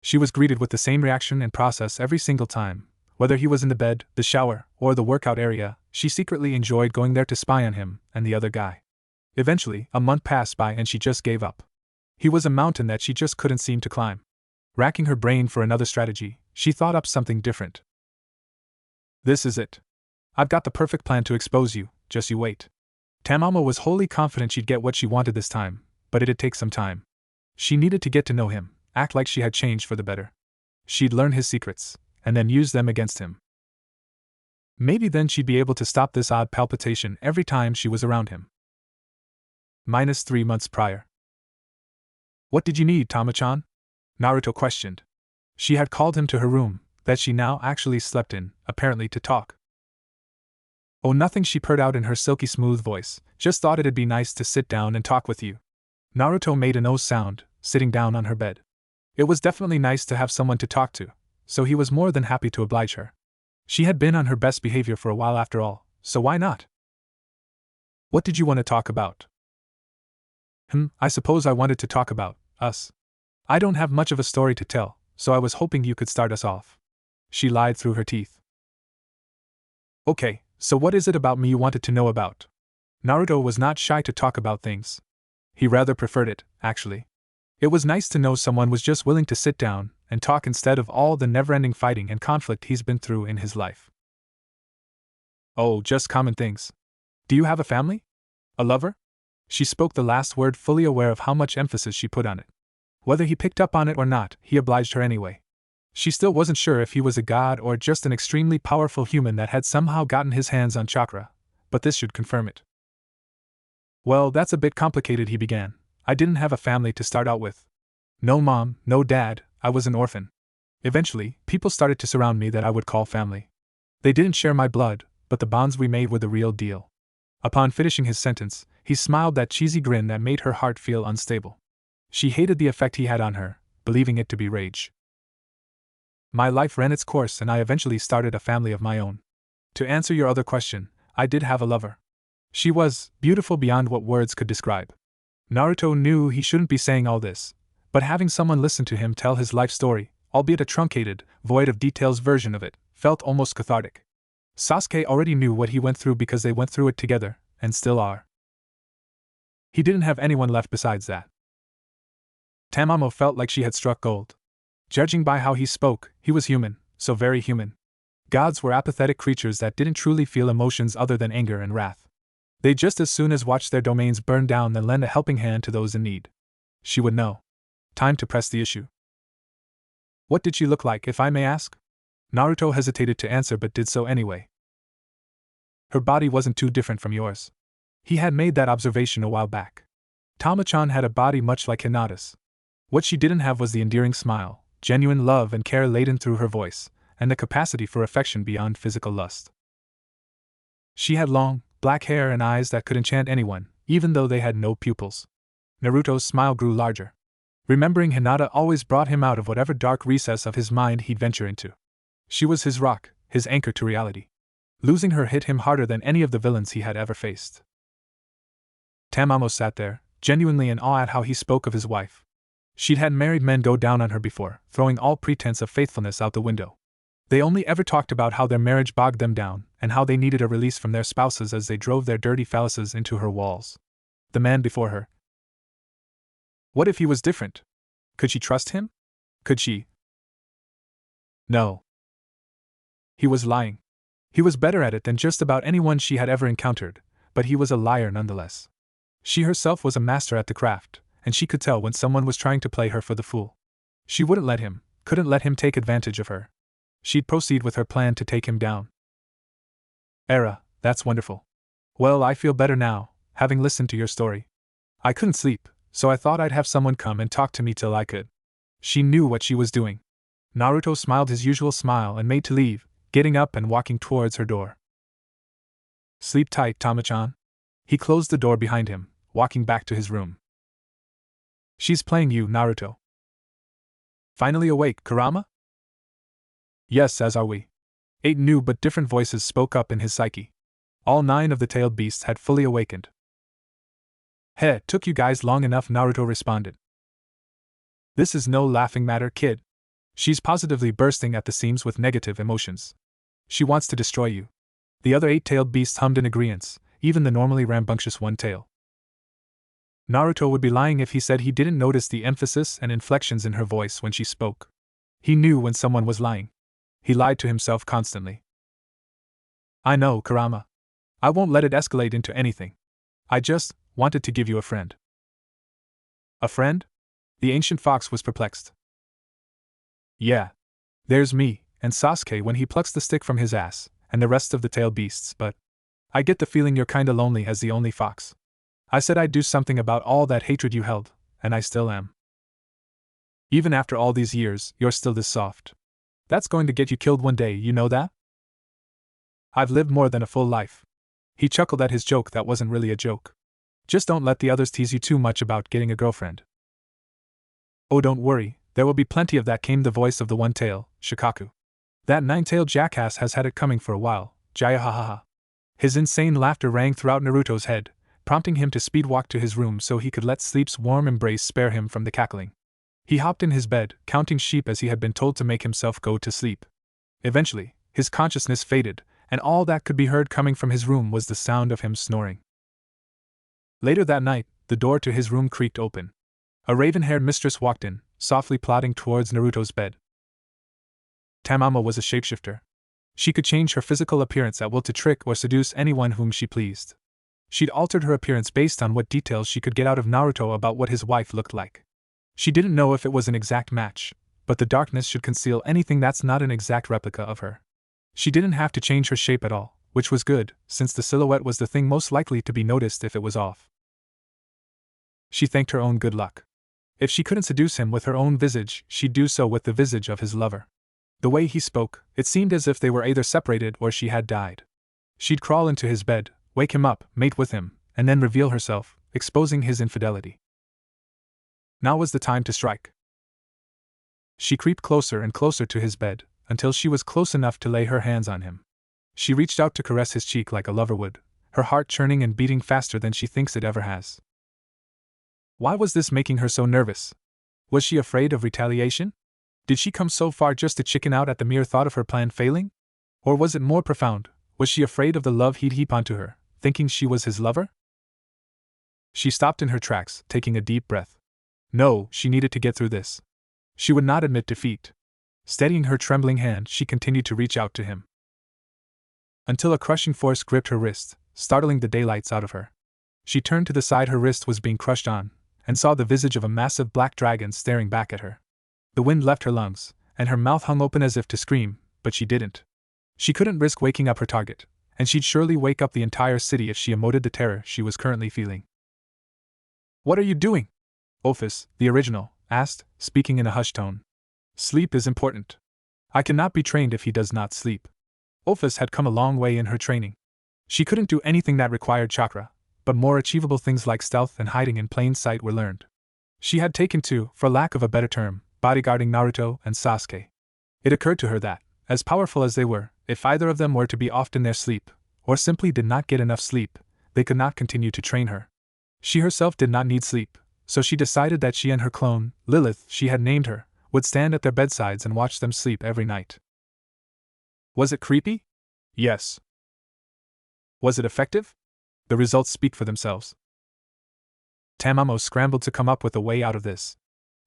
She was greeted with the same reaction and process every single time. Whether he was in the bed, the shower, or the workout area, she secretly enjoyed going there to spy on him and the other guy. Eventually, a month passed by and she just gave up. He was a mountain that she just couldn't seem to climb. Racking her brain for another strategy, she thought up something different. This is it. I've got the perfect plan to expose you, just you wait. Tamamo was wholly confident she'd get what she wanted this time, but it'd take some time. She needed to get to know him, act like she had changed for the better. She'd learn his secrets, and then use them against him. Maybe then she'd be able to stop this odd palpitation every time she was around him. -3 months prior. What did you need, Tama-chan? Naruto questioned. She had called him to her room, that she now actually slept in, apparently to talk. Oh, nothing, she purred out in her silky smooth voice, just thought it'd be nice to sit down and talk with you. Naruto made a nose sound, sitting down on her bed. It was definitely nice to have someone to talk to, so he was more than happy to oblige her. She had been on her best behavior for a while after all, so why not? What did you want to talk about? I suppose I wanted to talk about us. I don't have much of a story to tell, so I was hoping you could start us off. She lied through her teeth. Okay, so what is it about me you wanted to know about? Naruto was not shy to talk about things. He rather preferred it, actually. It was nice to know someone was just willing to sit down and talk instead of all the never-ending fighting and conflict he's been through in his life. Oh, just common things. Do you have a family? A lover? She spoke the last word fully aware of how much emphasis she put on it. Whether he picked up on it or not, he obliged her anyway. She still wasn't sure if he was a god or just an extremely powerful human that had somehow gotten his hands on chakra, but this should confirm it. Well, that's a bit complicated, he began. I didn't have a family to start out with. No mom, no dad, I was an orphan. Eventually, people started to surround me that I would call family. They didn't share my blood, but the bonds we made were the real deal. Upon finishing his sentence, he smiled that cheesy grin that made her heart feel unstable. She hated the effect he had on her, believing it to be rage. My life ran its course and I eventually started a family of my own. To answer your other question, I did have a lover. She was beautiful beyond what words could describe. Naruto knew he shouldn't be saying all this, but having someone listen to him tell his life story, albeit a truncated, void of details version of it, felt almost cathartic. Sasuke already knew what he went through because they went through it together, and still are. He didn't have anyone left besides that. Tamamo felt like she had struck gold. Judging by how he spoke, he was human, so very human. Gods were apathetic creatures that didn't truly feel emotions other than anger and wrath. They just as soon as watch their domains burn down than lend a helping hand to those in need. She would know. Time to press the issue. What did she look like, if I may ask? Naruto hesitated to answer but did so anyway. Her body wasn't too different from yours. He had made that observation a while back. Tama-chan had a body much like Hinata's. What she didn't have was the endearing smile, genuine love and care laden through her voice, and the capacity for affection beyond physical lust. She had long, black hair and eyes that could enchant anyone, even though they had no pupils. Naruto's smile grew larger. Remembering Hinata always brought him out of whatever dark recess of his mind he'd venture into. She was his rock, his anchor to reality. Losing her hit him harder than any of the villains he had ever faced. Tamamo sat there, genuinely in awe at how he spoke of his wife. She'd had married men go down on her before, throwing all pretense of faithfulness out the window. They only ever talked about how their marriage bogged them down, and how they needed a release from their spouses as they drove their dirty phalluses into her walls. The man before her. What if he was different? Could she trust him? Could she? No. He was lying. He was better at it than just about anyone she had ever encountered, but he was a liar nonetheless. She herself was a master at the craft, and she could tell when someone was trying to play her for the fool. She couldn't let him take advantage of her. She'd proceed with her plan to take him down. Era, that's wonderful. Well, I feel better now, having listened to your story. I couldn't sleep, so I thought I'd have someone come and talk to me till I could. She knew what she was doing. Naruto smiled his usual smile and made to leave, getting up and walking towards her door. Sleep tight, Tama-chan. He closed the door behind him, walking back to his room. She's playing you, Naruto. Finally awake, Kurama? Yes, as are we. 8 new but different voices spoke up in his psyche. All 9 of the tailed beasts had fully awakened. Heh, took you guys long enough, Naruto responded. This is no laughing matter, kid. She's positively bursting at the seams with negative emotions. She wants to destroy you. The other 8-tailed beasts hummed in agreement, even the normally rambunctious one-tail. Naruto would be lying if he said he didn't notice the emphasis and inflections in her voice when she spoke. He knew when someone was lying. He lied to himself constantly. I know, Kurama. I won't let it escalate into anything. I just wanted to give you a friend. A friend? The ancient fox was perplexed. Yeah. There's me, and Sasuke when he plucks the stick from his ass, and the rest of the tailed beasts, but I get the feeling you're kinda lonely as the only fox. I said I'd do something about all that hatred you held, and I still am. Even after all these years, you're still this soft. That's going to get you killed one day, you know that? I've lived more than a full life. He chuckled at his joke that wasn't really a joke. Just don't let the others tease you too much about getting a girlfriend. Oh, don't worry, there will be plenty of that, came the voice of the one-tail, Shikaku. That 9-tailed jackass has had it coming for a while, Jaya ha ha ha. His insane laughter rang throughout Naruto's head, prompting him to speed-walk to his room so he could let sleep's warm embrace spare him from the cackling. He hopped in his bed, counting sheep as he had been told to make himself go to sleep. Eventually, his consciousness faded, and all that could be heard coming from his room was the sound of him snoring. Later that night, the door to his room creaked open. A raven-haired mistress walked in, softly plodding towards Naruto's bed. Tamamo was a shapeshifter. She could change her physical appearance at will to trick or seduce anyone whom she pleased. She'd altered her appearance based on what details she could get out of Naruto about what his wife looked like. She didn't know if it was an exact match, but the darkness should conceal anything that's not an exact replica of her. She didn't have to change her shape at all, which was good, since the silhouette was the thing most likely to be noticed if it was off. She thanked her own good luck. If she couldn't seduce him with her own visage, she'd do so with the visage of his lover. The way he spoke, it seemed as if they were either separated or she had died. She'd crawl into his bed, wake him up, mate with him, and then reveal herself, exposing his infidelity. Now was the time to strike. She creeped closer and closer to his bed, until she was close enough to lay her hands on him. She reached out to caress his cheek like a lover would, her heart churning and beating faster than she thinks it ever has. Why was this making her so nervous? Was she afraid of retaliation? Did she come so far just to chicken out at the mere thought of her plan failing? Or was it more profound? Was she afraid of the love he'd heap onto her, thinking she was his lover? She stopped in her tracks, taking a deep breath. No, she needed to get through this. She would not admit defeat. Steadying her trembling hand, she continued to reach out to him. Until a crushing force gripped her wrist, startling the daylights out of her. She turned to the side her wrist was being crushed on, and saw the visage of a massive black dragon staring back at her. The wind left her lungs, and her mouth hung open as if to scream, but she didn't. She couldn't risk waking up her target, and she'd surely wake up the entire city if she emoted the terror she was currently feeling. "What are you doing?" Ophis, the original, asked, speaking in a hushed tone. "Sleep is important. I cannot be trained if he does not sleep." Ophis had come a long way in her training. She couldn't do anything that required chakra, but more achievable things like stealth and hiding in plain sight were learned. She had taken to, for lack of a better term, bodyguarding Naruto and Sasuke. It occurred to her that, as powerful as they were, if either of them were to be off in their sleep, or simply did not get enough sleep, they could not continue to train her. She herself did not need sleep, so she decided that she and her clone, Lilith, she had named her, would stand at their bedsides and watch them sleep every night. Was it creepy? Yes. Was it effective? The results speak for themselves. Tamamo scrambled to come up with a way out of this.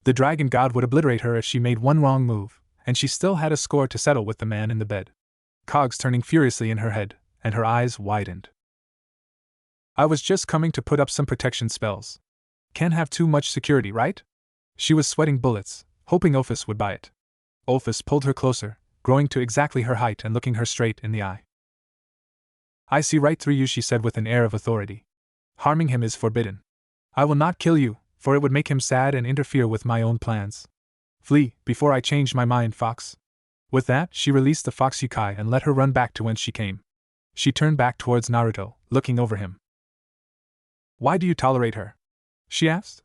The dragon god would obliterate her if she made one wrong move, and she still had a score to settle with the man in the bed. Cogs turning furiously in her head, and her eyes widened. I was just coming to put up some protection spells. Can't have too much security, right? She was sweating bullets, hoping Ophis would buy it. Ophis pulled her closer, growing to exactly her height and looking her straight in the eye. I see right through you, she said with an air of authority. Harming him is forbidden. I will not kill you, for it would make him sad and interfere with my own plans. Flee, before I change my mind, fox. With that, she released the fox Yukai and let her run back to whence she came. She turned back towards Naruto, looking over him. Why do you tolerate her? She asked.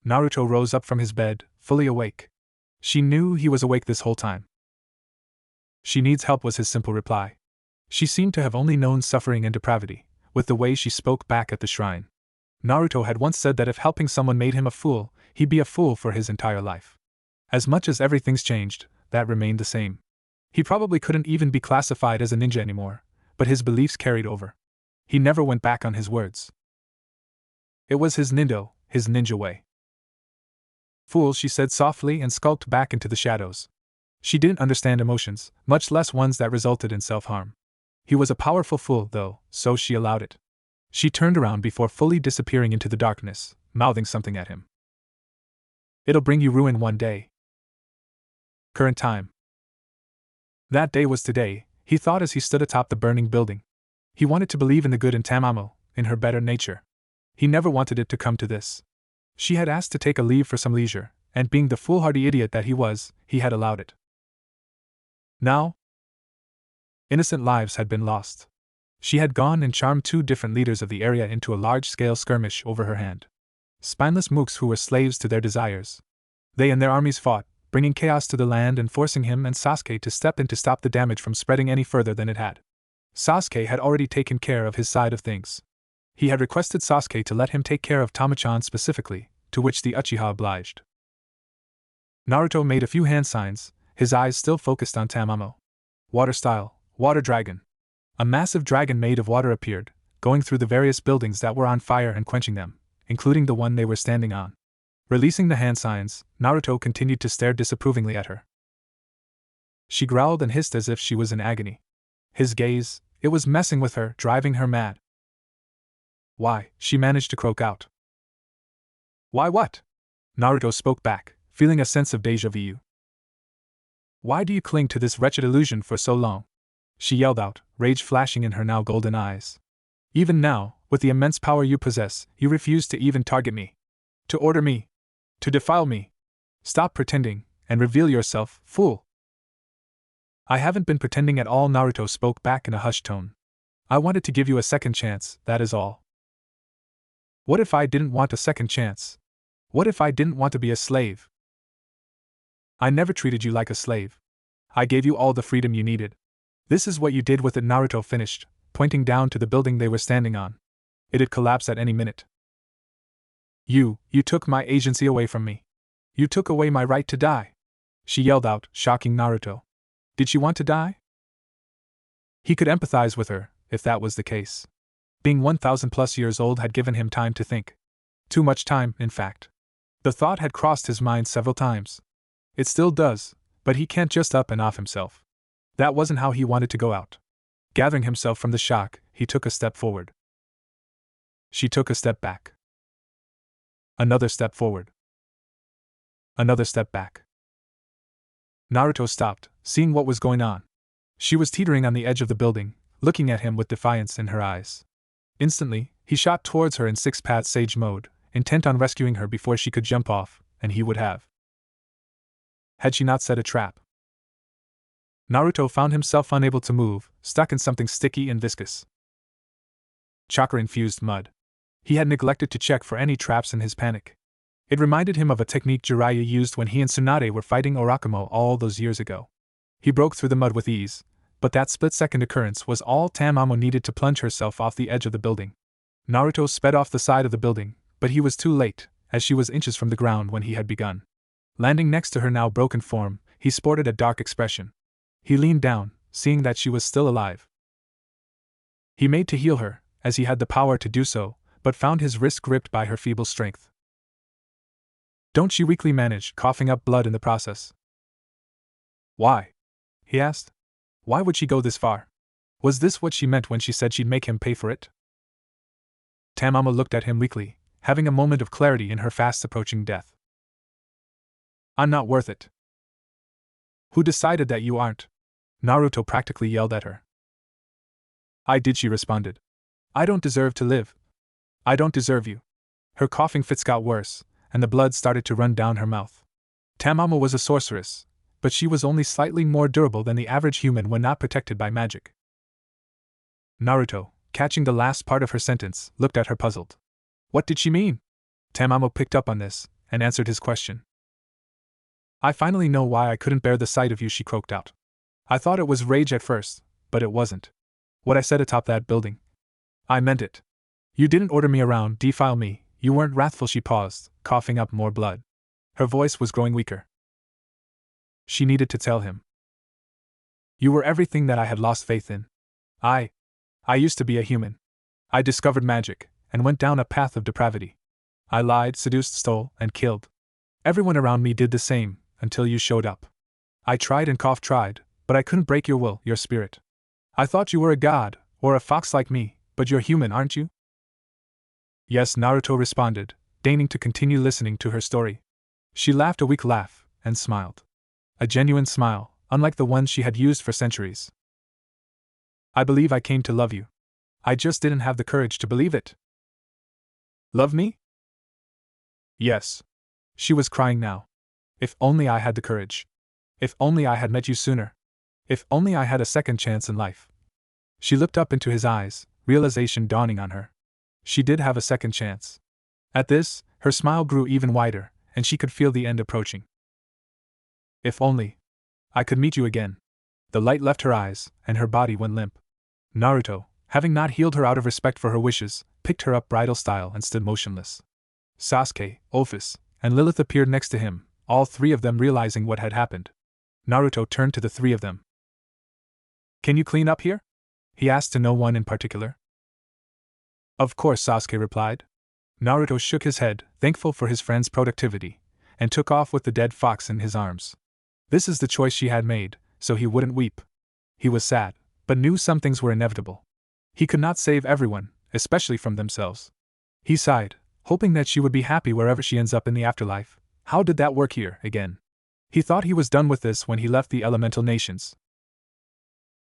Naruto rose up from his bed, fully awake. She knew he was awake this whole time. She needs help, was his simple reply. She seemed to have only known suffering and depravity, with the way she spoke back at the shrine. Naruto had once said that if helping someone made him a fool, he'd be a fool for his entire life. As much as everything's changed, that remained the same. He probably couldn't even be classified as a ninja anymore, but his beliefs carried over. He never went back on his words. It was his ninja way. Fool, she said softly and skulked back into the shadows. She didn't understand emotions, much less ones that resulted in self-harm. He was a powerful fool, though, so she allowed it. She turned around before fully disappearing into the darkness, mouthing something at him. It'll bring you ruin one day. Current time. That day was today, he thought as he stood atop the burning building. He wanted to believe in the good in Tamamo, in her better nature. He never wanted it to come to this. She had asked to take a leave for some leisure, and being the foolhardy idiot that he was, he had allowed it. Now, innocent lives had been lost. She had gone and charmed 2 different leaders of the area into a large-scale skirmish over her hand. Spineless mooks who were slaves to their desires. They and their armies fought, bringing chaos to the land and forcing him and Sasuke to step in to stop the damage from spreading any further than it had. Sasuke had already taken care of his side of things. He had requested Sasuke to let him take care of Tamachan specifically, to which the Uchiha obliged. Naruto made a few hand signs, his eyes still focused on Tamamo. Water style, water dragon. A massive dragon made of water appeared, going through the various buildings that were on fire and quenching them, including the one they were standing on. Releasing the hand signs, Naruto continued to stare disapprovingly at her. She growled and hissed as if she was in agony. His gaze, it was messing with her, driving her mad. Why, she managed to croak out. Why what? Naruto spoke back, feeling a sense of déjà vu. Why do you cling to this wretched illusion for so long? She yelled out, rage flashing in her now golden eyes. Even now, with the immense power you possess, you refuse to even target me. To order me. To defile me. Stop pretending, and reveal yourself, fool. I haven't been pretending at all, Naruto spoke back in a hushed tone. I wanted to give you a second chance, that is all. What if I didn't want a second chance? What if I didn't want to be a slave? I never treated you like a slave. I gave you all the freedom you needed. This is what you did with it, Naruto finished, pointing down to the building they were standing on. It'd collapse at any minute. You took my agency away from me. You took away my right to die. She yelled out, shocking Naruto. Did she want to die? He could empathize with her, if that was the case. Being 1,000 plus years old had given him time to think. Too much time, in fact. The thought had crossed his mind several times. It still does, but he can't just up and off himself. That wasn't how he wanted to go out. Gathering himself from the shock, he took a step forward. She took a step back. Another step forward. Another step back. Naruto stopped, seeing what was going on. She was teetering on the edge of the building, looking at him with defiance in her eyes. Instantly, he shot towards her in six-path sage mode, intent on rescuing her before she could jump off, and he would have. Had she not set a trap? Naruto found himself unable to move, stuck in something sticky and viscous. Chakra-infused mud. He had neglected to check for any traps in his panic. It reminded him of a technique Jiraiya used when he and Tsunade were fighting Orakumo all those years ago. He broke through the mud with ease, but that split-second occurrence was all Tamamo needed to plunge herself off the edge of the building. Naruto sped off the side of the building, but he was too late, as she was inches from the ground when he had begun. Landing next to her now broken form, he sported a dark expression. He leaned down, seeing that she was still alive. He made to heal her, as he had the power to do so, but found his wrist gripped by her feeble strength. Don't she weakly manage, coughing up blood in the process? Why? He asked. Why would she go this far? Was this what she meant when she said she'd make him pay for it? Tamamo looked at him weakly, having a moment of clarity in her fast-approaching death. I'm not worth it. Who decided that you aren't? Naruto practically yelled at her. I did, she responded. I don't deserve to live. I don't deserve you. Her coughing fits got worse, and the blood started to run down her mouth. Tamamo was a sorceress, but she was only slightly more durable than the average human when not protected by magic. Naruto, catching the last part of her sentence, looked at her puzzled. What did she mean? Tamamo picked up on this, and answered his question. I finally know why I couldn't bear the sight of you, she croaked out. I thought it was rage at first, but it wasn't. What I said atop that building. I meant it. You didn't order me around, defile me, you weren't wrathful, she paused, coughing up more blood. Her voice was growing weaker. She needed to tell him. You were everything that I had lost faith in. I used to be a human. I discovered magic, and went down a path of depravity. I lied, seduced, stole, and killed. Everyone around me did the same, until you showed up. I tried and tried, but I couldn't break your will, your spirit. I thought you were a god, or a fox like me, but you're human, aren't you? Yes, Naruto responded, deigning to continue listening to her story. She laughed a weak laugh, and smiled. A genuine smile, unlike the ones she had used for centuries. I believe I came to love you. I just didn't have the courage to believe it. Love me? Yes. She was crying now. If only I had the courage. If only I had met you sooner. If only I had a second chance in life. She looked up into his eyes, realization dawning on her. She did have a second chance. At this, her smile grew even wider, and she could feel the end approaching. If only I could meet you again. The light left her eyes, and her body went limp. Naruto, having not healed her out of respect for her wishes, picked her up bridal style and stood motionless. Sasuke, Ophis, and Lilith appeared next to him, all three of them realizing what had happened. Naruto turned to the three of them. Can you clean up here? He asked to no one in particular. Of course, Sasuke replied. Naruto shook his head, thankful for his friend's productivity, and took off with the dead fox in his arms. This is the choice she had made, so he wouldn't weep. He was sad, but knew some things were inevitable. He could not save everyone, especially from themselves. He sighed, hoping that she would be happy wherever she ends up in the afterlife. How did that work here, again? He thought he was done with this when he left the elemental nations.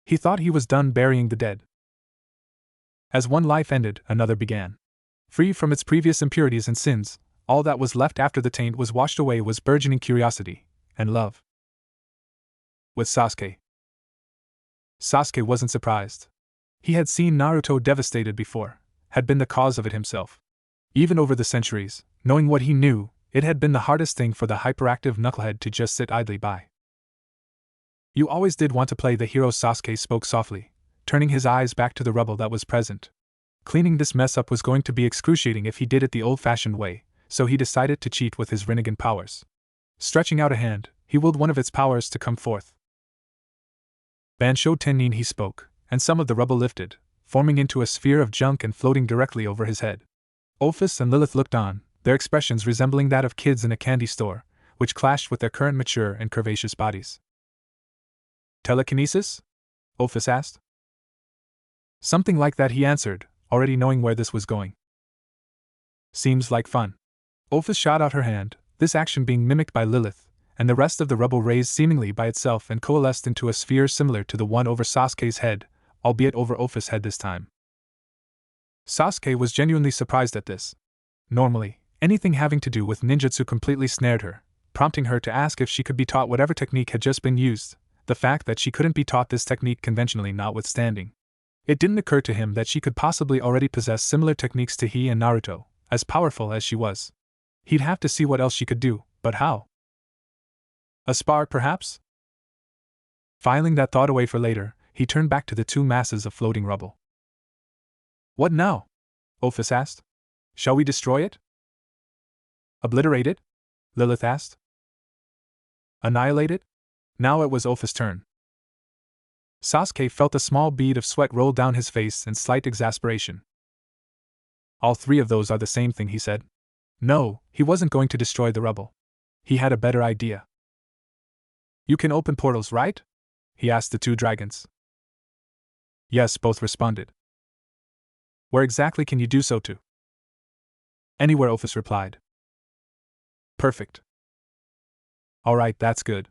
He thought he was done burying the dead. As one life ended, another began. Free from its previous impurities and sins, All that was left after the taint was washed away was burgeoning curiosity and love. With Sasuke. Sasuke wasn't surprised. He had seen Naruto devastated before, had been the cause of it himself. Even over the centuries, knowing what he knew, it had been the hardest thing for the hyperactive knucklehead to just sit idly by. You always did want to play the hero, Sasuke spoke softly, turning his eyes back to the rubble that was present. Cleaning this mess up was going to be excruciating if he did it the old-fashioned way, so he decided to cheat with his Rinnegan powers. Stretching out a hand, he willed one of its powers to come forth. Bansho Tennin, he spoke, and some of the rubble lifted, forming into a sphere of junk and floating directly over his head. Ophis and Lilith looked on, their expressions resembling that of kids in a candy store, which clashed with their current mature and curvaceous bodies. Telekinesis? Ophis asked. Something like that, he answered, already knowing where this was going. Seems like fun. Ophis shot out her hand, this action being mimicked by Lilith, and the rest of the rubble raised seemingly by itself and coalesced into a sphere similar to the one over Sasuke's head, albeit over Ophis' head this time. Sasuke was genuinely surprised at this. Normally, anything having to do with ninjutsu completely snared her, prompting her to ask if she could be taught whatever technique had just been used, the fact that she couldn't be taught this technique conventionally notwithstanding. It didn't occur to him that she could possibly already possess similar techniques to he and Naruto, as powerful as she was. He'd have to see what else she could do, but how? A spar, perhaps? Filing that thought away for later, he turned back to the two masses of floating rubble. What now? Ophis asked. Shall we destroy it? Obliterate it? Lilith asked. Annihilate it? Now it was Ophis' turn. Sasuke felt a small bead of sweat roll down his face in slight exasperation. All three of those are the same thing, he said. No, he wasn't going to destroy the rubble. He had a better idea. You can open portals, right? He asked the two dragons. Yes, both responded. Where exactly can you do so to? Anywhere, Ophis replied. Perfect. Alright, that's good.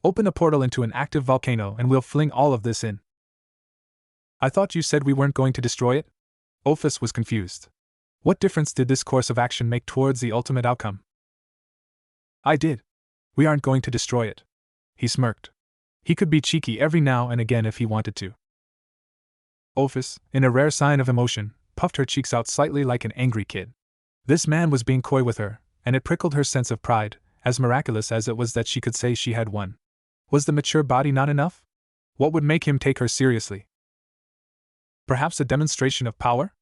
Open a portal into an active volcano and we'll fling all of this in. I thought you said we weren't going to destroy it? Ophis was confused. What difference did this course of action make towards the ultimate outcome? I did. We aren't going to destroy it. He smirked. He could be cheeky every now and again if he wanted to. Ophis, in a rare sign of emotion, puffed her cheeks out slightly like an angry kid. This man was being coy with her, and it prickled her sense of pride, as miraculous as it was that she could say she had won. Was the mature body not enough? What would make him take her seriously? Perhaps a demonstration of power?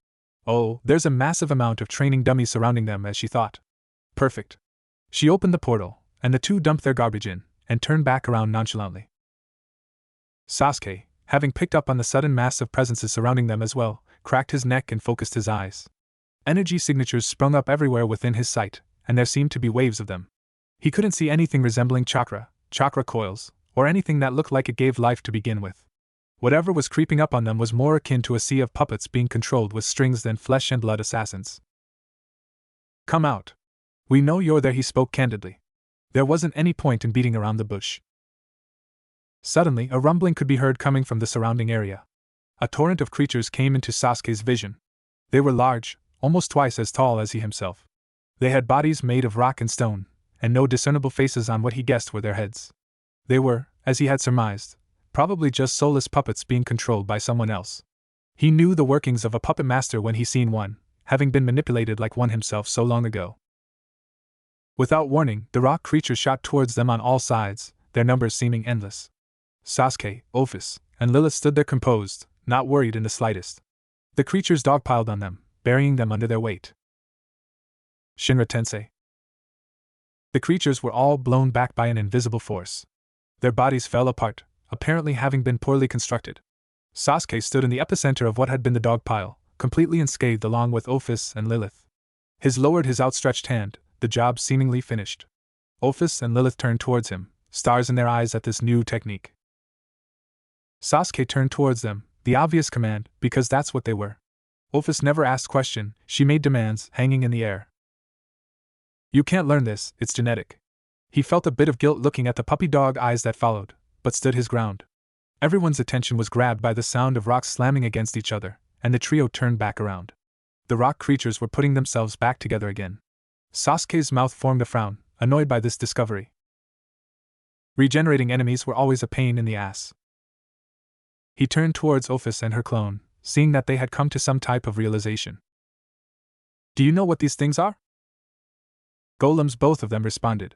Oh, there's a massive amount of training dummies surrounding them, as she thought. Perfect. She opened the portal, and the two dumped their garbage in, and turned back around nonchalantly. Sasuke, having picked up on the sudden mass of presences surrounding them as well, cracked his neck and focused his eyes. Energy signatures sprung up everywhere within his sight, and there seemed to be waves of them. He couldn't see anything resembling chakra coils, or anything that looked like it gave life to begin with. Whatever was creeping up on them was more akin to a sea of puppets being controlled with strings than flesh and blood assassins. Come out. We know you're there, he spoke candidly. There wasn't any point in beating around the bush. Suddenly, a rumbling could be heard coming from the surrounding area. A torrent of creatures came into Sasuke's vision. They were large, almost twice as tall as he himself. They had bodies made of rock and stone, and no discernible faces on what he guessed were their heads. They were, as he had surmised, probably just soulless puppets being controlled by someone else. He knew the workings of a puppet master when he seen one, having been manipulated like one himself so long ago. Without warning, the rock creatures shot towards them on all sides, their numbers seeming endless. Sasuke, Ophis, and Lilith stood there composed, not worried in the slightest. The creatures dogpiled on them, burying them under their weight. Shinra Tensei. The creatures were all blown back by an invisible force. Their bodies fell apart, apparently having been poorly constructed. Sasuke stood in the epicenter of what had been the dog pile, completely unscathed along with Ophis and Lilith. He lowered his outstretched hand, the job seemingly finished. Ophis and Lilith turned towards him, stars in their eyes at this new technique. Sasuke turned towards them, the obvious command, because that's what they were. Ophis never asked question, she made demands, hanging in the air. You can't learn this, it's genetic. He felt a bit of guilt looking at the puppy dog eyes that followed, but stood his ground. Everyone's attention was grabbed by the sound of rocks slamming against each other, and the trio turned back around. The rock creatures were putting themselves back together again. Sasuke's mouth formed a frown, annoyed by this discovery. Regenerating enemies were always a pain in the ass. He turned towards Ophis and her clone, seeing that they had come to some type of realization. Do you know what these things are? Golems, both of them responded.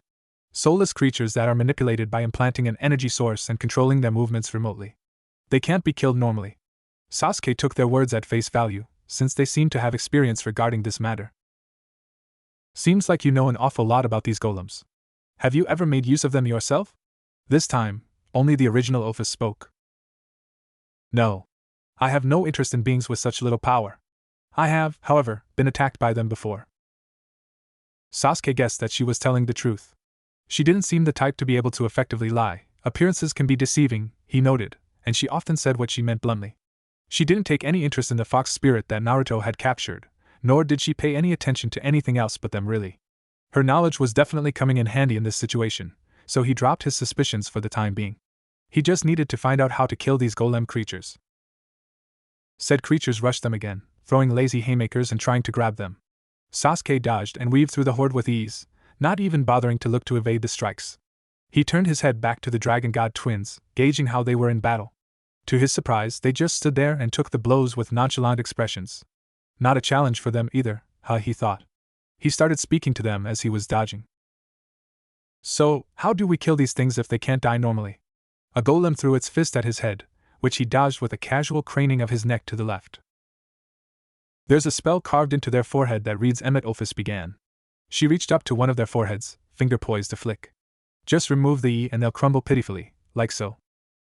Soulless creatures that are manipulated by implanting an energy source and controlling their movements remotely. They can't be killed normally. Sasuke took their words at face value, since they seemed to have experience regarding this matter. Seems like you know an awful lot about these golems. Have you ever made use of them yourself? This time, only the original Ophis spoke. No. I have no interest in beings with such little power. I have, however, been attacked by them before. Sasuke guessed that she was telling the truth. She didn't seem the type to be able to effectively lie. Appearances can be deceiving, he noted, and she often said what she meant bluntly. She didn't take any interest in the fox spirit that Naruto had captured, nor did she pay any attention to anything else but them really. Her knowledge was definitely coming in handy in this situation, so he dropped his suspicions for the time being. He just needed to find out how to kill these golem creatures. Said creatures rushed them again, throwing lazy haymakers and trying to grab them. Sasuke dodged and weaved through the horde with ease, not even bothering to look to evade the strikes. He turned his head back to the Dragon God twins, gauging how they were in battle. To his surprise, they just stood there and took the blows with nonchalant expressions. Not a challenge for them either, he thought. He started speaking to them as he was dodging. So, how do we kill these things if they can't die normally? A golem threw its fist at his head, which he dodged with a casual craning of his neck to the left. There's a spell carved into their forehead that reads Emmet. Ophis began. She reached up to one of their foreheads, finger poised to flick. Just remove the E and they'll crumble pitifully, like so.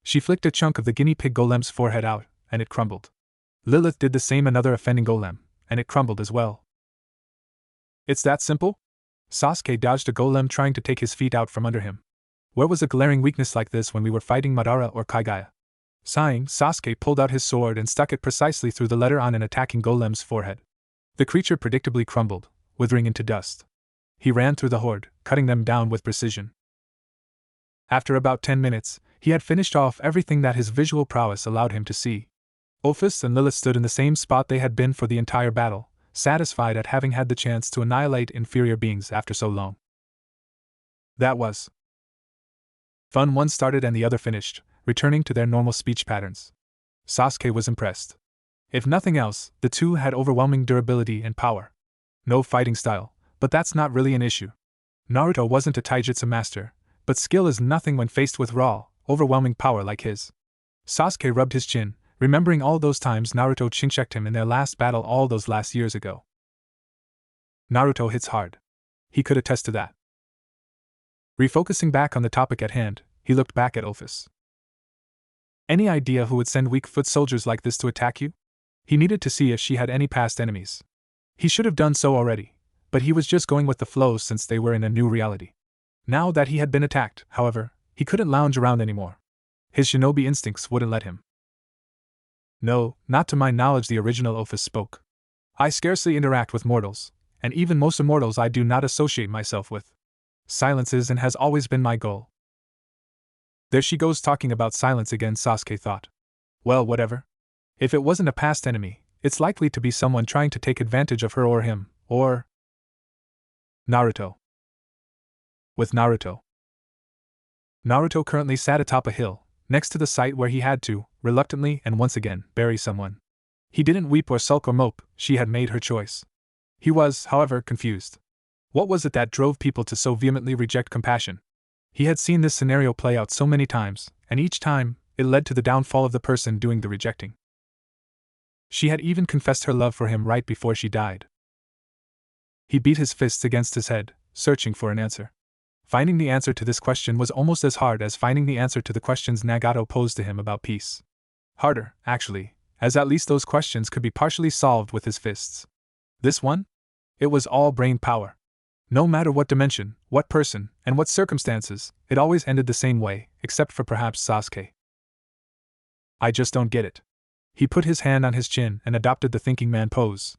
She flicked a chunk of the guinea pig golem's forehead out, and it crumbled. Lilith did the same another offending golem, and it crumbled as well. It's that simple? Sasuke dodged a golem trying to take his feet out from under him. Where was a glaring weakness like this when we were fighting Madara or Kaiguya? Sighing, Sasuke pulled out his sword and stuck it precisely through the letter on an attacking golem's forehead. The creature predictably crumbled, withering into dust. He ran through the horde, cutting them down with precision. After about 10 minutes, he had finished off everything that his visual prowess allowed him to see. Ophis and Lilith stood in the same spot they had been for the entire battle, satisfied at having had the chance to annihilate inferior beings after so long. That was fun. One started and the other finished, returning to their normal speech patterns. Sasuke was impressed. If nothing else, the two had overwhelming durability and power. No fighting style, but that's not really an issue. Naruto wasn't a taijutsu master, but skill is nothing when faced with raw, overwhelming power like his. Sasuke rubbed his chin, remembering all those times Naruto chin-checked him in their last battle all those last years ago. Naruto hits hard. He could attest to that. Refocusing back on the topic at hand, he looked back at Ophis. Any idea who would send weak foot soldiers like this to attack you? He needed to see if she had any past enemies. He should have done so already, but he was just going with the flow since they were in a new reality. Now that he had been attacked, however, he couldn't lounge around anymore. His shinobi instincts wouldn't let him. No, not to my knowledge, the original Ophis spoke. I scarcely interact with mortals, and even most immortals I do not associate myself with. Silence is and has always been my goal. There she goes talking about silence again, Sasuke thought. Well, whatever. If it wasn't a past enemy, it's likely to be someone trying to take advantage of her or him, or Naruto. With Naruto. Naruto currently sat atop a hill, next to the site where he had to, reluctantly and once again, bury someone. He didn't weep or sulk or mope, she had made her choice. He was, however, confused. What was it that drove people to so vehemently reject compassion? He had seen this scenario play out so many times, and each time, it led to the downfall of the person doing the rejecting. She had even confessed her love for him right before she died. He beat his fists against his head, searching for an answer. Finding the answer to this question was almost as hard as finding the answer to the questions Nagato posed to him about peace. Harder, actually, as at least those questions could be partially solved with his fists. This one? It was all brain power. No matter what dimension, what person, and what circumstances, it always ended the same way, except for perhaps Sasuke. I just don't get it. He put his hand on his chin and adopted the thinking man pose.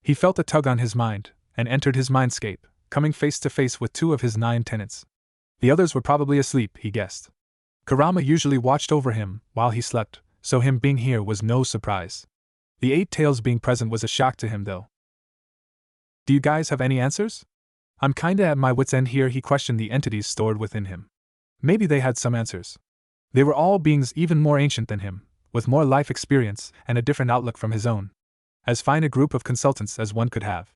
He felt a tug on his mind, and entered his mindscape, coming face to face with 2 of his 9 tenants. The others were probably asleep, he guessed. Kurama usually watched over him while he slept, so him being here was no surprise. The 8 tails being present was a shock to him, though. Do you guys have any answers? I'm kinda at my wit's end here, he questioned the entities stored within him. Maybe they had some answers. They were all beings even more ancient than him, with more life experience and a different outlook from his own. As fine a group of consultants as one could have.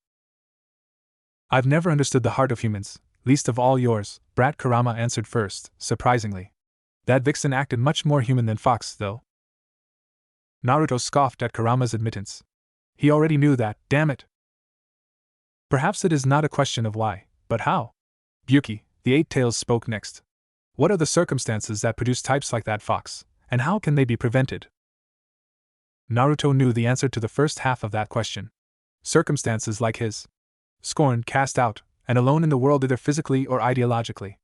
I've never understood the heart of humans, least of all yours, Brat, Kurama answered first, surprisingly. That vixen acted much more human than Fox, though. Naruto scoffed at Kurama's admittance. He already knew that, damn it. Perhaps it is not a question of why, but how. Byuki, the Eight Tails, spoke next. What are the circumstances that produce types like that, Fox, and how can they be prevented? Naruto knew the answer to the first half of that question. Circumstances like his. Scorned, cast out, and alone in the world either physically or ideologically.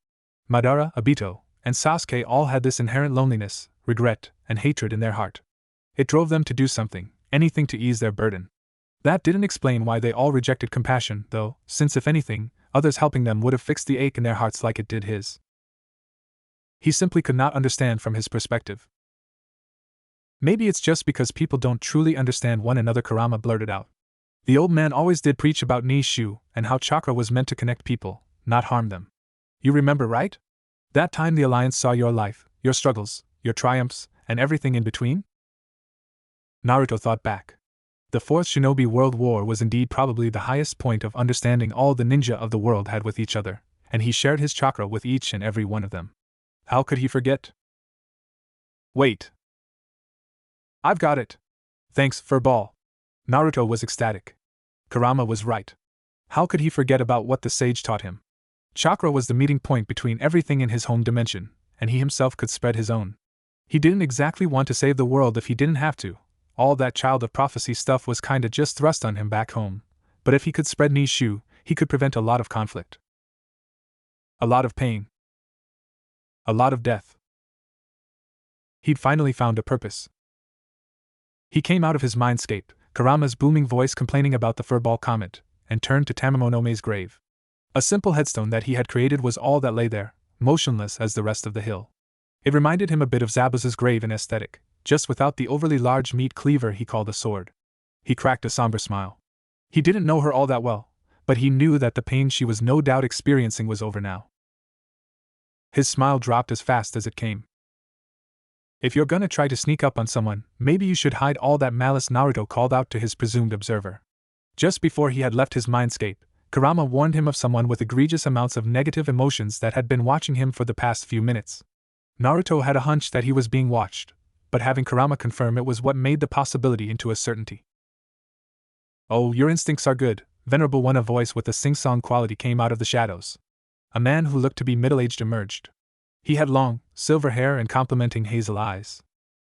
Madara, Obito, and Sasuke all had this inherent loneliness, regret, and hatred in their heart. It drove them to do something, anything to ease their burden. That didn't explain why they all rejected compassion, though, since if anything, others helping them would have fixed the ache in their hearts like it did his. He simply could not understand from his perspective. Maybe it's just because people don't truly understand one another, Kurama blurted out. The old man always did preach about Nishu and how chakra was meant to connect people, not harm them. You remember, right? That time the Alliance saw your life, your struggles, your triumphs, and everything in between? Naruto thought back. The Fourth Shinobi World War was indeed probably the highest point of understanding all the ninja of the world had with each other, and he shared his chakra with each and every one of them. How could he forget? Wait. I've got it. Thanks, Furball. Naruto was ecstatic. Kurama was right. How could he forget about what the sage taught him? Chakra was the meeting point between everything in his home dimension, and he himself could spread his own. He didn't exactly want to save the world if he didn't have to. All that child of prophecy stuff was kinda just thrust on him back home, but if he could spread Nishu, he could prevent a lot of conflict. A lot of pain. A lot of death. He'd finally found a purpose. He came out of his mindscape, Kurama's booming voice complaining about the furball comet, and turned to Tamamonome's grave. A simple headstone that he had created was all that lay there, motionless as the rest of the hill. It reminded him a bit of Zabuza's grave in aesthetic, just without the overly large meat cleaver he called a sword. He cracked a somber smile. He didn't know her all that well, but he knew that the pain she was no doubt experiencing was over now. His smile dropped as fast as it came. If you're gonna try to sneak up on someone, maybe you should hide all that malice, Naruto called out to his presumed observer. Just before he had left his mindscape, Kurama warned him of someone with egregious amounts of negative emotions that had been watching him for the past few minutes. Naruto had a hunch that he was being watched, but having Kurama confirm it was what made the possibility into a certainty. Oh, your instincts are good, Venerable One, a voice with a sing-song quality came out of the shadows. A man who looked to be middle-aged emerged. He had long, silver hair and complimenting hazel eyes.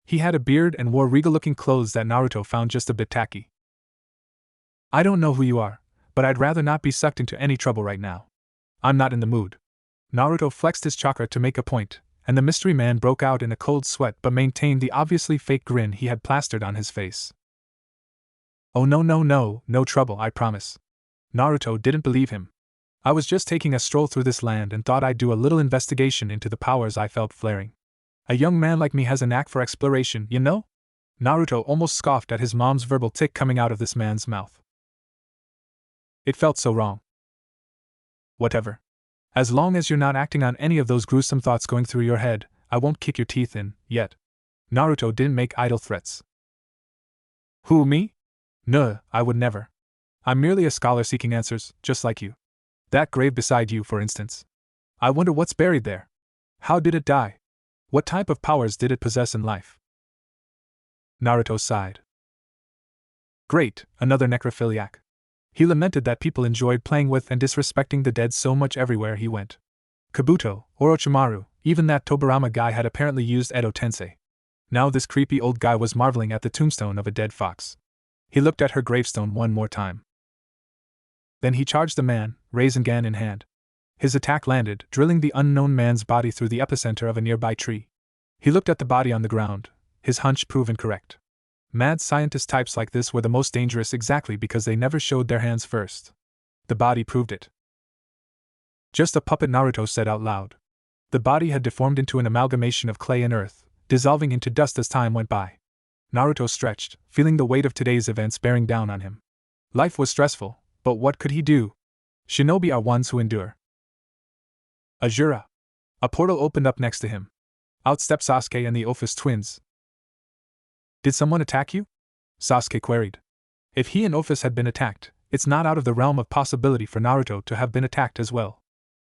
He had a beard and wore regal-looking clothes that Naruto found just a bit tacky. I don't know who you are, but I'd rather not be sucked into any trouble right now. I'm not in the mood. Naruto flexed his chakra to make a point, and the mystery man broke out in a cold sweat but maintained the obviously fake grin he had plastered on his face. Oh no trouble, I promise. Naruto didn't believe him. I was just taking a stroll through this land and thought I'd do a little investigation into the powers I felt flaring. A young man like me has a knack for exploration, you know? Naruto almost scoffed at his mom's verbal tick coming out of this man's mouth. It felt so wrong. Whatever. As long as you're not acting on any of those gruesome thoughts going through your head, I won't kick your teeth in, yet. Naruto didn't make idle threats. Who, me? Nuh, I would never. I'm merely a scholar seeking answers, just like you. That grave beside you, for instance. I wonder what's buried there. How did it die? What type of powers did it possess in life? Naruto sighed. Great, another necrophiliac. He lamented that people enjoyed playing with and disrespecting the dead so much everywhere he went. Kabuto, Orochimaru, even that Tobirama guy had apparently used Edo Tensei. Now this creepy old guy was marveling at the tombstone of a dead fox. He looked at her gravestone one more time. Then he charged the man, Rasengan in hand. His attack landed, drilling the unknown man's body through the epicenter of a nearby tree. He looked at the body on the ground, his hunch proven correct. Mad scientist types like this were the most dangerous exactly because they never showed their hands first. The body proved it. Just a puppet, Naruto said out loud. The body had deformed into an amalgamation of clay and earth, dissolving into dust as time went by. Naruto stretched, feeling the weight of today's events bearing down on him. Life was stressful, but what could he do? Shinobi are ones who endure. Azura. A portal opened up next to him. Out stepped Sasuke and the Office twins. Did someone attack you? Sasuke queried. If he and Office had been attacked, it's not out of the realm of possibility for Naruto to have been attacked as well.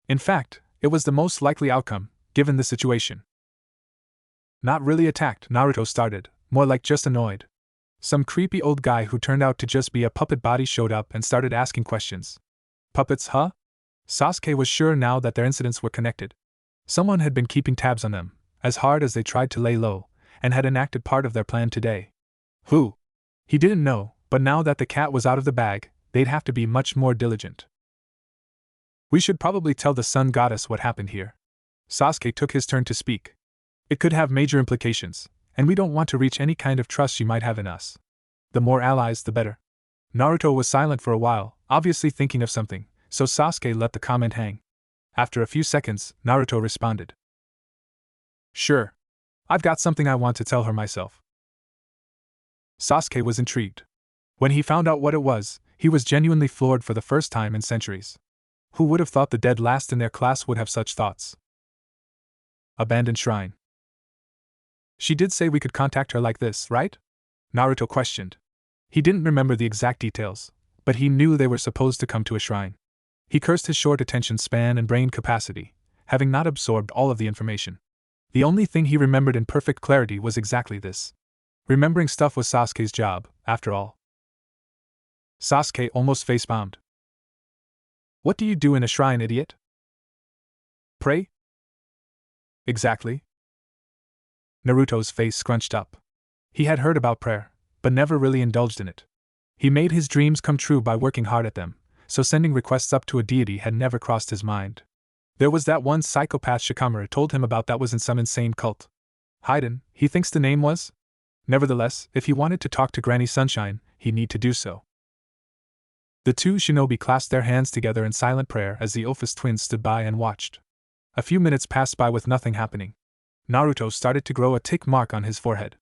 In fact, it was the most likely outcome, given the situation. Not really attacked, Naruto started, more like just annoyed. Some creepy old guy who turned out to just be a puppet body showed up and started asking questions. Puppets, huh? Sasuke was sure now that their incidents were connected. Someone had been keeping tabs on them, as hard as they tried to lay low, and had enacted part of their plan today. Who? He didn't know, but now that the cat was out of the bag, they'd have to be much more diligent. We should probably tell the Sun Goddess what happened here. Sasuke took his turn to speak. It could have major implications, and we don't want to reach any kind of trust she might have in us. The more allies, the better. Naruto was silent for a while, obviously thinking of something, so Sasuke let the comment hang. After a few seconds, Naruto responded. Sure. I've got something I want to tell her myself. Sasuke was intrigued. When he found out what it was, he was genuinely floored for the first time in centuries. Who would have thought the dead last in their class would have such thoughts? Abandoned shrine. She did say we could contact her like this, right? Naruto questioned. He didn't remember the exact details, but he knew they were supposed to come to a shrine. He cursed his short attention span and brain capacity, having not absorbed all of the information. The only thing he remembered in perfect clarity was exactly this. Remembering stuff was Sasuke's job, after all. Sasuke almost facepalmed. What do you do in a shrine, idiot? Pray? Exactly. Naruto's face scrunched up. He had heard about prayer, but never really indulged in it. He made his dreams come true by working hard at them, so sending requests up to a deity had never crossed his mind. There was that one psychopath Shikamaru told him about that was in some insane cult. Haiden, he thinks the name was? Nevertheless, if he wanted to talk to Granny Sunshine, he'd need to do so. The two shinobi clasped their hands together in silent prayer as the Office twins stood by and watched. A few minutes passed by with nothing happening. Naruto started to grow a tick mark on his forehead.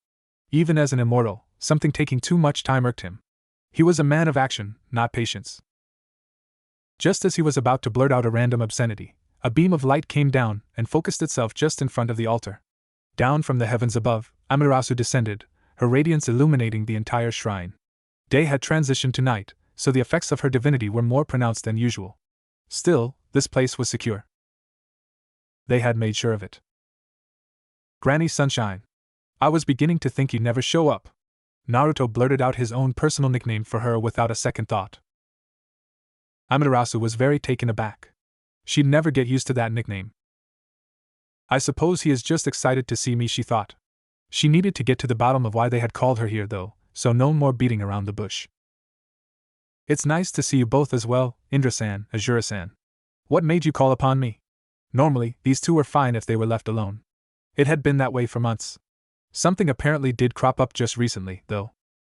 Even as an immortal, something taking too much time irked him. He was a man of action, not patience. Just as he was about to blurt out a random obscenity, a beam of light came down and focused itself just in front of the altar. Down from the heavens above, Amaterasu descended, her radiance illuminating the entire shrine. Day had transitioned to night, so the effects of her divinity were more pronounced than usual. Still, this place was secure. They had made sure of it. Granny Sunshine. I was beginning to think you'd never show up. Naruto blurted out his own personal nickname for her without a second thought. Amaterasu was very taken aback. She'd never get used to that nickname. I suppose he is just excited to see me, she thought. She needed to get to the bottom of why they had called her here though, so no more beating around the bush. It's nice to see you both as well, Indra-san, Azura-san. What made you call upon me? Normally, these two were fine if they were left alone. It had been that way for months. Something apparently did crop up just recently, though.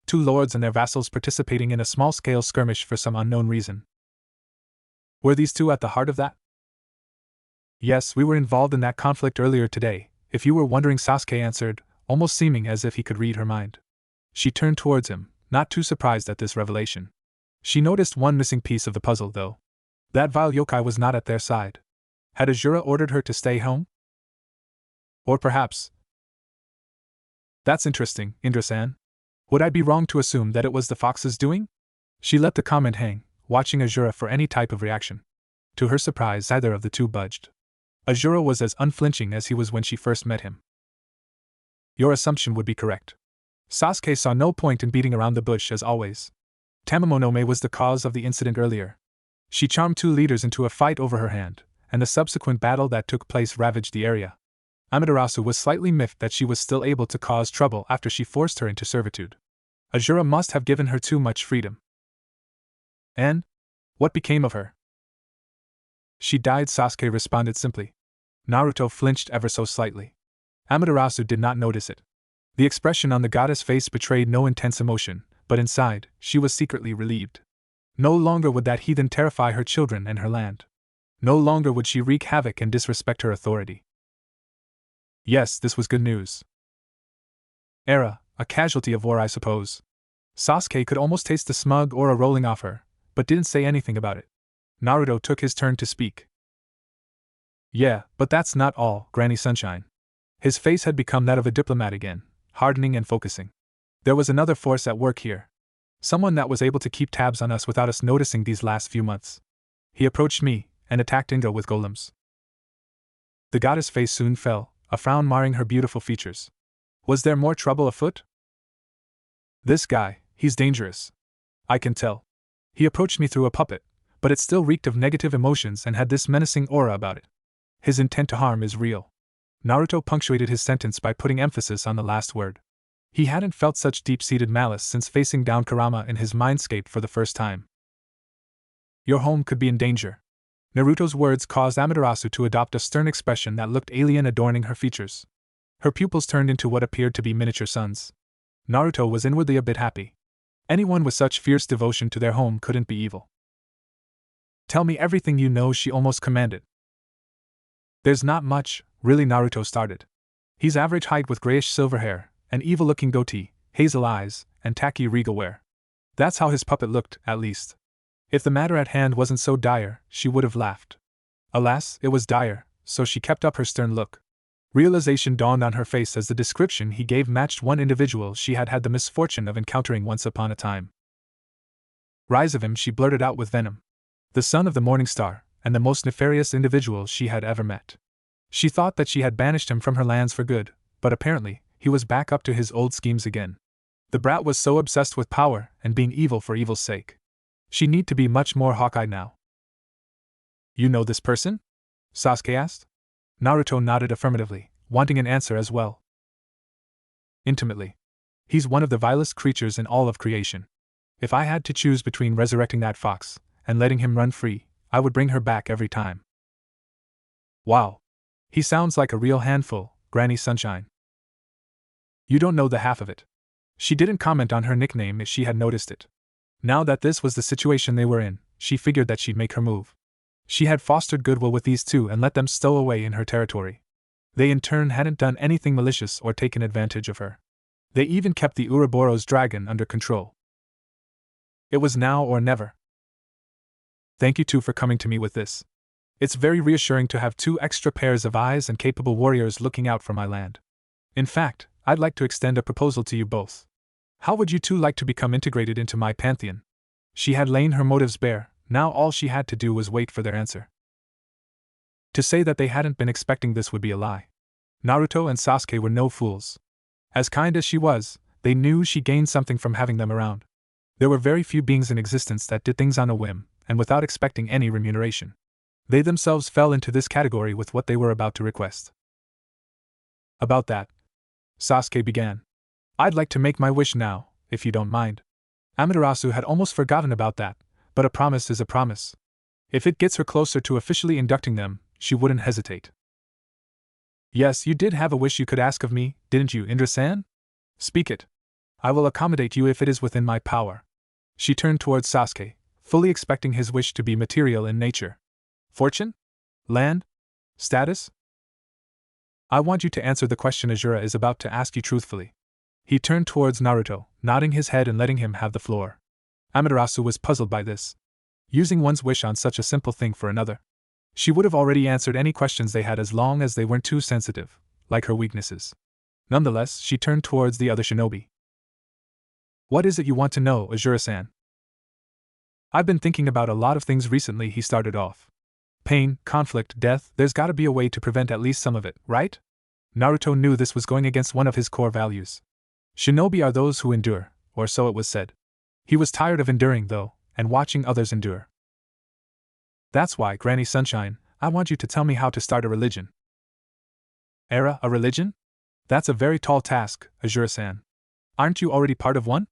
Two lords and their vassals participating in a small-scale skirmish for some unknown reason. Were these two at the heart of that? Yes, we were involved in that conflict earlier today, if you were wondering, Sasuke answered, almost seeming as if he could read her mind. She turned towards him, not too surprised at this revelation. She noticed one missing piece of the puzzle, though. That vile yokai was not at their side. Had Azura ordered her to stay home? Or perhaps... That's interesting, Indra-san. Would I be wrong to assume that it was the fox's doing? She let the comment hang, watching Azura for any type of reaction. To her surprise, neither of the two budged. Azura was as unflinching as he was when she first met him. Your assumption would be correct. Sasuke saw no point in beating around the bush as always. Tamamonome was the cause of the incident earlier. She charmed two leaders into a fight over her hand, and the subsequent battle that took place ravaged the area. Amaterasu was slightly miffed that she was still able to cause trouble after she forced her into servitude. Azura must have given her too much freedom. And? What became of her? She died, Sasuke responded simply. Naruto flinched ever so slightly. Amaterasu did not notice it. The expression on the goddess' face betrayed no intense emotion, but inside, she was secretly relieved. No longer would that heathen terrify her children and her land. No longer would she wreak havoc and disrespect her authority. Yes, this was good news. Era, a casualty of war, I suppose. Sasuke could almost taste the smug aura rolling off her, but didn't say anything about it. Naruto took his turn to speak. Yeah, but that's not all, Granny Sunshine. His face had become that of a diplomat again, hardening and focusing. There was another force at work here. Someone that was able to keep tabs on us without us noticing these last few months. He approached me, and attacked Ingo with golems. The goddess' face soon fell, a frown marring her beautiful features. Was there more trouble afoot? This guy, he's dangerous. I can tell. He approached me through a puppet, but it still reeked of negative emotions and had this menacing aura about it. His intent to harm is real. Naruto punctuated his sentence by putting emphasis on the last word. He hadn't felt such deep-seated malice since facing down Kurama in his mindscape for the first time. Your home could be in danger. Naruto's words caused Amaterasu to adopt a stern expression that looked alien, adorning her features. Her pupils turned into what appeared to be miniature suns. Naruto was inwardly a bit happy. Anyone with such fierce devotion to their home couldn't be evil. Tell me everything you know, she almost commanded. There's not much, really, Naruto started. He's average height with grayish silver hair, an evil-looking goatee, hazel eyes, and tacky regal wear. That's how his puppet looked, at least. If the matter at hand wasn't so dire, she would have laughed. Alas, it was dire, so she kept up her stern look. Realization dawned on her face as the description he gave matched one individual she had had the misfortune of encountering once upon a time. Rise of him, she blurted out with venom. The son of the morning star, and the most nefarious individual she had ever met. She thought that she had banished him from her lands for good, but apparently, he was back up to his old schemes again. The brat was so obsessed with power and being evil for evil's sake. She need to be much more hawk-eyed now. You know this person? Sasuke asked. Naruto nodded affirmatively, wanting an answer as well. Intimately. He's one of the vilest creatures in all of creation. If I had to choose between resurrecting that fox and letting him run free, I would bring her back every time. Wow. He sounds like a real handful, Granny Sunshine. You don't know the half of it. She didn't comment on her nickname if she had noticed it. Now that this was the situation they were in, she figured that she'd make her move. She had fostered goodwill with these two and let them stow away in her territory. They in turn hadn't done anything malicious or taken advantage of her. They even kept the Ouroboros dragon under control. It was now or never. Thank you two for coming to me with this. It's very reassuring to have two extra pairs of eyes and capable warriors looking out for my land. In fact, I'd like to extend a proposal to you both. How would you two like to become integrated into my pantheon? She had lain her motives bare, now all she had to do was wait for their answer. To say that they hadn't been expecting this would be a lie. Naruto and Sasuke were no fools. As kind as she was, they knew she gained something from having them around. There were very few beings in existence that did things on a whim, and without expecting any remuneration. They themselves fell into this category with what they were about to request. About that, Sasuke began. I'd like to make my wish now, if you don't mind. Amaterasu had almost forgotten about that, but a promise is a promise. If it gets her closer to officially inducting them, she wouldn't hesitate. Yes, you did have a wish you could ask of me, didn't you, Indra-san? Speak it. I will accommodate you if it is within my power. She turned towards Sasuke, fully expecting his wish to be material in nature. Fortune? Land? Status? I want you to answer the question Azura is about to ask you truthfully. He turned towards Naruto, nodding his head and letting him have the floor. Amaterasu was puzzled by this. Using one's wish on such a simple thing for another. She would have already answered any questions they had as long as they weren't too sensitive, like her weaknesses. Nonetheless, she turned towards the other shinobi. What is it you want to know, Azura-san? I've been thinking about a lot of things recently, he started off. Pain, conflict, death, there's gotta be a way to prevent at least some of it, right? Naruto knew this was going against one of his core values. Shinobi are those who endure, or so it was said. He was tired of enduring, though, and watching others endure. That's why, Granny Sunshine, I want you to tell me how to start a religion. A religion? That's a very tall task, Azura-san. Aren't you already part of one?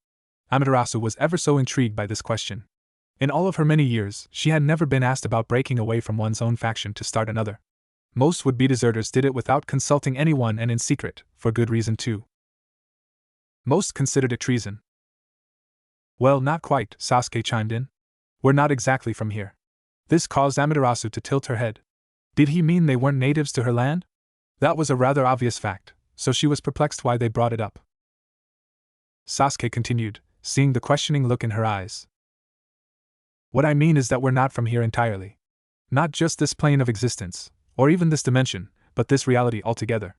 Amaterasu was ever so intrigued by this question. In all of her many years, she had never been asked about breaking away from one's own faction to start another. Most would-be deserters did it without consulting anyone and in secret, for good reason too. Most considered it treason. Well, not quite, Sasuke chimed in. We're not exactly from here. This caused Amaterasu to tilt her head. Did he mean they weren't natives to her land? That was a rather obvious fact, so she was perplexed why they brought it up. Sasuke continued, seeing the questioning look in her eyes. What I mean is that we're not from here entirely. Not just this plane of existence, or even this dimension, but this reality altogether.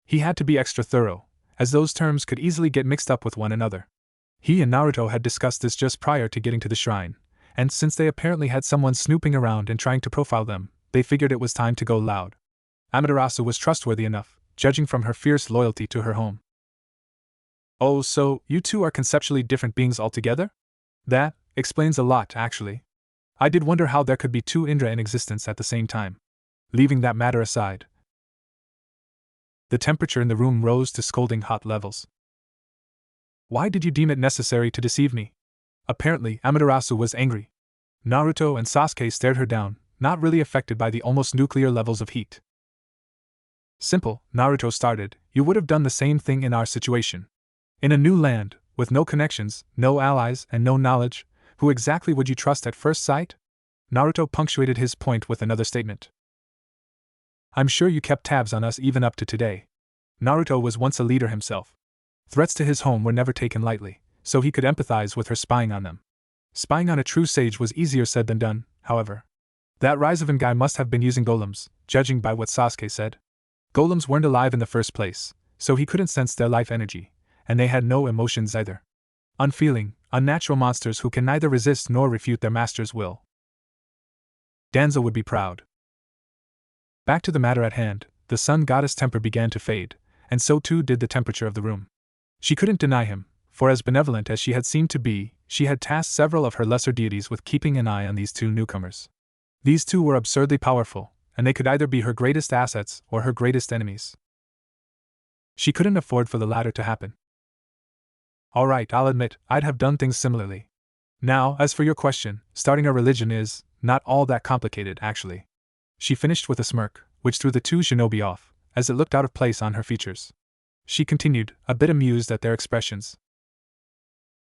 He had to be extra thorough, as those terms could easily get mixed up with one another. He and Naruto had discussed this just prior to getting to the shrine, and since they apparently had someone snooping around and trying to profile them, they figured it was time to go loud. Amaterasu was trustworthy enough, judging from her fierce loyalty to her home. Oh, so you two are conceptually different beings altogether? That explains a lot, actually. I did wonder how there could be two Indra in existence at the same time. Leaving that matter aside, the temperature in the room rose to scalding hot levels. Why did you deem it necessary to deceive me? Apparently, Amaterasu was angry. Naruto and Sasuke stared her down, not really affected by the almost nuclear levels of heat. Simple, Naruto started, you would have done the same thing in our situation. In a new land, with no connections, no allies, and no knowledge, who exactly would you trust at first sight? Naruto punctuated his point with another statement. I'm sure you kept tabs on us even up to today. Naruto was once a leader himself. Threats to his home were never taken lightly, so he could empathize with her spying on them. Spying on a true sage was easier said than done, however. That Raizavan guy must have been using golems, judging by what Sasuke said. Golems weren't alive in the first place, so he couldn't sense their life energy, and they had no emotions either. Unfeeling, unnatural monsters who can neither resist nor refute their master's will. Danzo would be proud. Back to the matter at hand, the sun goddess' temper began to fade, and so too did the temperature of the room. She couldn't deny him, for as benevolent as she had seemed to be, she had tasked several of her lesser deities with keeping an eye on these two newcomers. These two were absurdly powerful, and they could either be her greatest assets or her greatest enemies. She couldn't afford for the latter to happen. Alright, I'll admit, I'd have done things similarly. Now, as for your question, starting a religion is not all that complicated, actually. She finished with a smirk, which threw the two shinobi off, as it looked out of place on her features. She continued, a bit amused at their expressions.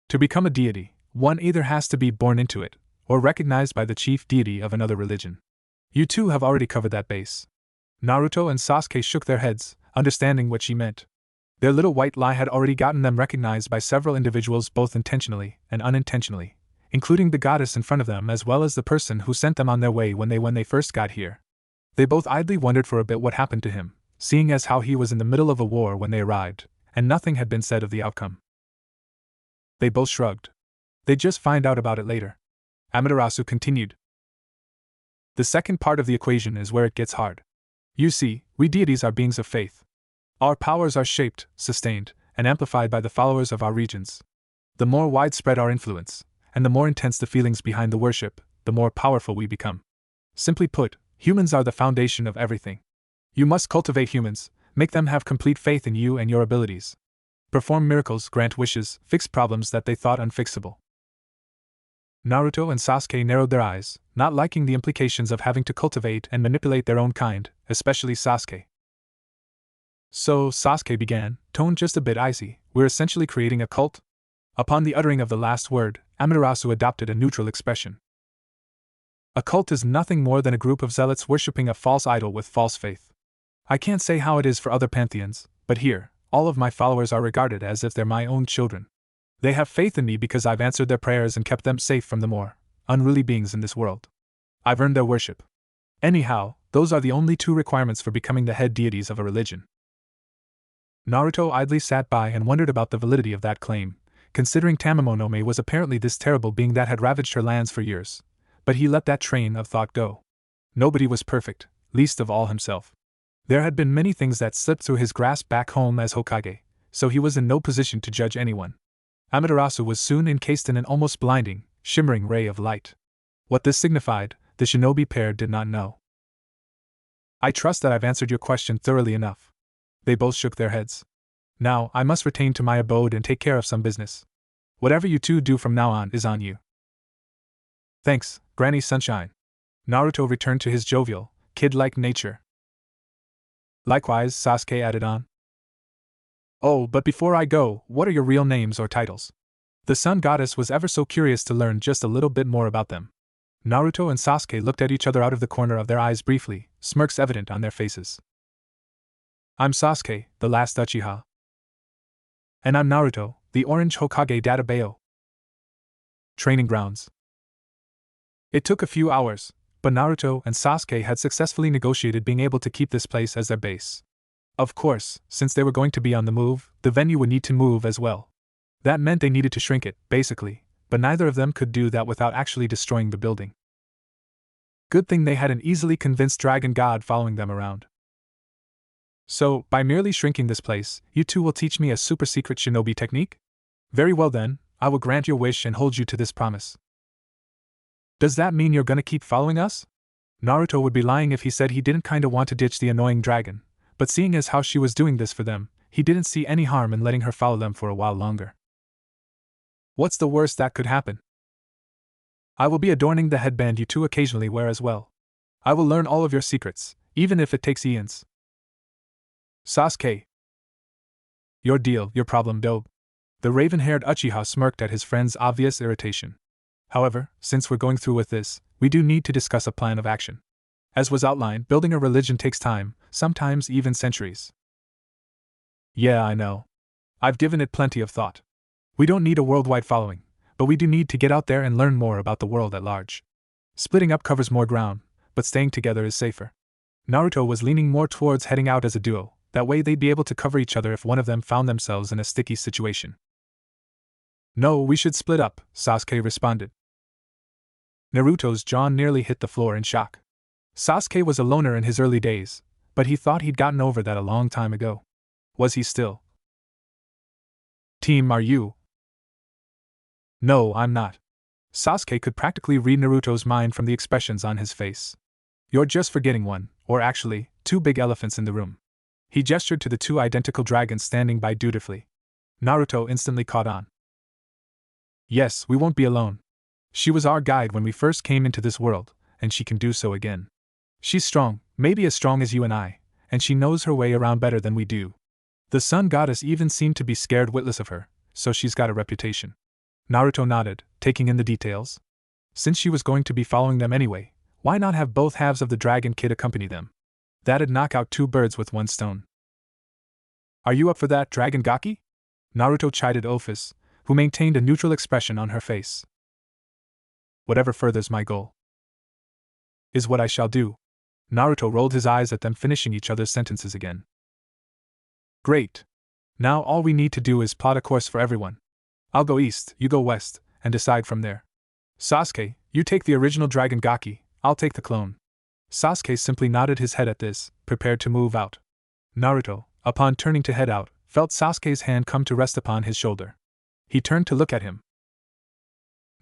To become a deity, one either has to be born into it, or recognized by the chief deity of another religion. You two have already covered that base. Naruto and Sasuke shook their heads, understanding what she meant. Their little white lie had already gotten them recognized by several individuals both intentionally and unintentionally, including the goddess in front of them as well as the person who sent them on their way when they first got here. They both idly wondered for a bit what happened to him, seeing as how he was in the middle of a war when they arrived, and nothing had been said of the outcome. They both shrugged. They'd just find out about it later. Amaterasu continued. The second part of the equation is where it gets hard. You see, we deities are beings of faith. Our powers are shaped, sustained, and amplified by the followers of our regions. The more widespread our influence, and the more intense the feelings behind the worship, the more powerful we become. Simply put, humans are the foundation of everything. You must cultivate humans, make them have complete faith in you and your abilities. Perform miracles, grant wishes, fix problems that they thought unfixable. Naruto and Sasuke narrowed their eyes, not liking the implications of having to cultivate and manipulate their own kind, especially Sasuke. So, Sasuke began, tone just a bit icy, we're essentially creating a cult? Upon the uttering of the last word, Amaterasu adopted a neutral expression. A cult is nothing more than a group of zealots worshipping a false idol with false faith. I can't say how it is for other pantheons, but here, all of my followers are regarded as if they're my own children. They have faith in me because I've answered their prayers and kept them safe from the more unruly beings in this world. I've earned their worship. Anyhow, those are the only two requirements for becoming the head deities of a religion. Naruto idly sat by and wondered about the validity of that claim, considering Tamamonome was apparently this terrible being that had ravaged her lands for years. But he let that train of thought go. Nobody was perfect, least of all himself. There had been many things that slipped through his grasp back home as Hokage, so he was in no position to judge anyone. Amaterasu was soon encased in an almost blinding, shimmering ray of light. What this signified, the shinobi pair did not know. I trust that I've answered your question thoroughly enough. They both shook their heads. Now, I must return to my abode and take care of some business. Whatever you two do from now on is on you. Thanks, Granny Sunshine. Naruto returned to his jovial, kid-like nature. Likewise, Sasuke added on. Oh, but before I go, what are your real names or titles? The sun goddess was ever so curious to learn just a little bit more about them. Naruto and Sasuke looked at each other out of the corner of their eyes briefly, smirks evident on their faces. I'm Sasuke, the last Uchiha. And I'm Naruto, the Orange Hokage Databayo. Training grounds. It took a few hours, but Naruto and Sasuke had successfully negotiated being able to keep this place as their base. Of course, since they were going to be on the move, the venue would need to move as well. That meant they needed to shrink it, basically, but neither of them could do that without actually destroying the building. Good thing they had an easily convinced dragon god following them around. So, by merely shrinking this place, you two will teach me a super secret shinobi technique? Very well then, I will grant your wish and hold you to this promise. Does that mean you're gonna keep following us? Naruto would be lying if he said he didn't kinda want to ditch the annoying dragon, but seeing as how she was doing this for them, he didn't see any harm in letting her follow them for a while longer. What's the worst that could happen? I will be adorning the headband you two occasionally wear as well. I will learn all of your secrets, even if it takes eons. Sasuke. Your deal, your problem, dope. The raven-haired Uchiha smirked at his friend's obvious irritation. However, since we're going through with this, we do need to discuss a plan of action. As was outlined, building a religion takes time, sometimes even centuries. Yeah, I know. I've given it plenty of thought. We don't need a worldwide following, but we do need to get out there and learn more about the world at large. Splitting up covers more ground, but staying together is safer. Naruto was leaning more towards heading out as a duo, that way they'd be able to cover each other if one of them found themselves in a sticky situation. No, we should split up, Sasuke responded. Naruto's jaw nearly hit the floor in shock. Sasuke was a loner in his early days, but he thought he'd gotten over that a long time ago. Was he still? Team, are you? No, I'm not. Sasuke could practically read Naruto's mind from the expressions on his face. You're just forgetting one, or actually, two big elephants in the room. He gestured to the two identical dragons standing by dutifully. Naruto instantly caught on. Yes, we won't be alone. She was our guide when we first came into this world, and she can do so again. She's strong, maybe as strong as you and I, and she knows her way around better than we do. The sun goddess even seemed to be scared witless of her, so she's got a reputation. Naruto nodded, taking in the details. Since she was going to be following them anyway, why not have both halves of the Dragon Kid accompany them? That'd knock out two birds with one stone. Are you up for that, Dragon Gaki? Naruto chided Ophis, who maintained a neutral expression on her face. Whatever furthers my goal is what I shall do. Naruto rolled his eyes at them, finishing each other's sentences again. Great. Now all we need to do is plot a course for everyone. I'll go east, you go west, and decide from there. Sasuke, you take the original Dragon Gaki, I'll take the clone. Sasuke simply nodded his head at this, prepared to move out. Naruto, upon turning to head out, felt Sasuke's hand come to rest upon his shoulder. He turned to look at him.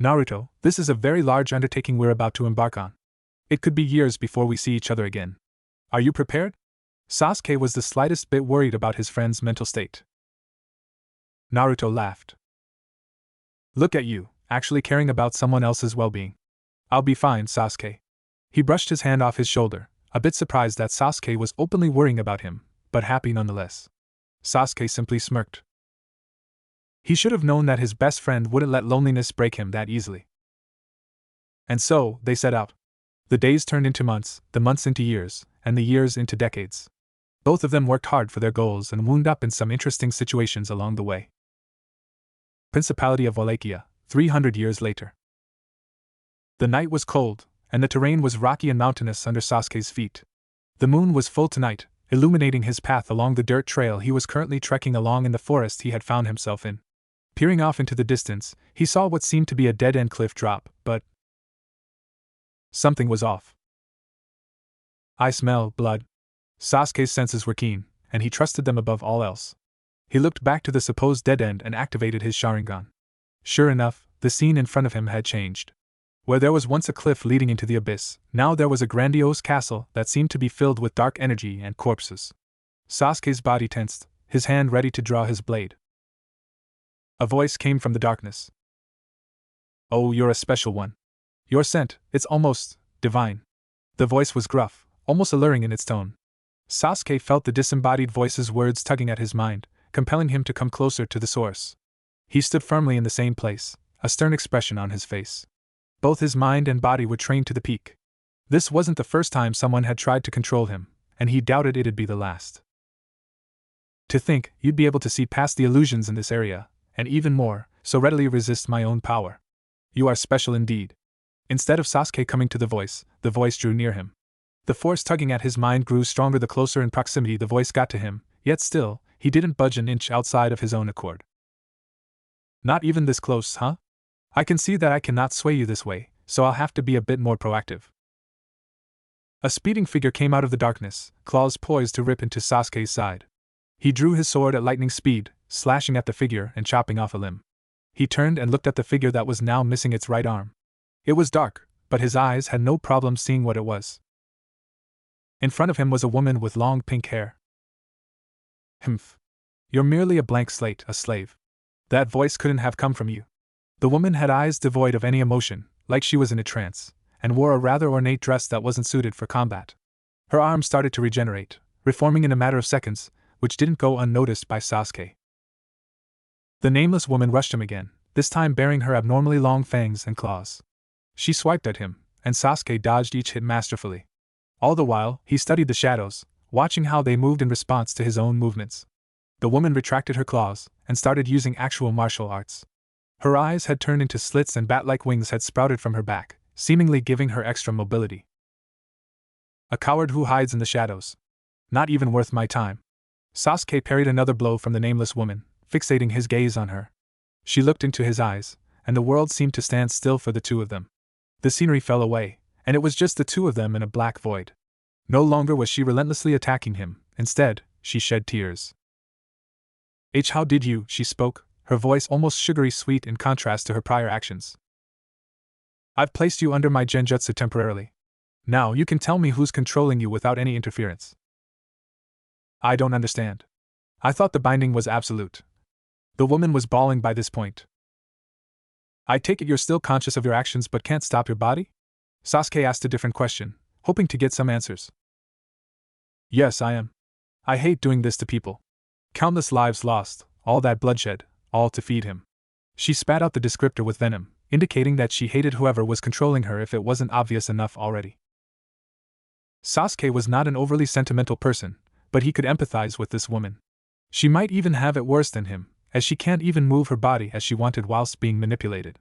Naruto, this is a very large undertaking we're about to embark on. It could be years before we see each other again. Are you prepared? Sasuke was the slightest bit worried about his friend's mental state. Naruto laughed. Look at you, actually caring about someone else's well-being. I'll be fine, Sasuke. He brushed his hand off his shoulder, a bit surprised that Sasuke was openly worrying about him, but happy nonetheless. Sasuke simply smirked. He should have known that his best friend wouldn't let loneliness break him that easily. And so, they set out. The days turned into months, the months into years, and the years into decades. Both of them worked hard for their goals and wound up in some interesting situations along the way. Principality of Wallachia, 300 years later. The night was cold, and the terrain was rocky and mountainous under Sasuke's feet. The moon was full tonight, illuminating his path along the dirt trail he was currently trekking along in the forest he had found himself in. Peering off into the distance, he saw what seemed to be a dead-end cliff drop, but something was off. I smell blood. Sasuke's senses were keen, and he trusted them above all else. He looked back to the supposed dead end and activated his Sharingan. Sure enough, the scene in front of him had changed. Where there was once a cliff leading into the abyss, now there was a grandiose castle that seemed to be filled with dark energy and corpses. Sasuke's body tensed, his hand ready to draw his blade. A voice came from the darkness. Oh, you're a special one. Your scent, it's almost divine. The voice was gruff, almost alluring in its tone. Sasuke felt the disembodied voice's words tugging at his mind, compelling him to come closer to the source. He stood firmly in the same place, a stern expression on his face. Both his mind and body were trained to the peak. This wasn't the first time someone had tried to control him, and he doubted it'd be the last. To think you'd be able to see past the illusions in this area, and even more, so readily resist my own power. You are special indeed. Instead of Sasuke coming to the voice drew near him. The force tugging at his mind grew stronger the closer in proximity the voice got to him, yet still, he didn't budge an inch outside of his own accord. Not even this close, huh? I can see that I cannot sway you this way, so I'll have to be a bit more proactive. A speeding figure came out of the darkness, claws poised to rip into Sasuke's side. He drew his sword at lightning speed, slashing at the figure and chopping off a limb. He turned and looked at the figure that was now missing its right arm. It was dark, but his eyes had no problem seeing what it was. In front of him was a woman with long pink hair. Humph. You're merely a blank slate, a slave. That voice couldn't have come from you. The woman had eyes devoid of any emotion, like she was in a trance, and wore a rather ornate dress that wasn't suited for combat. Her arm started to regenerate, reforming in a matter of seconds, which didn't go unnoticed by Sasuke. The nameless woman rushed him again, this time bearing her abnormally long fangs and claws. She swiped at him, and Sasuke dodged each hit masterfully. All the while, he studied the shadows, watching how they moved in response to his own movements. The woman retracted her claws, and started using actual martial arts. Her eyes had turned into slits and bat-like wings had sprouted from her back, seemingly giving her extra mobility. A coward who hides in the shadows. Not even worth my time. Sasuke parried another blow from the nameless woman, fixating his gaze on her. She looked into his eyes, and the world seemed to stand still for the two of them. The scenery fell away, and it was just the two of them in a black void. No longer was she relentlessly attacking him, instead, she shed tears. How did you, she spoke, her voice almost sugary sweet in contrast to her prior actions. I've placed you under my genjutsu temporarily. Now you can tell me who's controlling you without any interference. I don't understand. I thought the binding was absolute. The woman was bawling by this point. I take it you're still conscious of your actions but can't stop your body? Sasuke asked a different question, hoping to get some answers. Yes, I am. I hate doing this to people. Countless lives lost, all that bloodshed, all to feed him. She spat out the descriptor with venom, indicating that she hated whoever was controlling her if it wasn't obvious enough already. Sasuke was not an overly sentimental person, but he could empathize with this woman. She might even have it worse than him, as she can't even move her body as she wanted whilst being manipulated.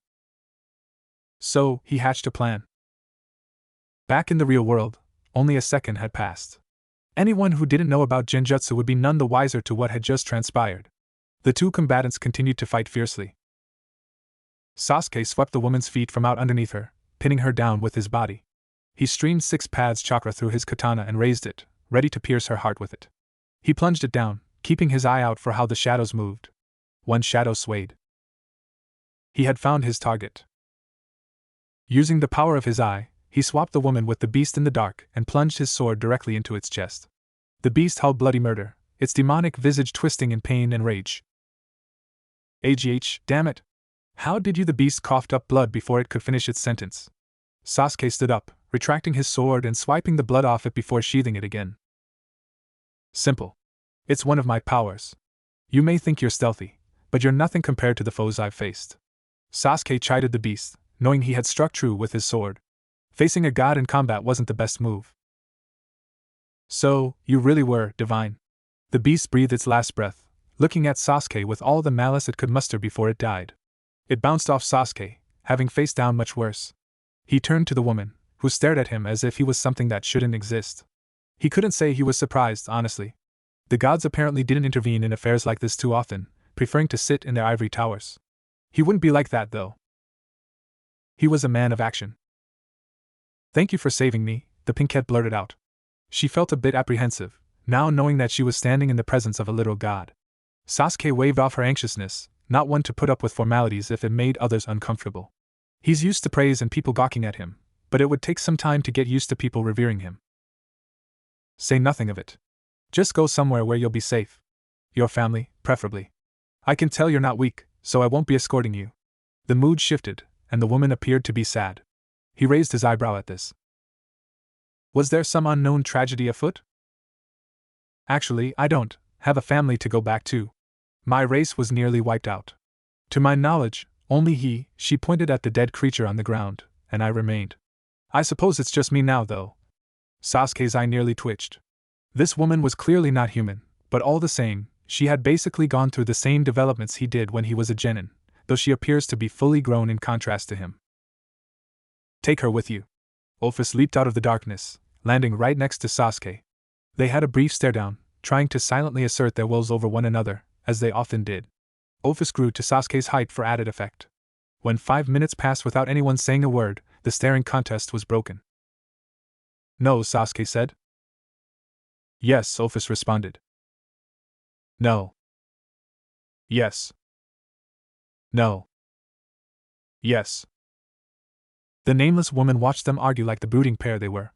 So, he hatched a plan. Back in the real world, only a second had passed. Anyone who didn't know about genjutsu would be none the wiser to what had just transpired. The two combatants continued to fight fiercely. Sasuke swept the woman's feet from out underneath her, pinning her down with his body. He streamed 6 paths chakra through his katana and raised it, ready to pierce her heart with it. He plunged it down, keeping his eye out for how the shadows moved. One shadow swayed. He had found his target. Using the power of his eye, he swapped the woman with the beast in the dark and plunged his sword directly into its chest. The beast howled bloody murder, its demonic visage twisting in pain and rage. Damn it! How did you? The beast coughed up blood before it could finish its sentence. Sasuke stood up, retracting his sword and swiping the blood off it before sheathing it again. Simple. It's one of my powers. You may think you're stealthy, but you're nothing compared to the foes I've faced. Sasuke chided the beast, knowing he had struck true with his sword. Facing a god in combat wasn't the best move. So, you really were divine. The beast breathed its last breath, looking at Sasuke with all the malice it could muster before it died. It bounced off Sasuke, having faced down much worse. He turned to the woman, who stared at him as if he was something that shouldn't exist. He couldn't say he was surprised, honestly. The gods apparently didn't intervene in affairs like this too often, preferring to sit in their ivory towers. He wouldn't be like that, though. He was a man of action. Thank you for saving me, the pinkette blurted out. She felt a bit apprehensive, now knowing that she was standing in the presence of a literal god. Sasuke waved off her anxiousness, not one to put up with formalities if it made others uncomfortable. He's used to praise and people gawking at him, but it would take some time to get used to people revering him. Say nothing of it. Just go somewhere where you'll be safe. Your family, preferably. I can tell you're not weak, so I won't be escorting you. The mood shifted, and the woman appeared to be sad. He raised his eyebrow at this. Was there some unknown tragedy afoot? Actually, I don't have a family to go back to. My race was nearly wiped out. To my knowledge, only she pointed at the dead creature on the ground, and I remained. I suppose it's just me now, though. Sasuke's eye nearly twitched. This woman was clearly not human, but all the same, she had basically gone through the same developments he did when he was a genin, though she appears to be fully grown in contrast to him. Take her with you. Office leaped out of the darkness, landing right next to Sasuke. They had a brief stare-down, trying to silently assert their wills over one another, as they often did. Office grew to Sasuke's height for added effect. When 5 minutes passed without anyone saying a word, the staring contest was broken. No, Sasuke said. Yes, Office responded. No. Yes. No. Yes. The nameless woman watched them argue like the brooding pair they were.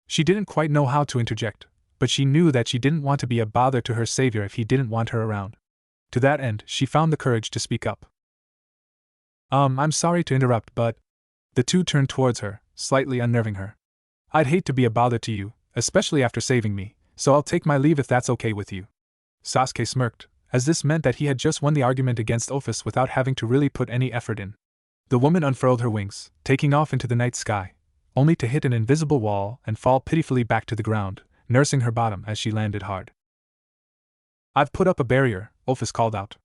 She didn't quite know how to interject, but she knew that she didn't want to be a bother to her savior if he didn't want her around. To that end, she found the courage to speak up. I'm sorry to interrupt, but... The two turned towards her, slightly unnerving her. I'd hate to be a bother to you, especially after saving me, so I'll take my leave if that's okay with you. Sasuke smirked, as this meant that he had just won the argument against Office without having to really put any effort in. The woman unfurled her wings, taking off into the night sky, only to hit an invisible wall and fall pitifully back to the ground, nursing her bottom as she landed hard. I've put up a barrier, Office called out.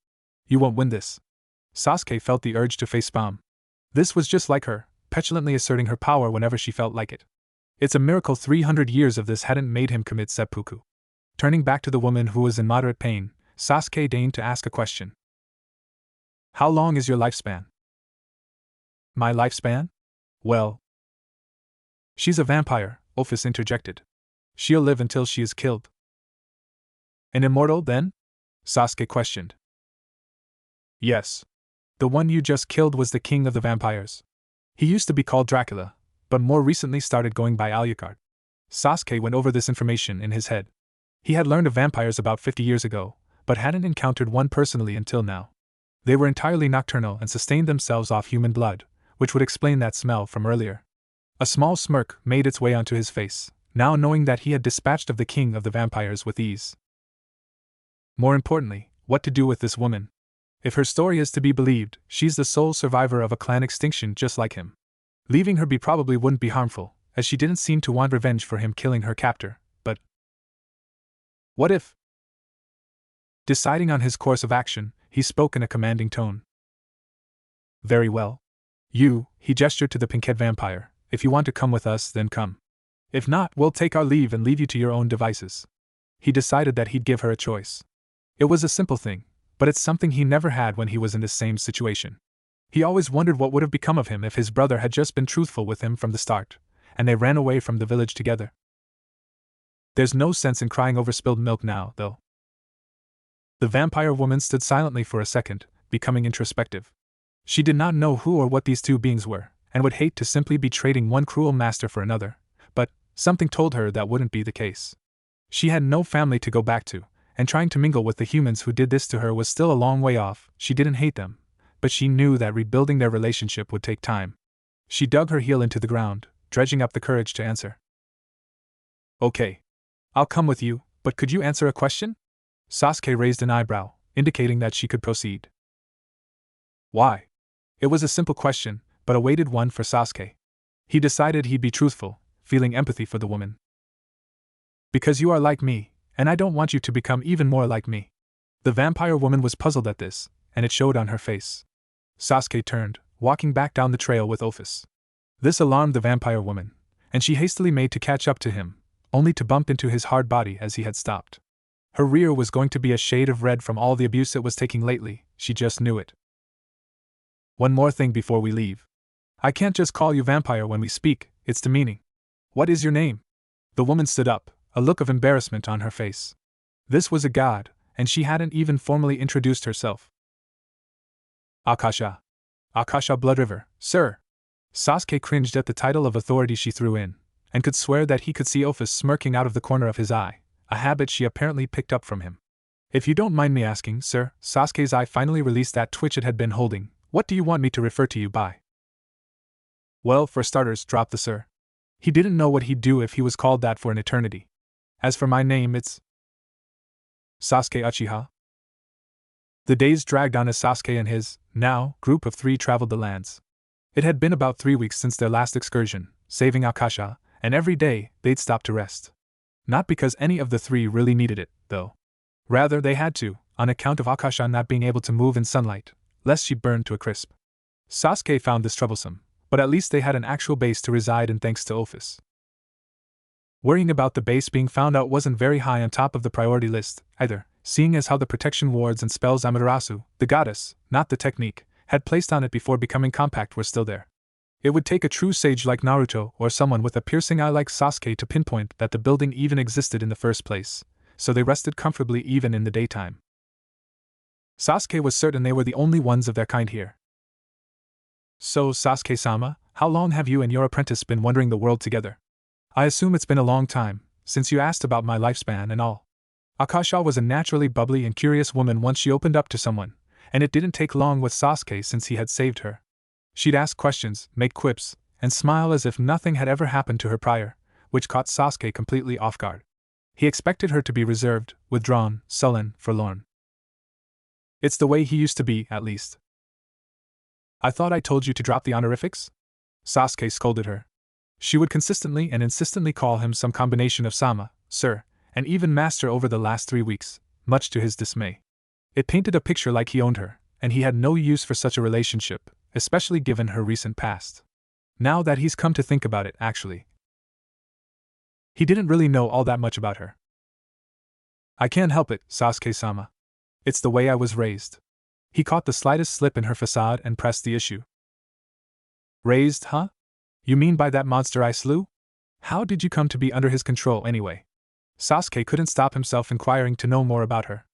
You won't win this. Sasuke felt the urge to facepalm. This was just like her, petulantly asserting her power whenever she felt like it. It's a miracle 300 years of this hadn't made him commit seppuku. Turning back to the woman who was in moderate pain, Sasuke deigned to ask a question. How long is your lifespan? My lifespan? Well... She's a vampire, Office interjected. She'll live until she is killed. An immortal, then? Sasuke questioned. Yes. The one you just killed was the king of the vampires. He used to be called Dracula, but more recently started going by Alucard. Sasuke went over this information in his head. He had learned of vampires about 50 years ago, but hadn't encountered one personally until now. They were entirely nocturnal and sustained themselves off human blood, which would explain that smell from earlier. A small smirk made its way onto his face, now knowing that he had dispatched of the king of the vampires with ease. More importantly, what to do with this woman. If her story is to be believed, she's the sole survivor of a clan extinction just like him. Leaving her be probably wouldn't be harmful, as she didn't seem to want revenge for him killing her captor, but... What if? Deciding on his course of action, he spoke in a commanding tone. Very well. He gestured to the pink-haired vampire, if you want to come with us, then come. If not, we'll take our leave and leave you to your own devices. He decided that he'd give her a choice. It was a simple thing, but it's something he never had when he was in this same situation. He always wondered what would have become of him if his brother had just been truthful with him from the start, and they ran away from the village together. There's no sense in crying over spilled milk now, though. The vampire woman stood silently for a second, becoming introspective. She did not know who or what these two beings were, and would hate to simply be trading one cruel master for another, but something told her that wouldn't be the case. She had no family to go back to, and trying to mingle with the humans who did this to her was still a long way off. She didn't hate them, but she knew that rebuilding their relationship would take time. She dug her heel into the ground, dredging up the courage to answer. Okay. I'll come with you, but could you answer a question? Sasuke raised an eyebrow, indicating that she could proceed. Why? It was a simple question, but a weighted one for Sasuke. He decided he'd be truthful, feeling empathy for the woman. Because you are like me, and I don't want you to become even more like me. The vampire woman was puzzled at this, and it showed on her face. Sasuke turned, walking back down the trail with Office. This alarmed the vampire woman, and she hastily made to catch up to him, only to bump into his hard body as he had stopped. Her rear was going to be a shade of red from all the abuse it was taking lately, she just knew it. One more thing before we leave. I can't just call you vampire when we speak, it's demeaning. What is your name? The woman stood up, a look of embarrassment on her face. This was a god, and she hadn't even formally introduced herself. Akasha. Akasha Blood River, sir. Sasuke cringed at the title of authority she threw in, and could swear that he could see Office smirking out of the corner of his eye, a habit she apparently picked up from him. If you don't mind me asking, sir, Sasuke's eye finally released that twitch it had been holding. What do you want me to refer to you by? Well, for starters, drop the sir. He didn't know what he'd do if he was called that for an eternity. As for my name, it's Sasuke Uchiha. The days dragged on as Sasuke and his, now, group of 3 traveled the lands. It had been about 3 weeks since their last excursion, saving Akasha, and every day they'd stop to rest. Not because any of the 3 really needed it, though. Rather, they had to, on account of Akasha not being able to move in sunlight, lest she burned to a crisp. Sasuke found this troublesome, But at least they had an actual base to reside in thanks to Ophis. Worrying about the base being found out wasn't very high on top of the priority list, either, seeing as how the protection wards and spells Amaterasu, the goddess, not the technique, had placed on it before becoming compact were still there. It would take a true sage like Naruto or someone with a piercing eye like Sasuke to pinpoint that the building even existed in the first place, so they rested comfortably even in the daytime. Sasuke was certain they were the only ones of their kind here. So, Sasuke-sama, how long have you and your apprentice been wandering the world together? I assume it's been a long time, since you asked about my lifespan and all. Akasha was a naturally bubbly and curious woman once she opened up to someone, and it didn't take long with Sasuke since he had saved her. She'd ask questions, make quips, and smile as if nothing had ever happened to her prior, which caught Sasuke completely off guard. He expected her to be reserved, withdrawn, sullen, forlorn. It's the way he used to be, at least. I thought I told you to drop the honorifics? Sasuke scolded her. She would consistently and insistently call him some combination of Sama, sir, and even master over the last 3 weeks, much to his dismay. It painted a picture like he owned her, and he had no use for such a relationship, especially given her recent past. Now that he's come to think about it, actually, he didn't really know all that much about her. I can't help it, Sasuke-sama. It's the way I was raised. He caught the slightest slip in her facade and pressed the issue. Raised, huh? You mean by that monster I slew? How did you come to be under his control anyway? Sasuke couldn't stop himself inquiring to know more about her.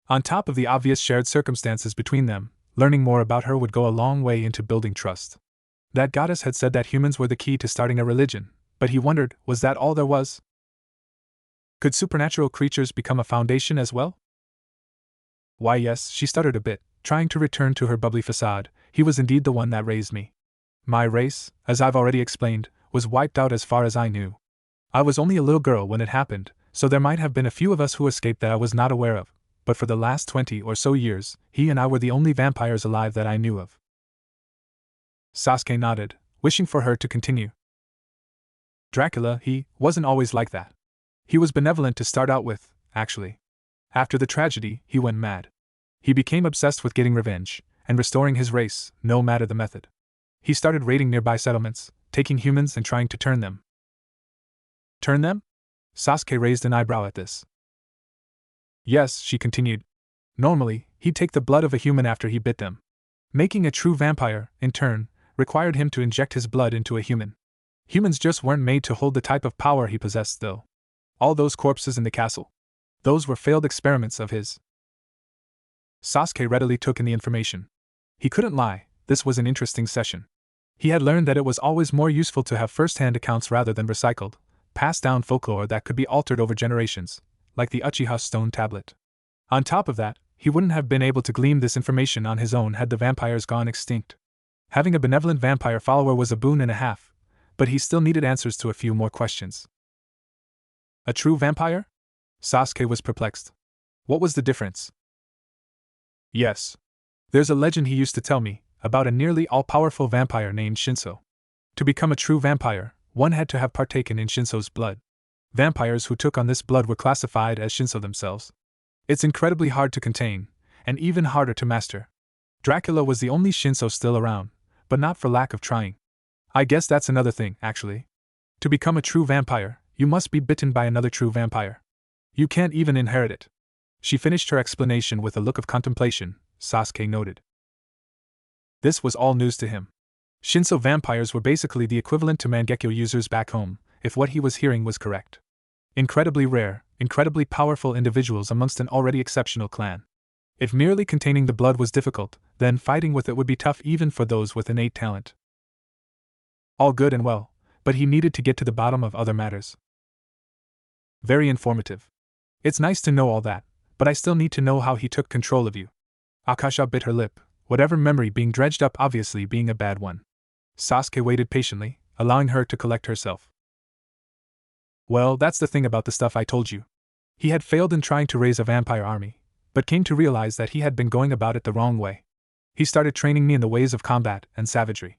On top of the obvious shared circumstances between them, learning more about her would go a long way into building trust. That goddess had said that humans were the key to starting a religion, but he wondered, was that all there was? Could supernatural creatures become a foundation as well? Why yes, she stuttered a bit, trying to return to her bubbly facade. He was indeed the one that raised me. My race, as I've already explained, was wiped out as far as I knew. I was only a little girl when it happened, so there might have been a few of us who escaped that I was not aware of, but for the last 20 or so years, he and I were the only vampires alive that I knew of. Sasuke nodded, wishing for her to continue. Dracula, he wasn't always like that. He was benevolent to start out with, actually. After the tragedy, he went mad. He became obsessed with getting revenge, and restoring his race, no matter the method. He started raiding nearby settlements, taking humans and trying to turn them. Turn them? Sasuke raised an eyebrow at this. Yes, she continued. Normally, he'd take the blood of a human after he bit them. Making a true vampire, in turn, required him to inject his blood into a human. Humans just weren't made to hold the type of power he possessed, though. All those corpses in the castle. Those were failed experiments of his. Sasuke readily took in the information. He couldn't lie, this was an interesting session. He had learned that it was always more useful to have first-hand accounts rather than recycled, passed-down folklore that could be altered over generations, like the Uchiha stone tablet. On top of that, he wouldn't have been able to glean this information on his own had the vampires gone extinct. Having a benevolent vampire follower was a boon and a half, but he still needed answers to a few more questions. A true vampire? Sasuke was perplexed. What was the difference? Yes. There's a legend he used to tell me, about a nearly all-powerful vampire named Shinso. To become a true vampire, one had to have partaken in Shinso's blood. Vampires who took on this blood were classified as Shinso themselves. It's incredibly hard to contain, and even harder to master. Dracula was the only Shinso still around, but not for lack of trying. I guess that's another thing, actually. To become a true vampire, you must be bitten by another true vampire. You can't even inherit it. She finished her explanation with a look of contemplation, Sasuke noted. This was all news to him. Shinso vampires were basically the equivalent to Mangekyo users back home, if what he was hearing was correct. Incredibly rare, incredibly powerful individuals amongst an already exceptional clan. If merely containing the blood was difficult, then fighting with it would be tough even for those with innate talent. All good and well, but he needed to get to the bottom of other matters. Very informative. It's nice to know all that, but I still need to know how he took control of you. Akasha bit her lip, whatever memory being dredged up obviously being a bad one. Sasuke waited patiently, allowing her to collect herself. Well, that's the thing about the stuff I told you. He had failed in trying to raise a vampire army, but came to realize that he had been going about it the wrong way. He started training me in the ways of combat and savagery.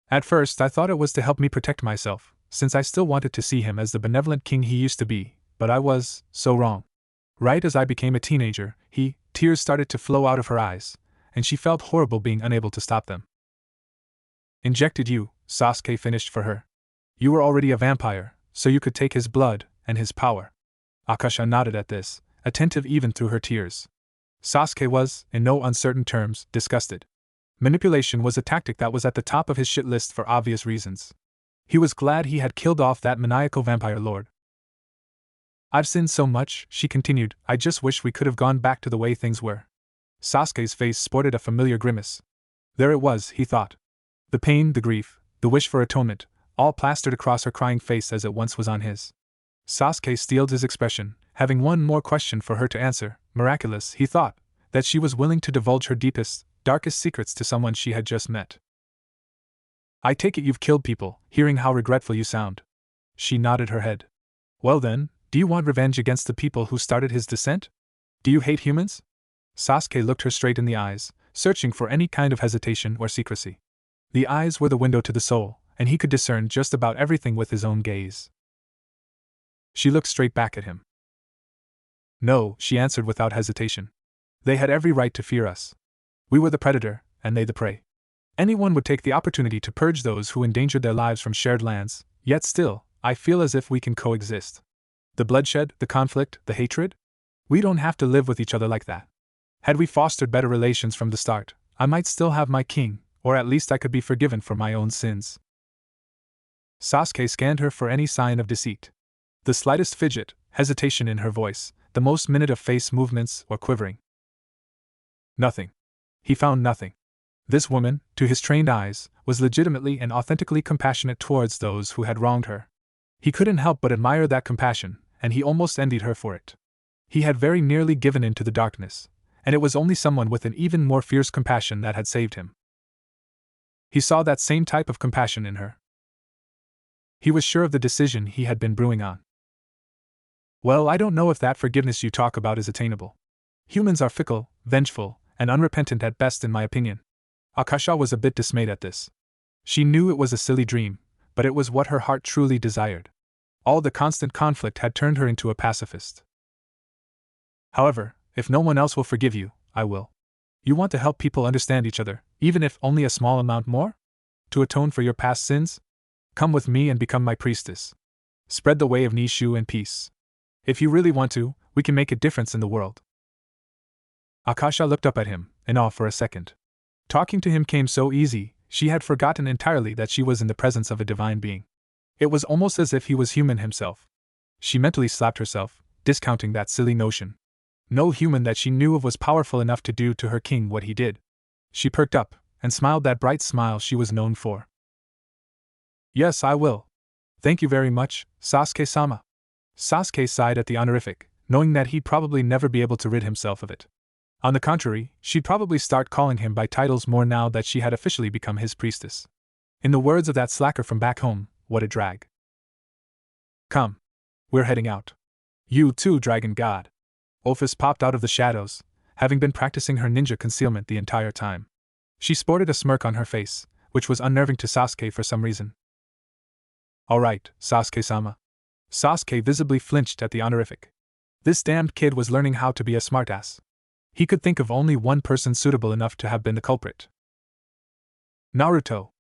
At first I thought it was to help me protect myself, since I still wanted to see him as the benevolent king he used to be, but I was so wrong. Right as I became a teenager, tears started to flow out of her eyes, and she felt horrible being unable to stop them. Injected you, Sasuke finished for her. You were already a vampire, so you could take his blood and his power. Akasha nodded at this, attentive even through her tears. Sasuke was, in no uncertain terms, disgusted. Manipulation was a tactic that was at the top of his shit list for obvious reasons. He was glad he had killed off that maniacal vampire lord. I've sinned so much, she continued, I just wish we could have gone back to the way things were. Sasuke's face sported a familiar grimace. There it was, he thought. The pain, the grief, the wish for atonement, all plastered across her crying face as it once was on his. Sasuke steeled his expression, having one more question for her to answer. Miraculous, he thought, that she was willing to divulge her deepest, darkest secrets to someone she had just met. I take it you've killed people, hearing how regretful you sound. She nodded her head. Well then, do you want revenge against the people who started his descent? Do you hate humans? Sasuke looked her straight in the eyes, searching for any kind of hesitation or secrecy. The eyes were the window to the soul, and he could discern just about everything with his own gaze. She looked straight back at him. No, she answered without hesitation. They had every right to fear us. We were the predator, and they the prey. Anyone would take the opportunity to purge those who endangered their lives from shared lands, yet still, I feel as if we can coexist. The bloodshed, the conflict, the hatred? We don't have to live with each other like that. Had we fostered better relations from the start, I might still have my king, or at least I could be forgiven for my own sins. Sasuke scanned her for any sign of deceit. The slightest fidget, hesitation in her voice, the most minute of face movements or quivering. Nothing. He found nothing. This woman, to his trained eyes, was legitimately and authentically compassionate towards those who had wronged her. He couldn't help but admire that compassion, and he almost envied her for it. He had very nearly given in to the darkness, and it was only someone with an even more fierce compassion that had saved him. He saw that same type of compassion in her. He was sure of the decision he had been brewing on. Well, I don't know if that forgiveness you talk about is attainable. Humans are fickle, vengeful, and unrepentant at best in my opinion. Akasha was a bit dismayed at this. She knew it was a silly dream, but it was what her heart truly desired. All the constant conflict had turned her into a pacifist. However, if no one else will forgive you, I will. You want to help people understand each other, even if only a small amount more? To atone for your past sins? Come with me and become my priestess. Spread the way of Nishu and peace. If you really want to, we can make a difference in the world. Akasha looked up at him, in awe for a second. Talking to him came so easy, she had forgotten entirely that she was in the presence of a divine being. It was almost as if he was human himself. She mentally slapped herself, discounting that silly notion. No human that she knew of was powerful enough to do to her king what he did. She perked up, and smiled that bright smile she was known for. Yes, I will. Thank you very much, Sasuke-sama. Sasuke sighed at the honorific, knowing that he'd probably never be able to rid himself of it. On the contrary, she'd probably start calling him by titles more now that she had officially become his priestess. In the words of that slacker from back home, what a drag. Come. We're heading out. You too, Dragon God. Ophis popped out of the shadows, having been practicing her ninja concealment the entire time. She sported a smirk on her face, which was unnerving to Sasuke for some reason. All right, Sasuke-sama. Sasuke visibly flinched at the honorific. This damned kid was learning how to be a smartass. He could think of only one person suitable enough to have been the culprit. Naruto.